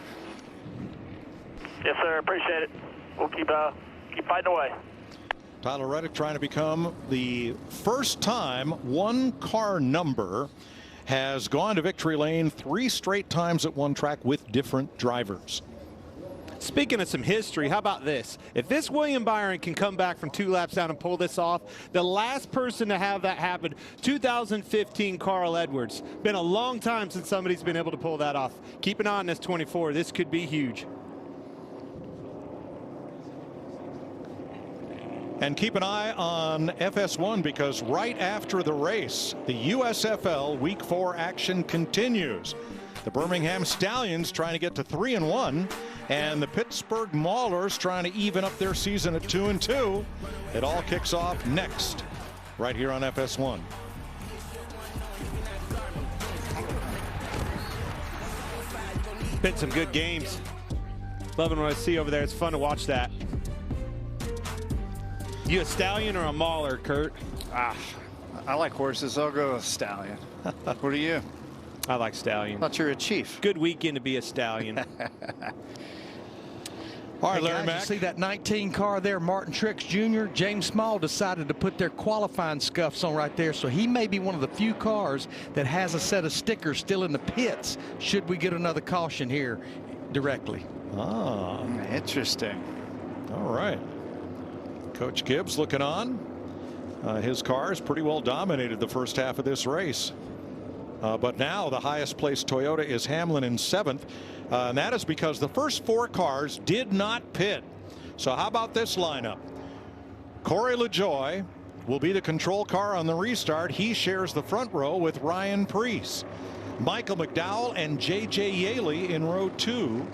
Yes, sir. Appreciate it. We'll keep fighting away. Tyler Reddick trying to become the first time one car number has gone to victory lane 3 straight times at one track with different drivers. Speaking of some history, how about this? If this William Byron can come back from 2 laps down and pull this off, the last person to have that happen, 2015 Carl Edwards. Been a long time since somebody's been able to pull that off. Keep an eye on this 24. This could be huge. And keep an eye on FS1 because right after the race, the USFL Week 4 action continues. The Birmingham Stallions trying to get to 3-1, and the Pittsburgh Maulers trying to even up their season at 2-2. It all kicks off next, right here on FS1. Been some good games. Loving what I see over there. It's fun to watch that. You a stallion or a mauler, Kurt? I like horses. I'll go with stallion. What are you? I like stallion. I thought you were a chief. Good weekend to be a stallion. All right, hey Larry guys, Mack. you see that 19 car there, Martin Truex Jr.? James Small decided to put their qualifying scuffs on right there, so he may be one of the few cars that has a set of stickers still in the pits should we get another caution here directly. Ah, interesting. All right. Coach Gibbs looking on. His car has pretty well dominated the first half of this race. But now the highest placed Toyota is Hamlin in 7th. And that is because the first 4 cars did not pit. So how about this lineup? Corey LaJoie will be the control car on the restart. He shares the front row with Ryan Preece. Michael McDowell and J.J. Yaley in row 2.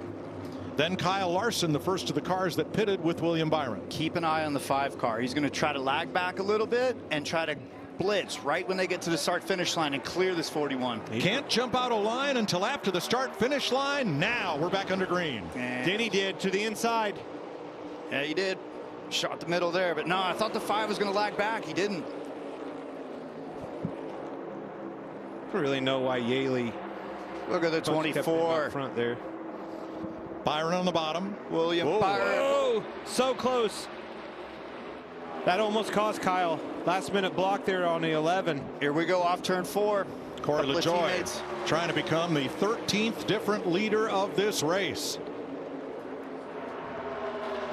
Then Kyle Larson, the first of the cars that pitted with William Byron. Keep an eye on the 5 car. He's going to try to lag back a little bit and try to blitz right when they get to the start finish line and clear this 41. He can't jump out of line until after the start finish line. Now we're back under green. Denny did to the inside. Yeah, he did. Shot the middle there, but no, I thought the 5 was going to lag back. He didn't. I don't really know why Yaley. Look at the 24 front there. Byron on the bottom. William Whoa. Byron. Whoa, so close. That almost cost Kyle. Last minute block there on the 11. Here we go off turn 4. Corey LaJoie trying to become the 13th different leader of this race.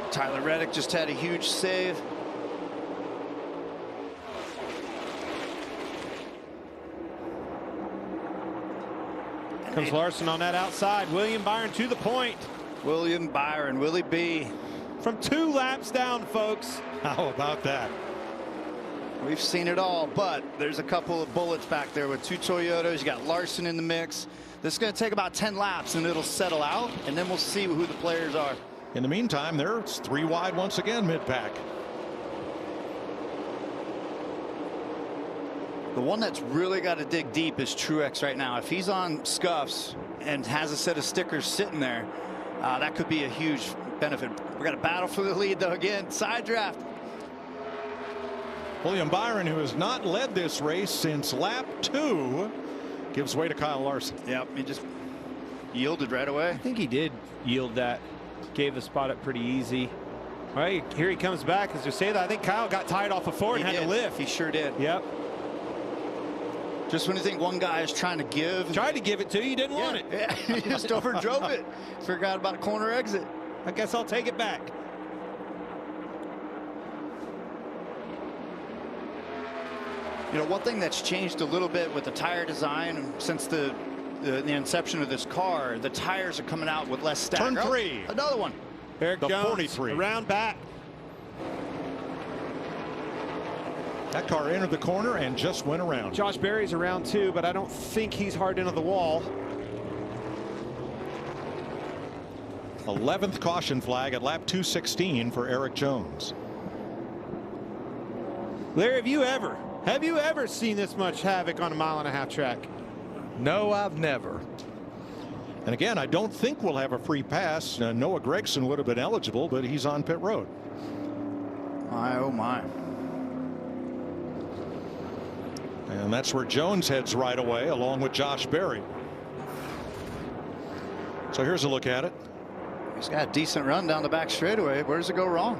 Tyler Reddick just had a huge save. Comes Larson on that outside. William Byron to the point. William Byron, Willie B. From 2 laps down, folks. How about that? We've seen it all, but there's a couple of bullets back there with 2 Toyotas. You got Larson in the mix. This is going to take about 10 laps and it'll settle out, and then we'll see who the players are. In the meantime, there's 3 wide once again mid-pack. The one that's really got to dig deep is Truex right now. If he's on scuffs and has a set of stickers sitting there, that could be a huge benefit. We got a battle for the lead, though. Again, side draft. William Byron, who has not led this race since lap 2, gives way to Kyle Larson. Yep, he just yielded right away. I think he did yield that. Gave the spot up pretty easy. All right, here he comes back. As you say that, I think Kyle got tied off of 4 and had to lift. He sure did. Yep. Just when you think one guy is trying to give. Tried to give it to you, didn't want it. Yeah, he just overdrove it. Forgot about a corner exit. I guess I'll take it back. You know, one thing that's changed a little bit with the tire design since the inception of this car, the tires are coming out with less stagger. Turn 3. Oh, another one. Eric The Jones, 43. around back. That car entered the corner and just went around. Josh Berry's around too, but I don't think he's hard into the wall. 11th caution flag at lap 216 for Eric Jones. Larry, have you ever seen this much havoc on a 1.5-mile track? No, I've never. And again, I don't think we'll have a free pass. Noah Gregson would have been eligible, but he's on pit road. My, oh my. And that's where Jones heads right away, along with Josh Berry. So here's a look at it. He's got a decent run down the back straightaway. Where does it go wrong?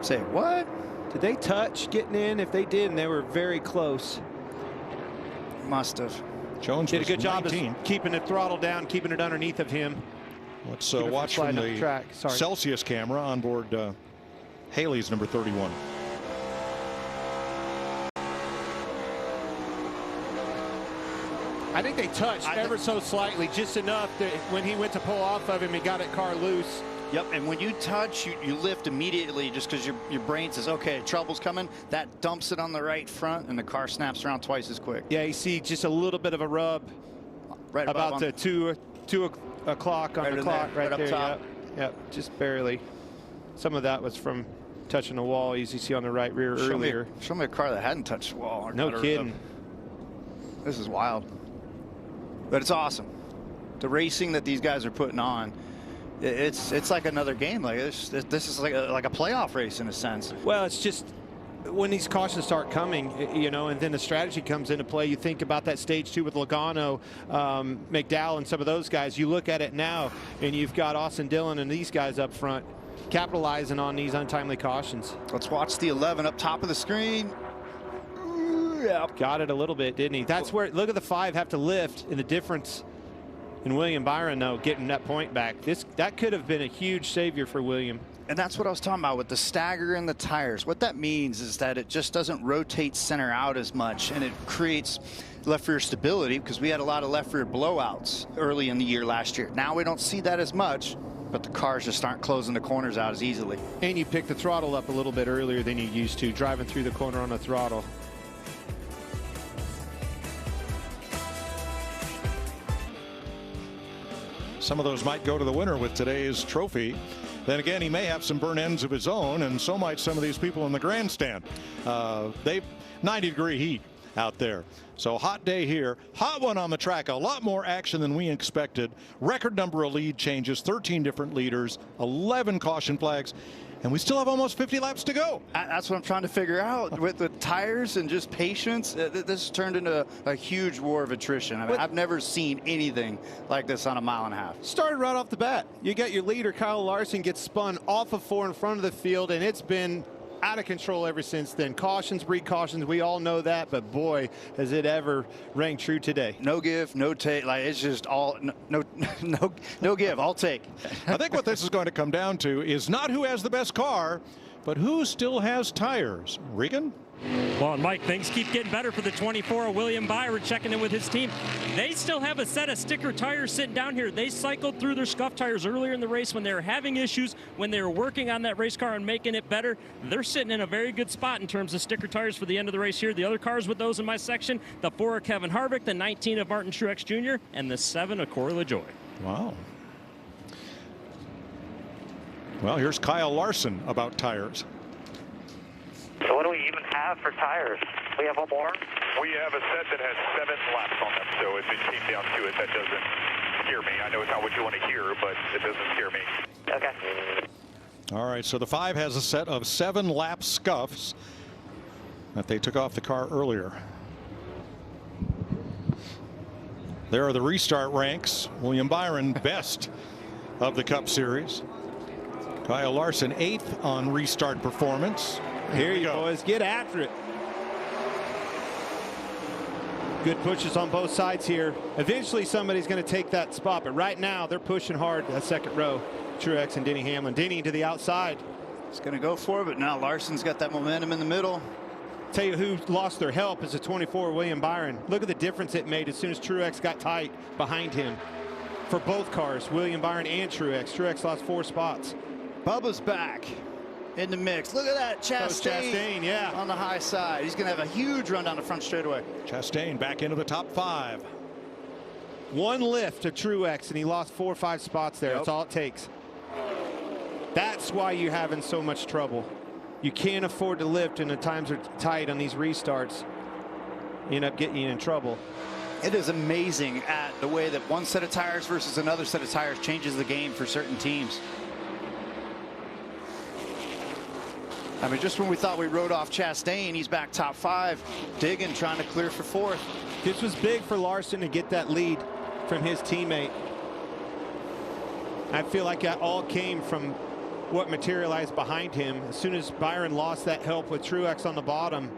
Say what? Did they touch getting in? If they did, and they were very close. Must have. Jones did a good 19. job of keeping the throttle down, keeping it underneath of him. Let's watch from the Celsius camera on board Haley's number 31. I think they touched ever so slightly, just enough that when he went to pull off of him, he got it car loose. Yep, and when you touch, you lift immediately just because your brain says, okay, trouble's coming. That dumps it on the right front, and the car snaps around twice as quick. Yeah, you see just a little bit of a rub right about the 2 o'clock on the clock right there. Top. Yep, just barely. Some of that was from touching the wall, as you see on the right rear earlier. Show me a car that hadn't touched the wall. No kidding. This is wild. But it's awesome. The racing that these guys are putting on, it's like another game. Like this is like a playoff race in a sense. Well, it's just when these cautions start coming, you know, and then the strategy comes into play. You think about that stage 2 with Logano, McDowell, and some of those guys. You look at it now, and you've got Austin Dillon and these guys up front capitalizing on these untimely cautions. Let's watch the 11 up top of the screen. Yeah, got it a little bit, didn't he? That's where, look at the 5 have to lift, and the difference in William Byron, though, getting that point back. That could have been a huge savior for William. And that's what I was talking about with the stagger and the tires. What that means is that it just doesn't rotate center out as much, and it creates left rear stability, because we had a lot of left rear blowouts early in the year last year. Now we don't see that as much, but the cars just aren't closing the corners out as easily. And you picked the throttle up a little bit earlier than you used to, driving through the corner on the throttle. Some of those might go to the winner with today's trophy. Then again, he may have some burn ends of his own, and so might some of these people in the grandstand. They've 90-degree heat out there. So hot day here, hot one on the track, a lot more action than we expected. Record number of lead changes, 13 different leaders, 11 caution flags, and we still have almost 50 laps to go. That's what I'm trying to figure out with the tires and just patience. This turned into a huge war of attrition. I mean, I've never seen anything like this on a mile and a half. Started right off the bat. You got your leader, Kyle Larson, gets spun off of 4 in front of the field, and it's been out of control ever since then. Cautions breed cautions. We all know that, but boy, has it ever rang true today. No give, no take. Like, it's just all no give, all take. I think what this is going to come down to is not who has the best car, but who still has tires. Regan? Well, and Mike, things keep getting better for the 24. William Byron checking in with his team. They still have a set of sticker tires sitting down here. They cycled through their scuff tires earlier in the race when they were having issues, when they were working on that race car and making it better. They're sitting in a very good spot in terms of sticker tires for the end of the race here. The other cars with those in my section, the 4 of Kevin Harvick, the 19 of Martin Truex Jr., and the 7 of Corey LaJoie. Wow. Well, here's Kyle Larson about tires. So what do we even have for tires? We have one more? We have a set that has 7 laps on them, so if it came down to it, that doesn't scare me. I know it's not what you want to hear, but it doesn't scare me. Okay. All right, so the 5 has a set of 7 lap scuffs that they took off the car earlier. There are the restart ranks. William Byron, best of the Cup Series. Kyle Larson, 8th on restart performance. Here you go, boys. Get after it. Good pushes on both sides here. Eventually somebody's going to take that spot, but right now they're pushing hard that second row. Truex and Denny Hamlin. Denny to the outside. He's going to go for it, but now Larson's got that momentum in the middle. Tell you who lost their help is the 24, William Byron. Look at the difference it made as soon as Truex got tight behind him. For both cars, William Byron and Truex. Truex lost 4 spots. Bubba's back in the mix. Look at that, Chastain, yeah, on the high side. He's going to have a huge run down the front straightaway. Chastain back into the top 5. One lift to Truex, and he lost 4 or 5 spots there. That's all it takes. That's why you're having so much trouble. You can't afford to lift, and the times are tight on these restarts. You end up getting you in trouble. It is amazing at the way that one set of tires versus another set of tires changes the game for certain teams. I mean, just when we thought we rode off Chastain, he's back top 5, digging, trying to clear for 4th. This was big for Larson to get that lead from his teammate. I feel like that all came from what materialized behind him. As soon as Byron lost that help with Truex on the bottom,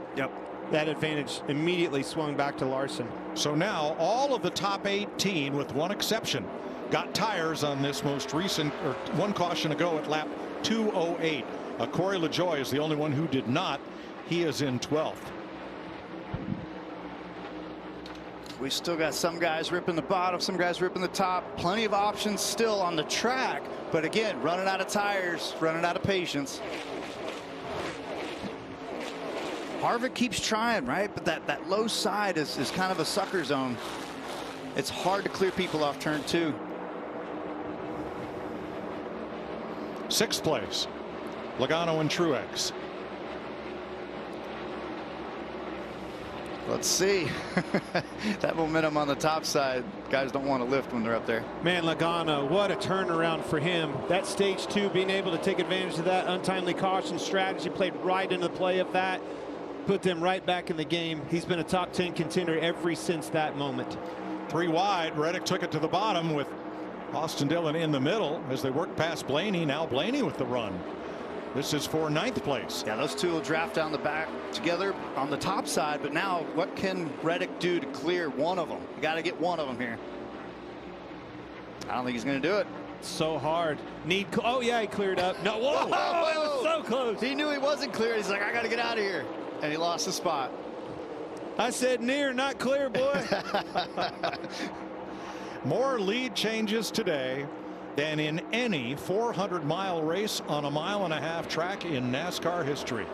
that advantage immediately swung back to Larson. So now all of the top 18, with one exception, got tires on this most recent, or one caution to go at lap 208. Corey LaJoie is the only one who did not. He is in 12th. We still got some guys ripping the bottom, some guys ripping the top. Plenty of options still on the track, but again, running out of tires, running out of patience. Harvick keeps trying, right? But that low side is kind of a sucker zone. It's hard to clear people off turn 2. 6th place, Logano and Truex. Let's see. That momentum on the top side, guys don't want to lift when they're up there. Man, Logano, what a turnaround for him. That stage 2, being able to take advantage of that untimely caution strategy, played right into the play of that, put them right back in the game. He's been a top 10 contender ever since that moment. 3 wide. Reddick took it to the bottom with Austin Dillon in the middle as they work past Blaney. Now Blaney with the run. This is for 9th place. Yeah, those two will draft down the back together on the top side, but now what can Reddick do to clear one of them? You got to get one of them here. I don't think he's going to do it. So hard. Oh yeah, he cleared up. No, whoa, it was so close. He knew he wasn't clear. He's like, I got to get out of here, and he lost the spot. I said near, not clear, boy. More lead changes today than in any 400-mile race on a 1.5-mile track in NASCAR history.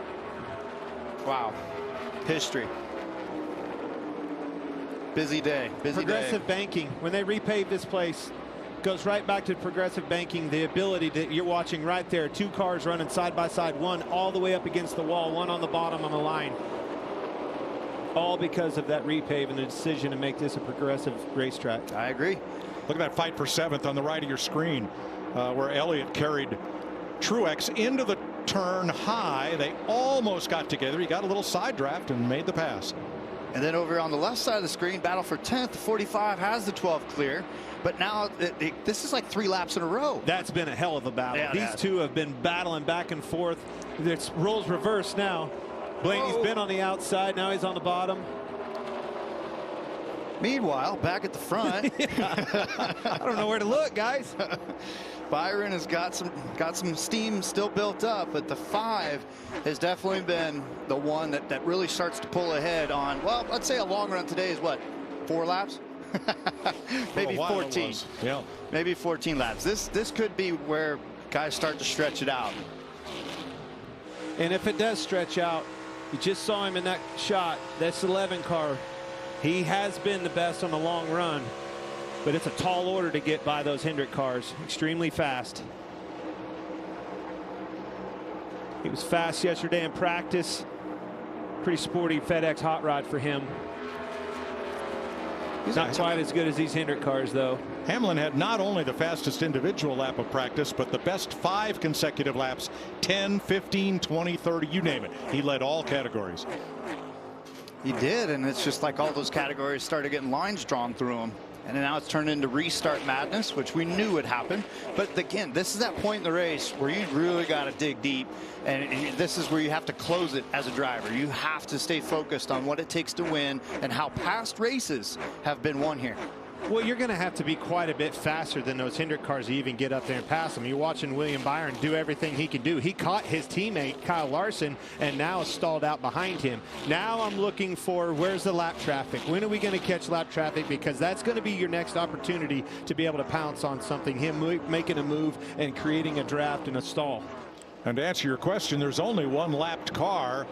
Wow. History. Busy day. Busy Progressive banking. When they repave this place, goes right back to progressive banking. The ability that you're watching right there. 2 cars running side by side. One all the way up against the wall. One on the bottom on the line. All because of that repave and the decision to make this a progressive racetrack. I agree. Look at that fight for 7th on the right of your screen, where Elliott carried Truex into the turn high. They almost got together. He got a little side draft and made the pass. And then over on the left side of the screen, battle for 10th. 45 has the 12 clear, but now this is like 3 laps in a row. That's been a hell of a battle. Yeah, these two have been battling back and forth. It's roles reversed now. Blaney's been on the outside. Now he's on the bottom. Meanwhile, back at the front, I don't know where to look, guys. Byron has got some steam still built up, but the 5 has definitely been the one that really starts to pull ahead on, well, let's say a long run today is what, 4 laps? Maybe 14. Yeah. Maybe 14 laps. This could be where guys start to stretch it out. And if it does stretch out, you just saw him in that shot. That's 11 car. He has been the best on the long run, but it's a tall order to get by those Hendrick cars. Extremely fast. He was fast yesterday in practice. Pretty sporty FedEx hot rod for him. He's not quite as good as these Hendrick cars, though. Hamlin had not only the fastest individual lap of practice, but the best 5 consecutive laps, 10, 15, 20, 30, you name it. He led all categories. He did, and it's just like all those categories started getting lines drawn through them. And now it's turned into restart madness, which we knew would happen. But again, this is that point in the race where you really got to dig deep. And this is where you have to close it as a driver. You have to stay focused on what it takes to win and how past races have been won here. Well, you're going to have to be quite a bit faster than those Hendrick cars to even get up there and pass them. You're watching William Byron do everything he can do. He caught his teammate, Kyle Larson, and now is stalled out behind him. Now I'm looking for where's the lap traffic? When are we going to catch lap traffic? Because that's going to be your next opportunity to be able to pounce on something. Him making a move and creating a draft and a stall. And to answer your question, there's only one lapped car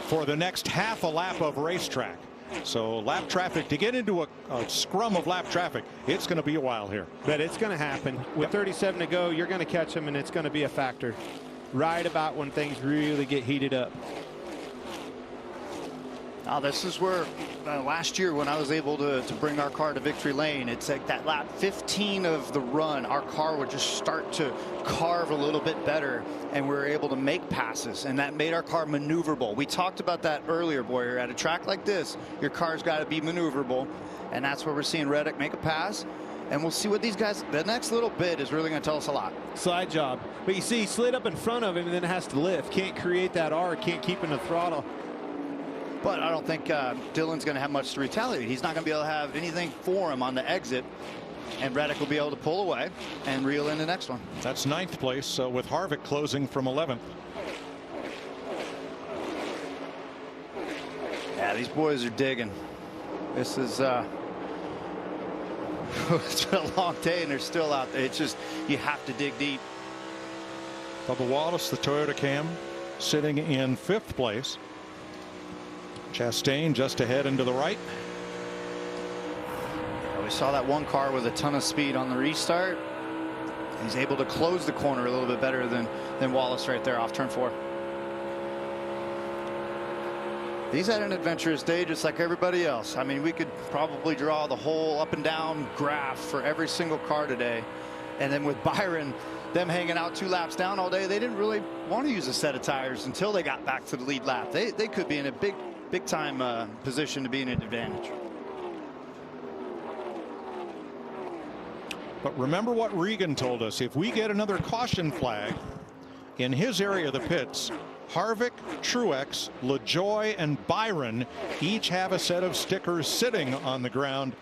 for the next half a lap of racetrack. So lap traffic, to get into a scrum of lap traffic, it's going to be a while here. But it's going to happen. With 37 to go, you're going to catch them, and it's going to be a factor right about when things really get heated up. This is where last year when I was able to bring our car to victory lane, it's like that lap 15 of the run, our car would just start to carve a little bit better, and we were able to make passes, and that made our car maneuverable. We talked about that earlier, Boyer. At a track like this, your car's got to be maneuverable, and that's where we're seeing Reddick make a pass. And we'll see what these guys, the next little bit is really going to tell us a lot. Side job. But you see, he slid up in front of him and then has to lift. Can't create that arc, can't keep in the throttle. But I don't think Dylan's going to have much to retaliate. He's not going to be able to have anything for him on the exit. And Reddick will be able to pull away and reel in the next one. That's 9th place with Harvick closing from 11th. Yeah, these boys are digging. This is it's been a long day and they're still out there. It's just, you have to dig deep. Bubba Wallace, the Toyota Cam, sitting in 5th place. Chastain just ahead and to the right. We saw that one car with a ton of speed on the restart. He's able to close the corner a little bit better than Wallace right there off turn 4. He's had an adventurous day just like everybody else. I mean, we could probably draw the whole up and down graph for every single car today. And then with Byron, them hanging out 2 laps down all day, they didn't really want to use a set of tires until they got back to the lead lap. They could be in a big time position to be in an advantage. But remember what Regan told us. If we get another caution flag in his area of the pits, Harvick, Truex, LaJoie, and Byron each have a set of stickers sitting on the ground.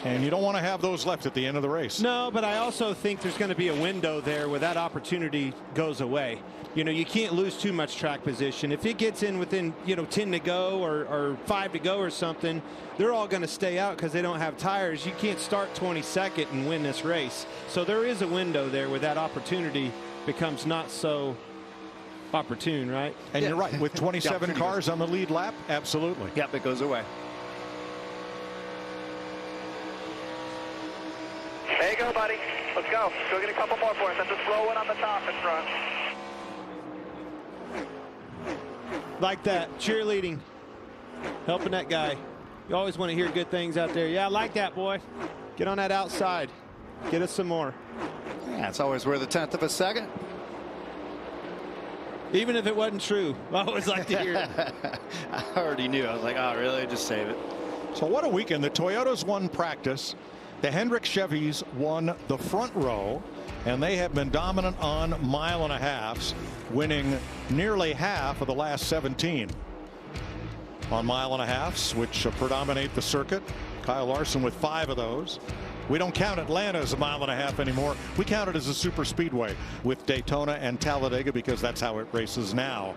And you don't want to have those left at the end of the race. No, but I also think there's going to be a window there where that opportunity goes away. You know, you can't lose too much track position. If it gets in within, 10 to go or 5 to go or something, they're all going to stay out because they don't have tires. You can't start 22nd and win this race. So there is a window there where that opportunity becomes not so opportune, right? And you're right. With 27 cars on the lead lap, absolutely. Yep, it goes away. There you go, buddy. Let's go. Go get a couple more for us. That's a slow one on the top in front. Like that. Cheerleading. Helping that guy. You always want to hear good things out there. Yeah, I like that, boy. Get on that outside. Get us some more. That's always worth a 1/10 of a second. Even if it wasn't true. I always like to hear it. I already knew. I was like, oh, really? Just save it. So what a weekend. The Toyotas won practice. The Hendrick Chevys won the front row, and they have been dominant on 1.5 miles, winning nearly half of the last 17 on 1.5 miles, which predominate the circuit. Kyle Larson with 5 of those. We don't count Atlanta as 1.5 miles anymore. We count it as a super speedway with Daytona and Talladega because that's how it races now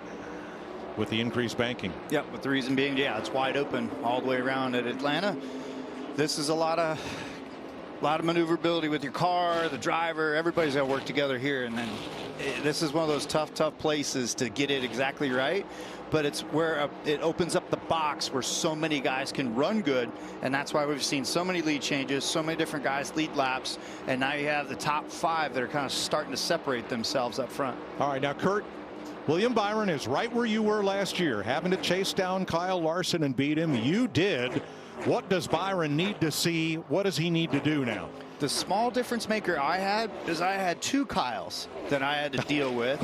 with the increased banking. Yep, with the reason being, yeah, it's wide open all the way around at Atlanta. This is a lot of maneuverability with your car, the driver. Everybody's got to work together here, and then this is one of those tough places to get it exactly right. But it's where it opens up the box where so many guys can run good, and that's why we've seen so many lead changes, so many different guys lead laps, and now you have the top 5 that are kind of starting to separate themselves up front. All right, now Kurt, William Byron is right where you were last year, having to chase down Kyle Larson and beat him. You did. What does Byron need to see? What does he need to do now? The small difference maker I had is I had 2 Kyles that I had to deal with,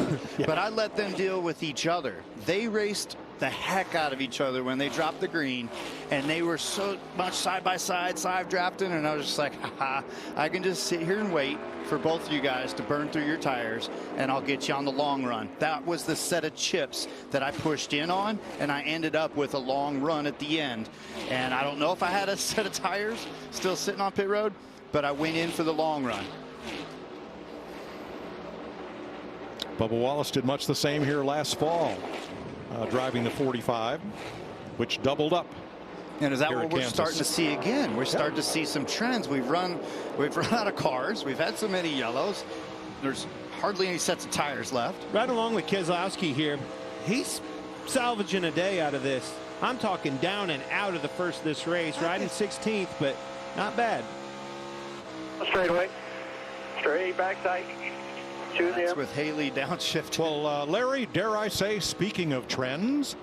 but I let them deal with each other. They raced the heck out of each other when they dropped the green, and they were so much side by side drafting, and I was just like, haha, I can just sit here and wait for both of you guys to burn through your tires, and I'll get you on the long run. That was the set of chips that I pushed in on, and I ended up with a long run at the end. And I don't know if I had a set of tires still sitting on pit road, but I went in for the long run. Bubba Wallace did much the same here last fall, driving the 45, which doubled up. And is that what we're starting to see again? We're starting to see some trends. We've run out of cars. We've had so many yellows. There's hardly any sets of tires left. Right along with Keselowski here, he's salvaging a day out of this. I'm talking down and out of the first of this race, riding 16th, but not bad. Straight away. Straight back tight. That's with Haley downshift. Well, Larry, dare I say, speaking of trends,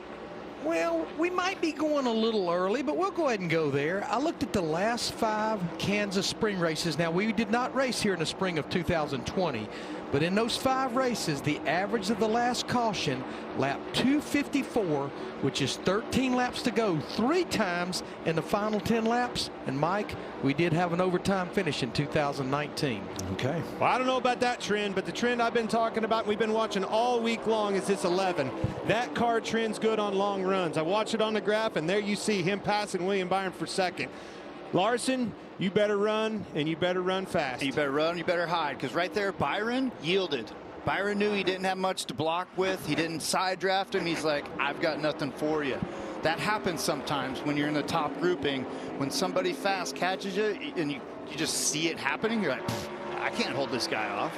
Well, we might be going a little early, but we'll go ahead and go there. I looked at the last 5 Kansas spring races. Now, we did not race here in the spring of 2020, but in those 5 races, the average of the last caution, lap 254, which is 13 laps to go, 3 times in the final 10 laps. And Mike, we did have an overtime finish in 2019. Okay. Well, I don't know about that trend, but the trend I've been talking about, we've been watching all week long, is this 11. That car trend's good on long runs. I watch it on the graph, and there you see him passing William Byron for second. Larson, you better run, and you better run fast. You better run, you better hide, because right there, Byron yielded. Byron knew he didn't have much to block with. He didn't side draft him. He's like, I've got nothing for you. That happens sometimes when you're in the top grouping. When somebody fast catches you, and you just see it happening, you're like, I can't hold this guy off.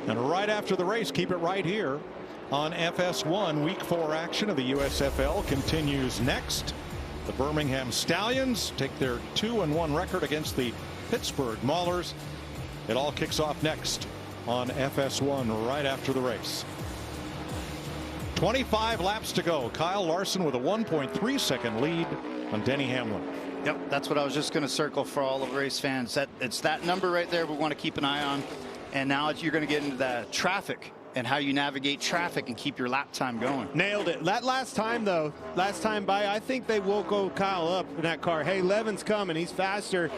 And right after the race, keep it right here on FS1. Week 4 action of the USFL continues next. The Birmingham Stallions take their 2-1 record against the Pittsburgh Maulers. It all kicks off next on FS1 right after the race. 25 laps to go. Kyle Larson with a 1.3 second lead on Denny Hamlin. Yep, that's what I was just going to circle for all of race fans. It's that number right there we want to keep an eye on. And now you're going to get into the traffic and how you navigate traffic and keep your lap time going. Nailed it. That last time, though, last time by, I think they woke Kyle up in that car. Hey, Levin's coming. He's faster.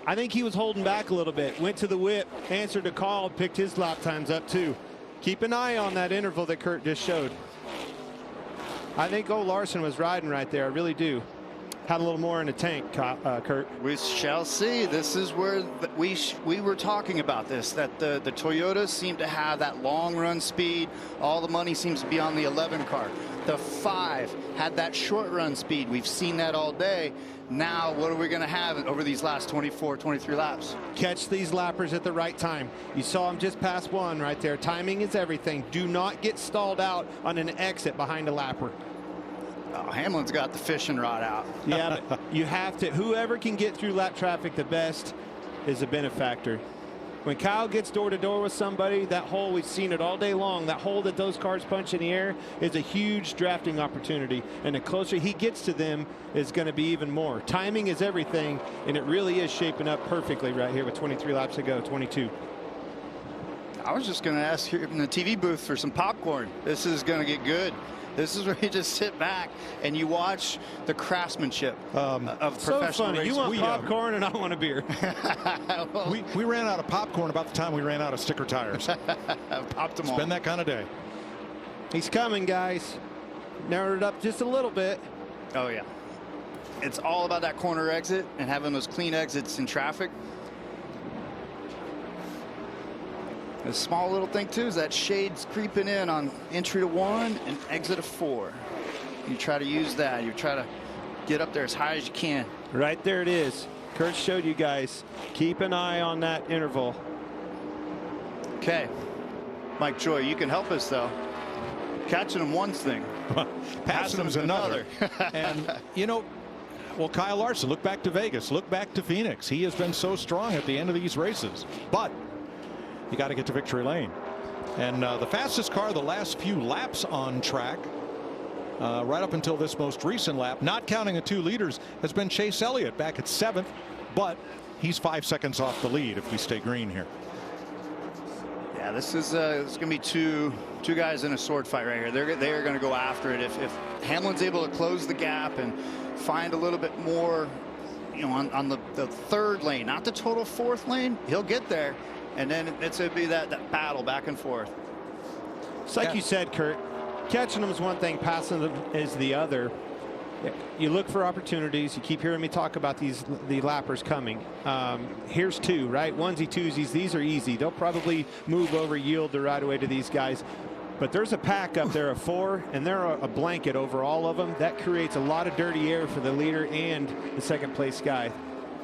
I think he was holding back a little bit. Went to the whip, answered the call, picked his lap times up, too. Keep an eye on that interval that Kurt just showed. I think Larson was riding right there. I really do. Had a little more in the tank, Kurt. We shall see. This is where we were talking about this, that the Toyotas seem to have that long run speed. All the money seems to be on the 11 car. The 5 had that short run speed. We've seen that all day. Now, what are we going to have over these last 24, 23 laps? Catch these lappers at the right time. You saw him just pass 1 right there. Timing is everything. Do not get stalled out on an exit behind a lapper. Oh, Hamlin's got the fishing rod out. Yeah, but you have to. Whoever can get through lap traffic the best is a benefactor. When Kyle gets door to door with somebody, that hole, we've seen it all day long, that hole that those cars punch in the air is a huge drafting opportunity. And the closer he gets to them is going to be even more. Timing is everything, and it really is shaping up perfectly right here with 23 laps to go, 22. I was just going to ask here in the TV booth for some popcorn. This is going to get good. This is where you just sit back and you watch the craftsmanship of professional funny. racing. You want popcorn and I want a beer. Well, we ran out of popcorn about the time we ran out of sticker tires. Popped them It's all. been that kind of day. He's coming, guys. Narrowed it up just a little bit. Oh, yeah. It's all about that corner exit and having those clean exits in traffic. A small little thing, too, is that shade's creeping in on entry to 1 and exit of 4. You try to use that. You try to get up there as high as you can. Right there it is. Kurt showed you guys. Keep an eye on that interval. Okay. Mike Joy, you can help us, though. Catching them one's thing. Passing them's another. And, you know, well, Kyle Larson, look back to Vegas. Look back to Phoenix. He has been so strong at the end of these races. But you got to get to victory lane. And the fastest car the last few laps on track, right up until this most recent lap, not counting the 2 leaders, has been Chase Elliott back at 7th. But he's 5 seconds off the lead if we stay green here. Yeah, this is it's going to be two guys in a sword fight right here. They're going to go after it. If Hamlin's able to close the gap and find a little bit more, you know, on the 3rd lane, not the total 4th lane, he'll get there. And then it's going to be that battle back and forth. It's like you said, Kurt, catching them is one thing, passing them is the other. You look for opportunities. You keep hearing me talk about the lappers coming. Here's 2, right? Onesie, twosies. These are easy. They'll probably move over, yield the right away to these guys. But there's a pack up there of 4, and they're a blanket over all of them. That creates a lot of dirty air for the leader and the 2nd place guy.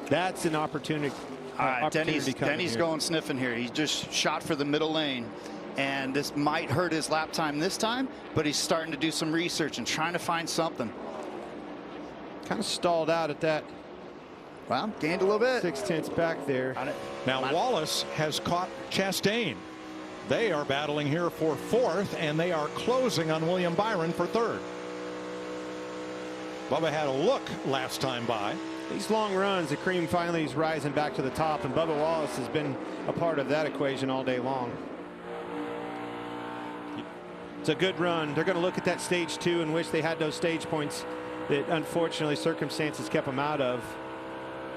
That's an opportunity. All right, Denny's going sniffing here. He just shot for the middle lane, and this might hurt his lap time this time, but he's starting to do some research and trying to find something. Kind of stalled out at that. Well, gained a little bit. 6/10 back there. Now Wallace has caught Chastain. They are battling here for 4th, and they are closing on William Byron for 3rd. Bubba had a look last time by. These long runs, the cream finally is rising back to the top, and Bubba Wallace has been a part of that equation all day long. It's a good run. They're going to look at that stage 2 and wish they had those stage points that unfortunately circumstances kept them out of.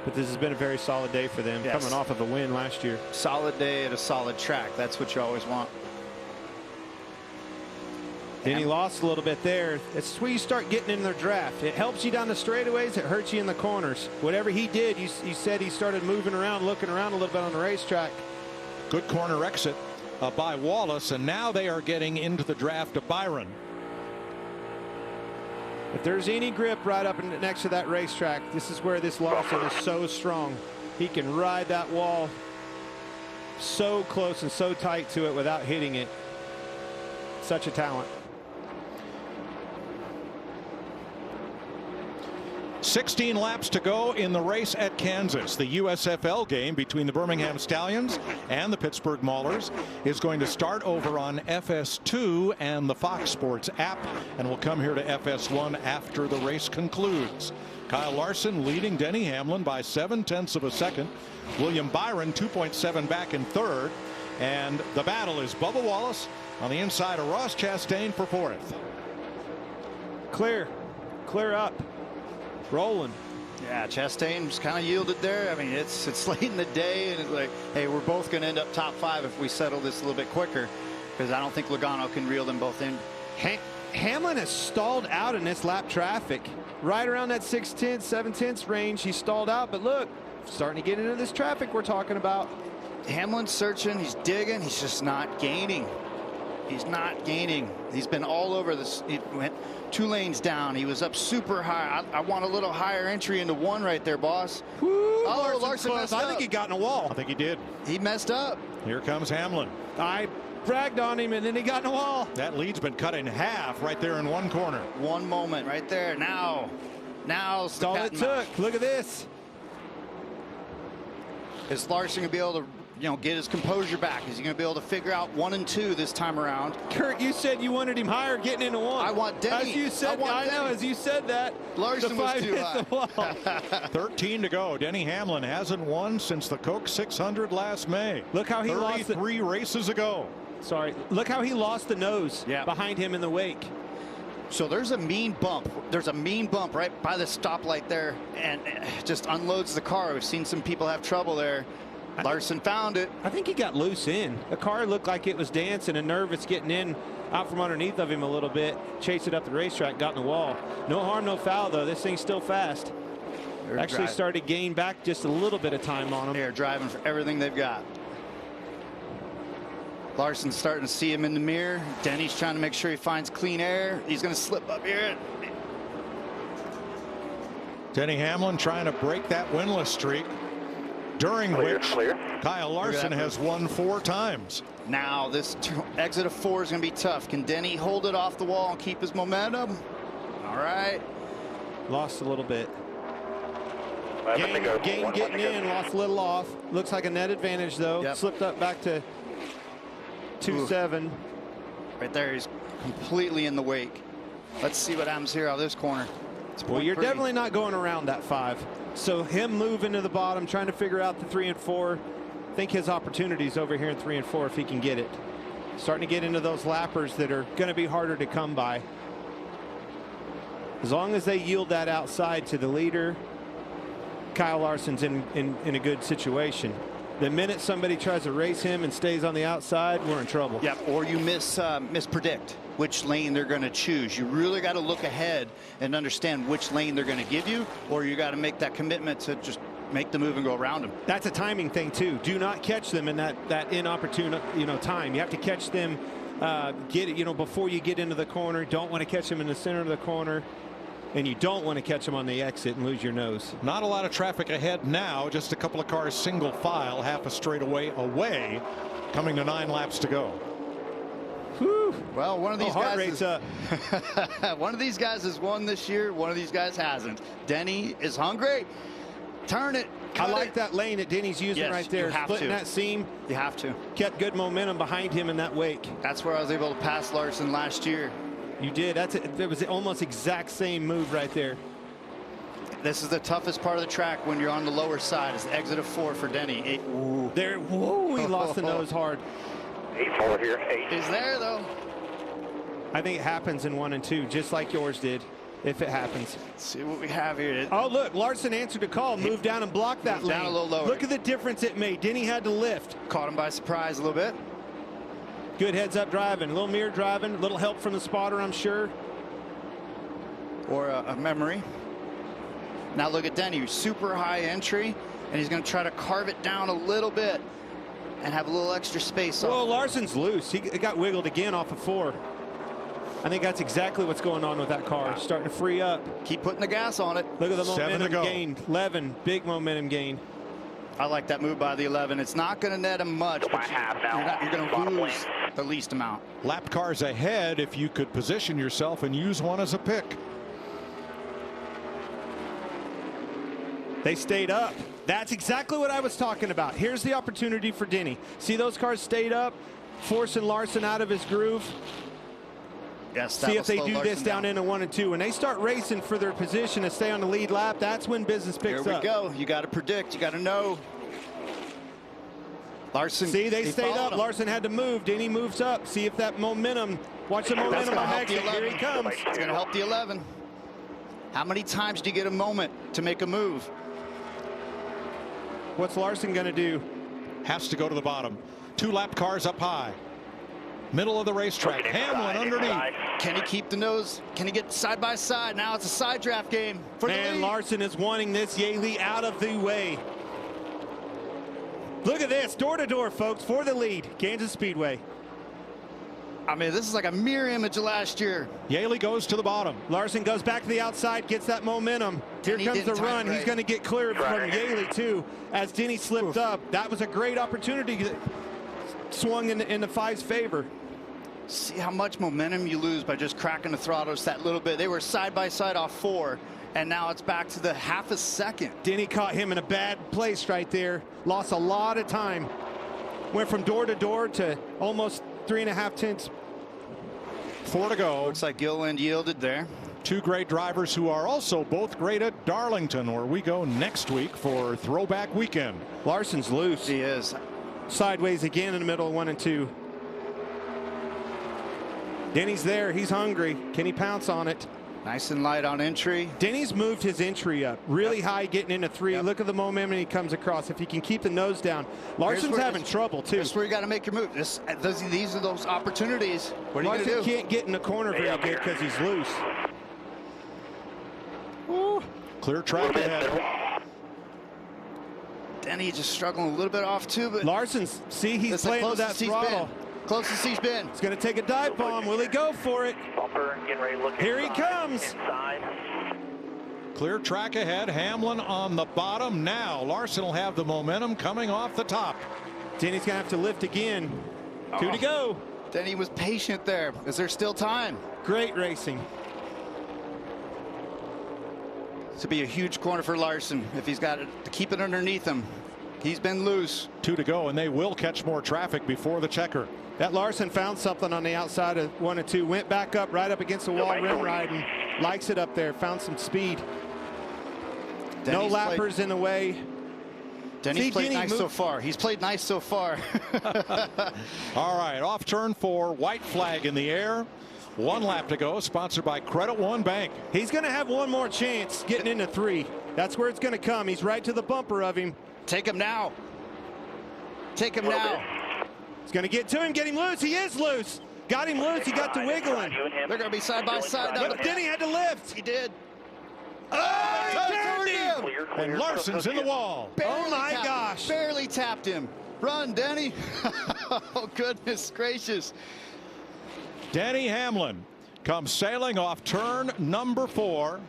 But this has been a very solid day for them, coming off of a win last year. Solid day at a solid track. That's what you always want. Then he lost a little bit there. It's where you start getting in their draft. It helps you down the straightaways. It hurts you in the corners. Whatever he did, you said he started moving around, looking around a little bit on the racetrack. Good corner exit by Wallace, and now they are getting into the draft of Byron. If there's any grip right up next to that racetrack, this is where this Larson is so strong. He can ride that wall so close and so tight to it without hitting it. Such a talent. 16 laps to go in the race at Kansas. The USFL game between the Birmingham Stallions and the Pittsburgh Maulers is going to start over on FS2 and the Fox Sports app, and will come here to FS1 after the race concludes. Kyle Larson leading Denny Hamlin by 0.7 of a second. William Byron 2.7 back in third. And the battle is Bubba Wallace on the inside of Ross Chastain for fourth. Clear up. Rolling. Yeah, Chastain just kind of yielded there. I mean, it's late in the day, and it's like, hey, we're both going to end up top 5 if we settle this a little bit quicker, because I don't think Logano can reel them both in. Hamlin has stalled out in this lap traffic. Right around that 6/10, 7/10 range, he stalled out. But look, starting to get into this traffic we're talking about. Hamlin's searching, he's digging, he's just not gaining. He's not gaining. He's been all over this. He went 2 lanes down. He was up super high. I want a little higher entry into 1 right there, boss. Woo, oh, Larson messed up. I think he got in a wall. I think he did. He messed up. Here comes Hamlin. I bragged on him, and then he got in a wall. That lead's been cut in half right there in 1 corner. One moment right there. Now that's all it took. Look at this. Is Larson going to be able to, get his composure back? Is he going to be able to figure out 1 and 2 this time around? Kurt, you said you wanted him higher getting into 1. I want Denny. As you said, I know, as you said that. Larson was too high. 13 to go. Denny Hamlin hasn't won since the Coke 600 last May. Look how he lost 33 races ago. Sorry. Look how he lost the nose behind him in the wake. So there's a mean bump. There's a mean bump right by the stoplight there, and just unloads the car. We've seen some people have trouble there. Larson found it. I think he got loose in. The car looked like it was dancing and nervous, getting in out from underneath of him a little bit. Chased it up the racetrack, got in the wall. No harm, no foul, though. This thing's still fast. Actually started to gain back just a little bit of time on him. They're driving for everything they've got. Larson's starting to see him in the mirror. Denny's trying to make sure he finds clean air. He's going to slip up here. Denny Hamlin trying to break that winless streak, during which Kyle Larson has won 4 times. Now this exit of 4 is going to be tough. Can Denny hold it off the wall and keep his momentum? All right. Lost a little bit. Gain getting in, lost a little off. Looks like a net advantage, though. Yep. Slipped up back to 2.7. Right there, he's completely in the wake. Let's see what happens here out of this corner. Well, you're definitely not going around that 5. So him moving to the bottom, trying to figure out the 3 and 4. I think his opportunities over here in 3 and 4 if he can get it. Starting to get into those lappers that are going to be harder to come by. As long as they yield that outside to the leader, Kyle Larson's in a good situation. The minute somebody tries to race him and stays on the outside, we're in trouble. Yep, or you mispredict which lane they're going to choose. You really got to look ahead and understand which lane they're going to give you, or you got to make that commitment to just make the move and go around them. That's a timing thing too. Do not catch them in that inopportune time. You have to catch them before you get into the corner. Don't want to catch them in the center of the corner. And you don't want to catch them on the exit and lose your nose. Not a lot of traffic ahead now. Just a couple of cars single file, half a straightaway away, coming to 9 laps to go. Whew. Well, one of these heart rate's up. One of these guys has won this year. One of these guys hasn't. Denny is hungry. Turn it. I like that lane that Denny's using right there. Splitting that seam. You have to. Kept good momentum behind him in that wake. That's where I was able to pass Larson last year. You did. It was almost exact same move right there. This is the toughest part of the track when you're on the lower side. It's the exit of 4 for Denny. Whoa, he lost the nose hard. 8-4 here. 8. He's there, though. I think it happens in 1 and 2, just like yours did, if it happens. Let's see what we have here. Oh, look, Larson answered a call, moved down and blocked that lane. Down a little lower. Look at the difference it made. Denny had to lift. Caught him by surprise a little bit. Good heads-up driving, a little mirror driving, a little help from the spotter, I'm sure. Or a memory. Now look at Denny, super high entry, and he's going to try to carve it down a little bit and have a little extra space. Well, Larson's loose. He got wiggled again off of 4. I think that's exactly what's going on with that car. Starting to free up. Keep putting the gas on it. Look at the momentum gain. 11, big momentum gain. I like that move by the 11. It's not going to net him much, but you're going to lose the least amount. Lap cars ahead if you could position yourself and use one as a pick. They stayed up. That's exactly what I was talking about. Here's the opportunity for Denny. See those cars stayed up, forcing Larson out of his groove. Yes, see if they do this down into 1 and 2. When they start racing for their position to stay on the lead lap, that's when business picks up. Here we go. You got to predict. You got to know. Larson. See, they stayed up. Larson had to move. Denny moves up. See if that momentum. Watch the momentum on exit. Here he comes. It's going to help the 11. How many times do you get a moment to make a move? What's Larson going to do? Has to go to the bottom. 2 lap cars up high. Middle of the racetrack. Hamlin underneath. Can he keep the nose? Can he get side by side? Now it's a side draft game for the lead. Larson is wanting this Yaley out of the way. Look at this, door to door, folks, for the lead. Kansas Speedway. I mean, this is like a mirror image of last year. Yaley goes to the bottom. Larson goes back to the outside, gets that momentum. Here comes the run. He's going to get cleared from Yaley, too, as Denny slipped up. That was a great opportunity that swung in the 5's favor. See how much momentum you lose by just cracking the throttles that little bit. They were side by side off 4, and now it's back to the half a second. Denny caught him in a bad place right there. Lost a lot of time. Went from door to door to almost 3.5 tenths. 4 to go. Looks like Gilliland yielded there. 2 great drivers who are also both great at Darlington, where we go next week for Throwback Weekend. Larson's loose. He is. Sideways again in the middle of 1 and 2. Denny's there. He's hungry. Can he pounce on it? Nice and light on entry. Denny's moved his entry up really high, getting into 3. Look at the momentum he comes across. If he can keep the nose down. Larson's having trouble, too. That's where you got to make your move. These are those opportunities. What are you going to do? Larson can't get in the corner very good because he's loose. Woo. Clear track ahead. Denny just struggling a little bit off, too. But Larson's, see, he's playing with that throttle. Closest he's been. It's going to take a dive bomb. Will he go for it? Bumper, getting ready to look Here he comes. Inside. Clear track ahead. Hamlin on the bottom. Now Larson will have the momentum coming off the top. Denny's going to have to lift again. 2 to go. Denny was patient there. Is there still time? Great racing. This would be a huge corner for Larson if he's got it to keep it underneath him. He's been loose. 2 to go, and they will catch more traffic before the checker. That Larson found something on the outside of 1 and 2. Went back up right up against the wall, rim riding. Likes it up there. Found some speed. Denny's no lappers in the way. Denny's played nice so far. He's played nice so far. All right, off turn 4. White flag in the air. 1 lap to go. Sponsored by Credit One Bank. He's going to have one more chance getting into 3. That's where it's going to come. He's right to the bumper of him. Take him now. Take him now. He's going to get to him, get him loose. He is loose. Got him loose. He got to wiggling. They're going to be side by side. But then he had to lift. He did. Oh, he turned him. And Larson's in the wall. Oh, my gosh. Barely tapped him. Run, Denny. Oh, goodness gracious. Denny Hamlin comes sailing off turn number 4.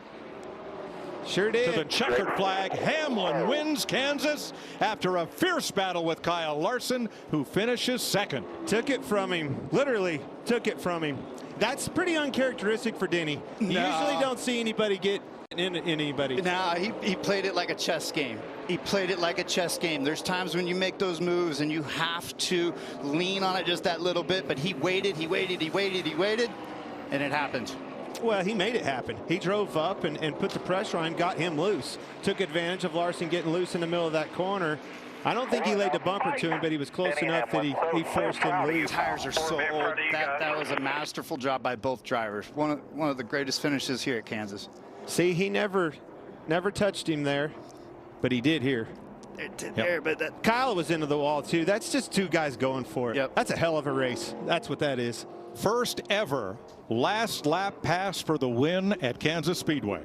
Sure did. To the checkered flag. Hamlin wins Kansas after a fierce battle with Kyle Larson, who finishes 2nd. Took it from him. Literally took it from him. That's pretty uncharacteristic for Denny. You usually don't see anybody get in anybody. Nah, he played it like a chess game. He played it like a chess game. There's times when you make those moves and you have to lean on it just that little bit, but he waited, and it happened. Well, he made it happen. He drove up and put the pressure on, got him loose. Took advantage of Larson getting loose in the middle of that corner. I don't think he laid the bumper to him, but he was close enough that he forced him loose. Tires are so old. That was a masterful job by both drivers. One of the greatest finishes here at Kansas. See, he never touched him there, but he did here. It did there, but that Kyle was into the wall too. That's just two guys going for it. Yep. That's a hell of a race. That's what that is. First ever last lap pass for the win at Kansas Speedway.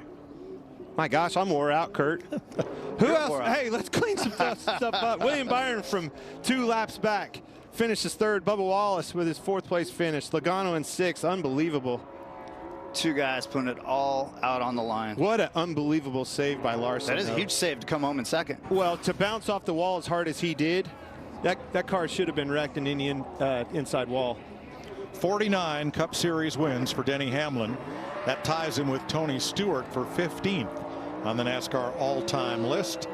My gosh, I'm wore out, Kurt. Who else? Hey, let's clean some stuff up. William Byron from 2 laps back finishes 3rd. Bubba Wallace with his 4th place finish. Logano in 6th. Unbelievable. 2 guys putting it all out on the line. What an unbelievable save by Larson. That is a huge save to come home in 2nd. Well, to bounce off the wall as hard as he did, that car should have been wrecked in the inside wall. 49 Cup Series wins for Denny Hamlin. That ties him with Tony Stewart for 15th on the NASCAR all-time list.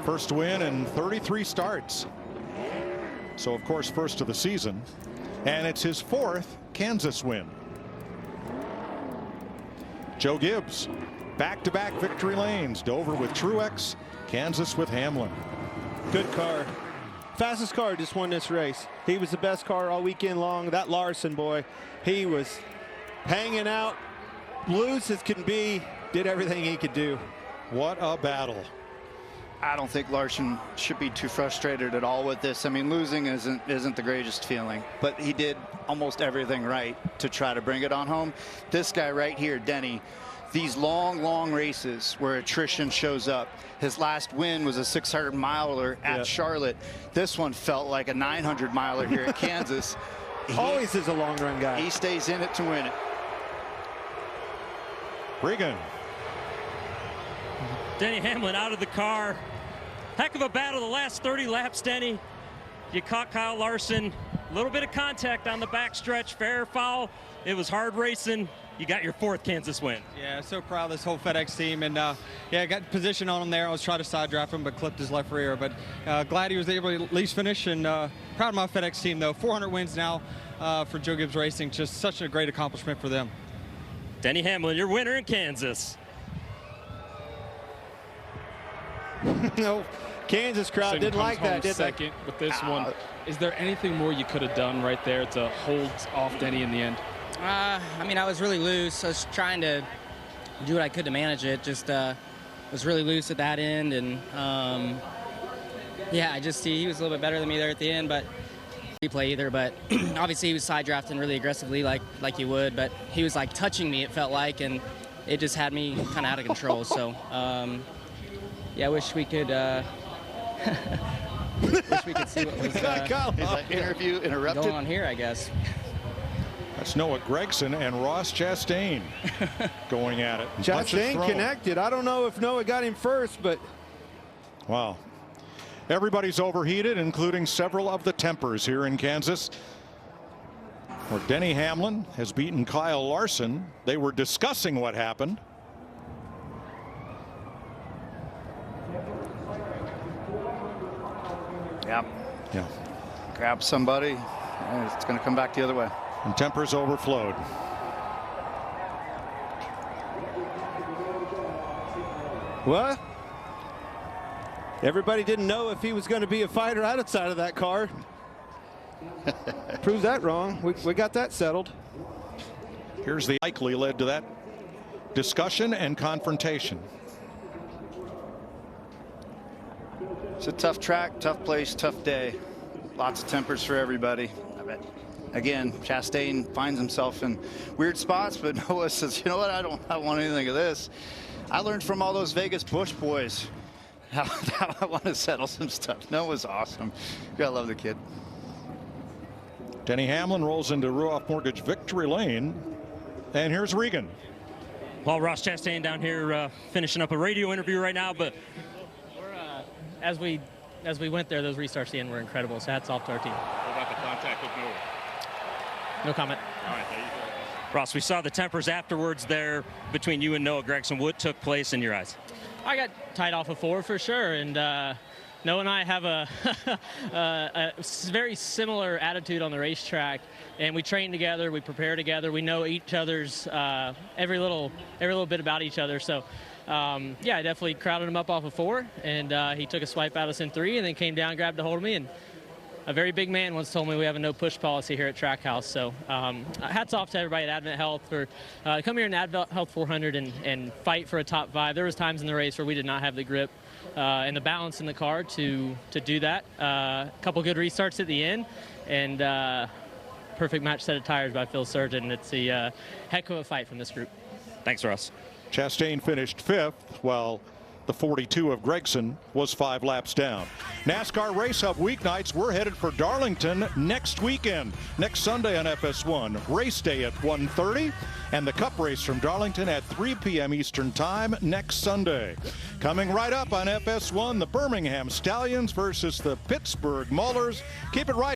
First win in 33 starts. So, of course, first of the season. And it's his 4th Kansas win. Joe Gibbs, back-to-back victory lanes. Dover with Truex, Kansas with Hamlin. Good car. Fastest car just won this race. He was the best car all weekend long. That Larson boy, he was hanging out, loose as can be, did everything he could do. What a battle. I don't think Larson should be too frustrated at all with this. I mean, losing isn't the greatest feeling, but he did almost everything right to try to bring it on home. This guy right here, Denny, these long races where attrition shows up. His last win was a 600-miler at Charlotte. This one felt like a 900-miler here at Kansas. Always is a long-run guy. He stays in it to win it. Regan. Denny Hamlin out of the car. Heck of a battle the last 30 laps, Denny. You caught Kyle Larson. A little bit of contact on the backstretch, fair or foul. It was hard racing. You got your 4th Kansas win. Yeah, so proud of this whole FedEx team. And, yeah, I got position on him there. I was trying to side draft him, but clipped his left rear. But glad he was able to at least finish. And proud of my FedEx team, though. 400 wins now for Joe Gibbs Racing. Just such a great accomplishment for them. Denny Hamlin, your winner in Kansas. No, Kansas crowd didn't like that, did they? Second with this one. Is there anything more you could have done right there to hold off Denny in the end? I mean, I was really loose. I was trying to do what I could to manage it. Just was really loose at that end, and yeah, he was a little bit better than me there at the end, but replay either. But obviously, he was side drafting really aggressively, like you would. But he was like touching me, it felt like, and it just had me kind of out of control. So. Yeah, I wish we could. Wish we could see what was interview interrupted. Going on here, I guess. That's Noah Gragson and Ross Chastain going at it. Chastain connected. I don't know if Noah got him first, but. Wow. Everybody's overheated, including several of the tempers here in Kansas, where Denny Hamlin has beaten Kyle Larson. They were discussing what happened. Yeah. Grab somebody, and it's going to come back the other way. And tempers overflowed. What? Everybody didn't know if he was going to be a fighter outside of that car. Proves that wrong. We got that settled. Here's the likely led to that discussion and confrontation. It's a tough track, tough place, tough day. Lots of tempers for everybody. I bet. Again, Chastain finds himself in weird spots, but Noah says, you know what, I don't want anything of this. I learned from all those Vegas Bush boys how I want to settle some stuff. Noah's awesome. You gotta love the kid. Denny Hamlin rolls into Ruoff Mortgage victory lane. And here's Regan. Well, Ross Chastain down here finishing up a radio interview right now, but as we went there, those restarts at the end were incredible. So hats off to our team. What about the contact with Noah? No comment. All right, there you go. Ross, we saw the tempers afterwards there between you and Noah Gragson. What took place in your eyes? I got tied off of 4 for sure, and Noah and I have a very similar attitude on the racetrack, and we train together, we prepare together, we know each other's every little bit about each other. So, yeah, I definitely crowded him up off of 4, and he took a swipe at us in 3, and then came down, grabbed a hold of me, and a very big man once told me we have a no push policy here at Trackhouse. So hats off to everybody at Advent Health for come here in Advent Health 400 and fight for a top 5. There was times in the race where we did not have the grip and the balance in the car to do that. A couple good restarts at the end, and perfect match set of tires by Phil Surgeon. It's a heck of a fight from this group. Thanks, Russ. Chastain finished 5th, while the 42 of Gregson was 5 laps down. NASCAR Race Hub weeknights, we're headed for Darlington next weekend. Next Sunday on FS1, race day at 1:30, and the Cup race from Darlington at 3 p.m. Eastern Time next Sunday. Coming right up on FS1, the Birmingham Stallions versus the Pittsburgh Maulers. Keep it right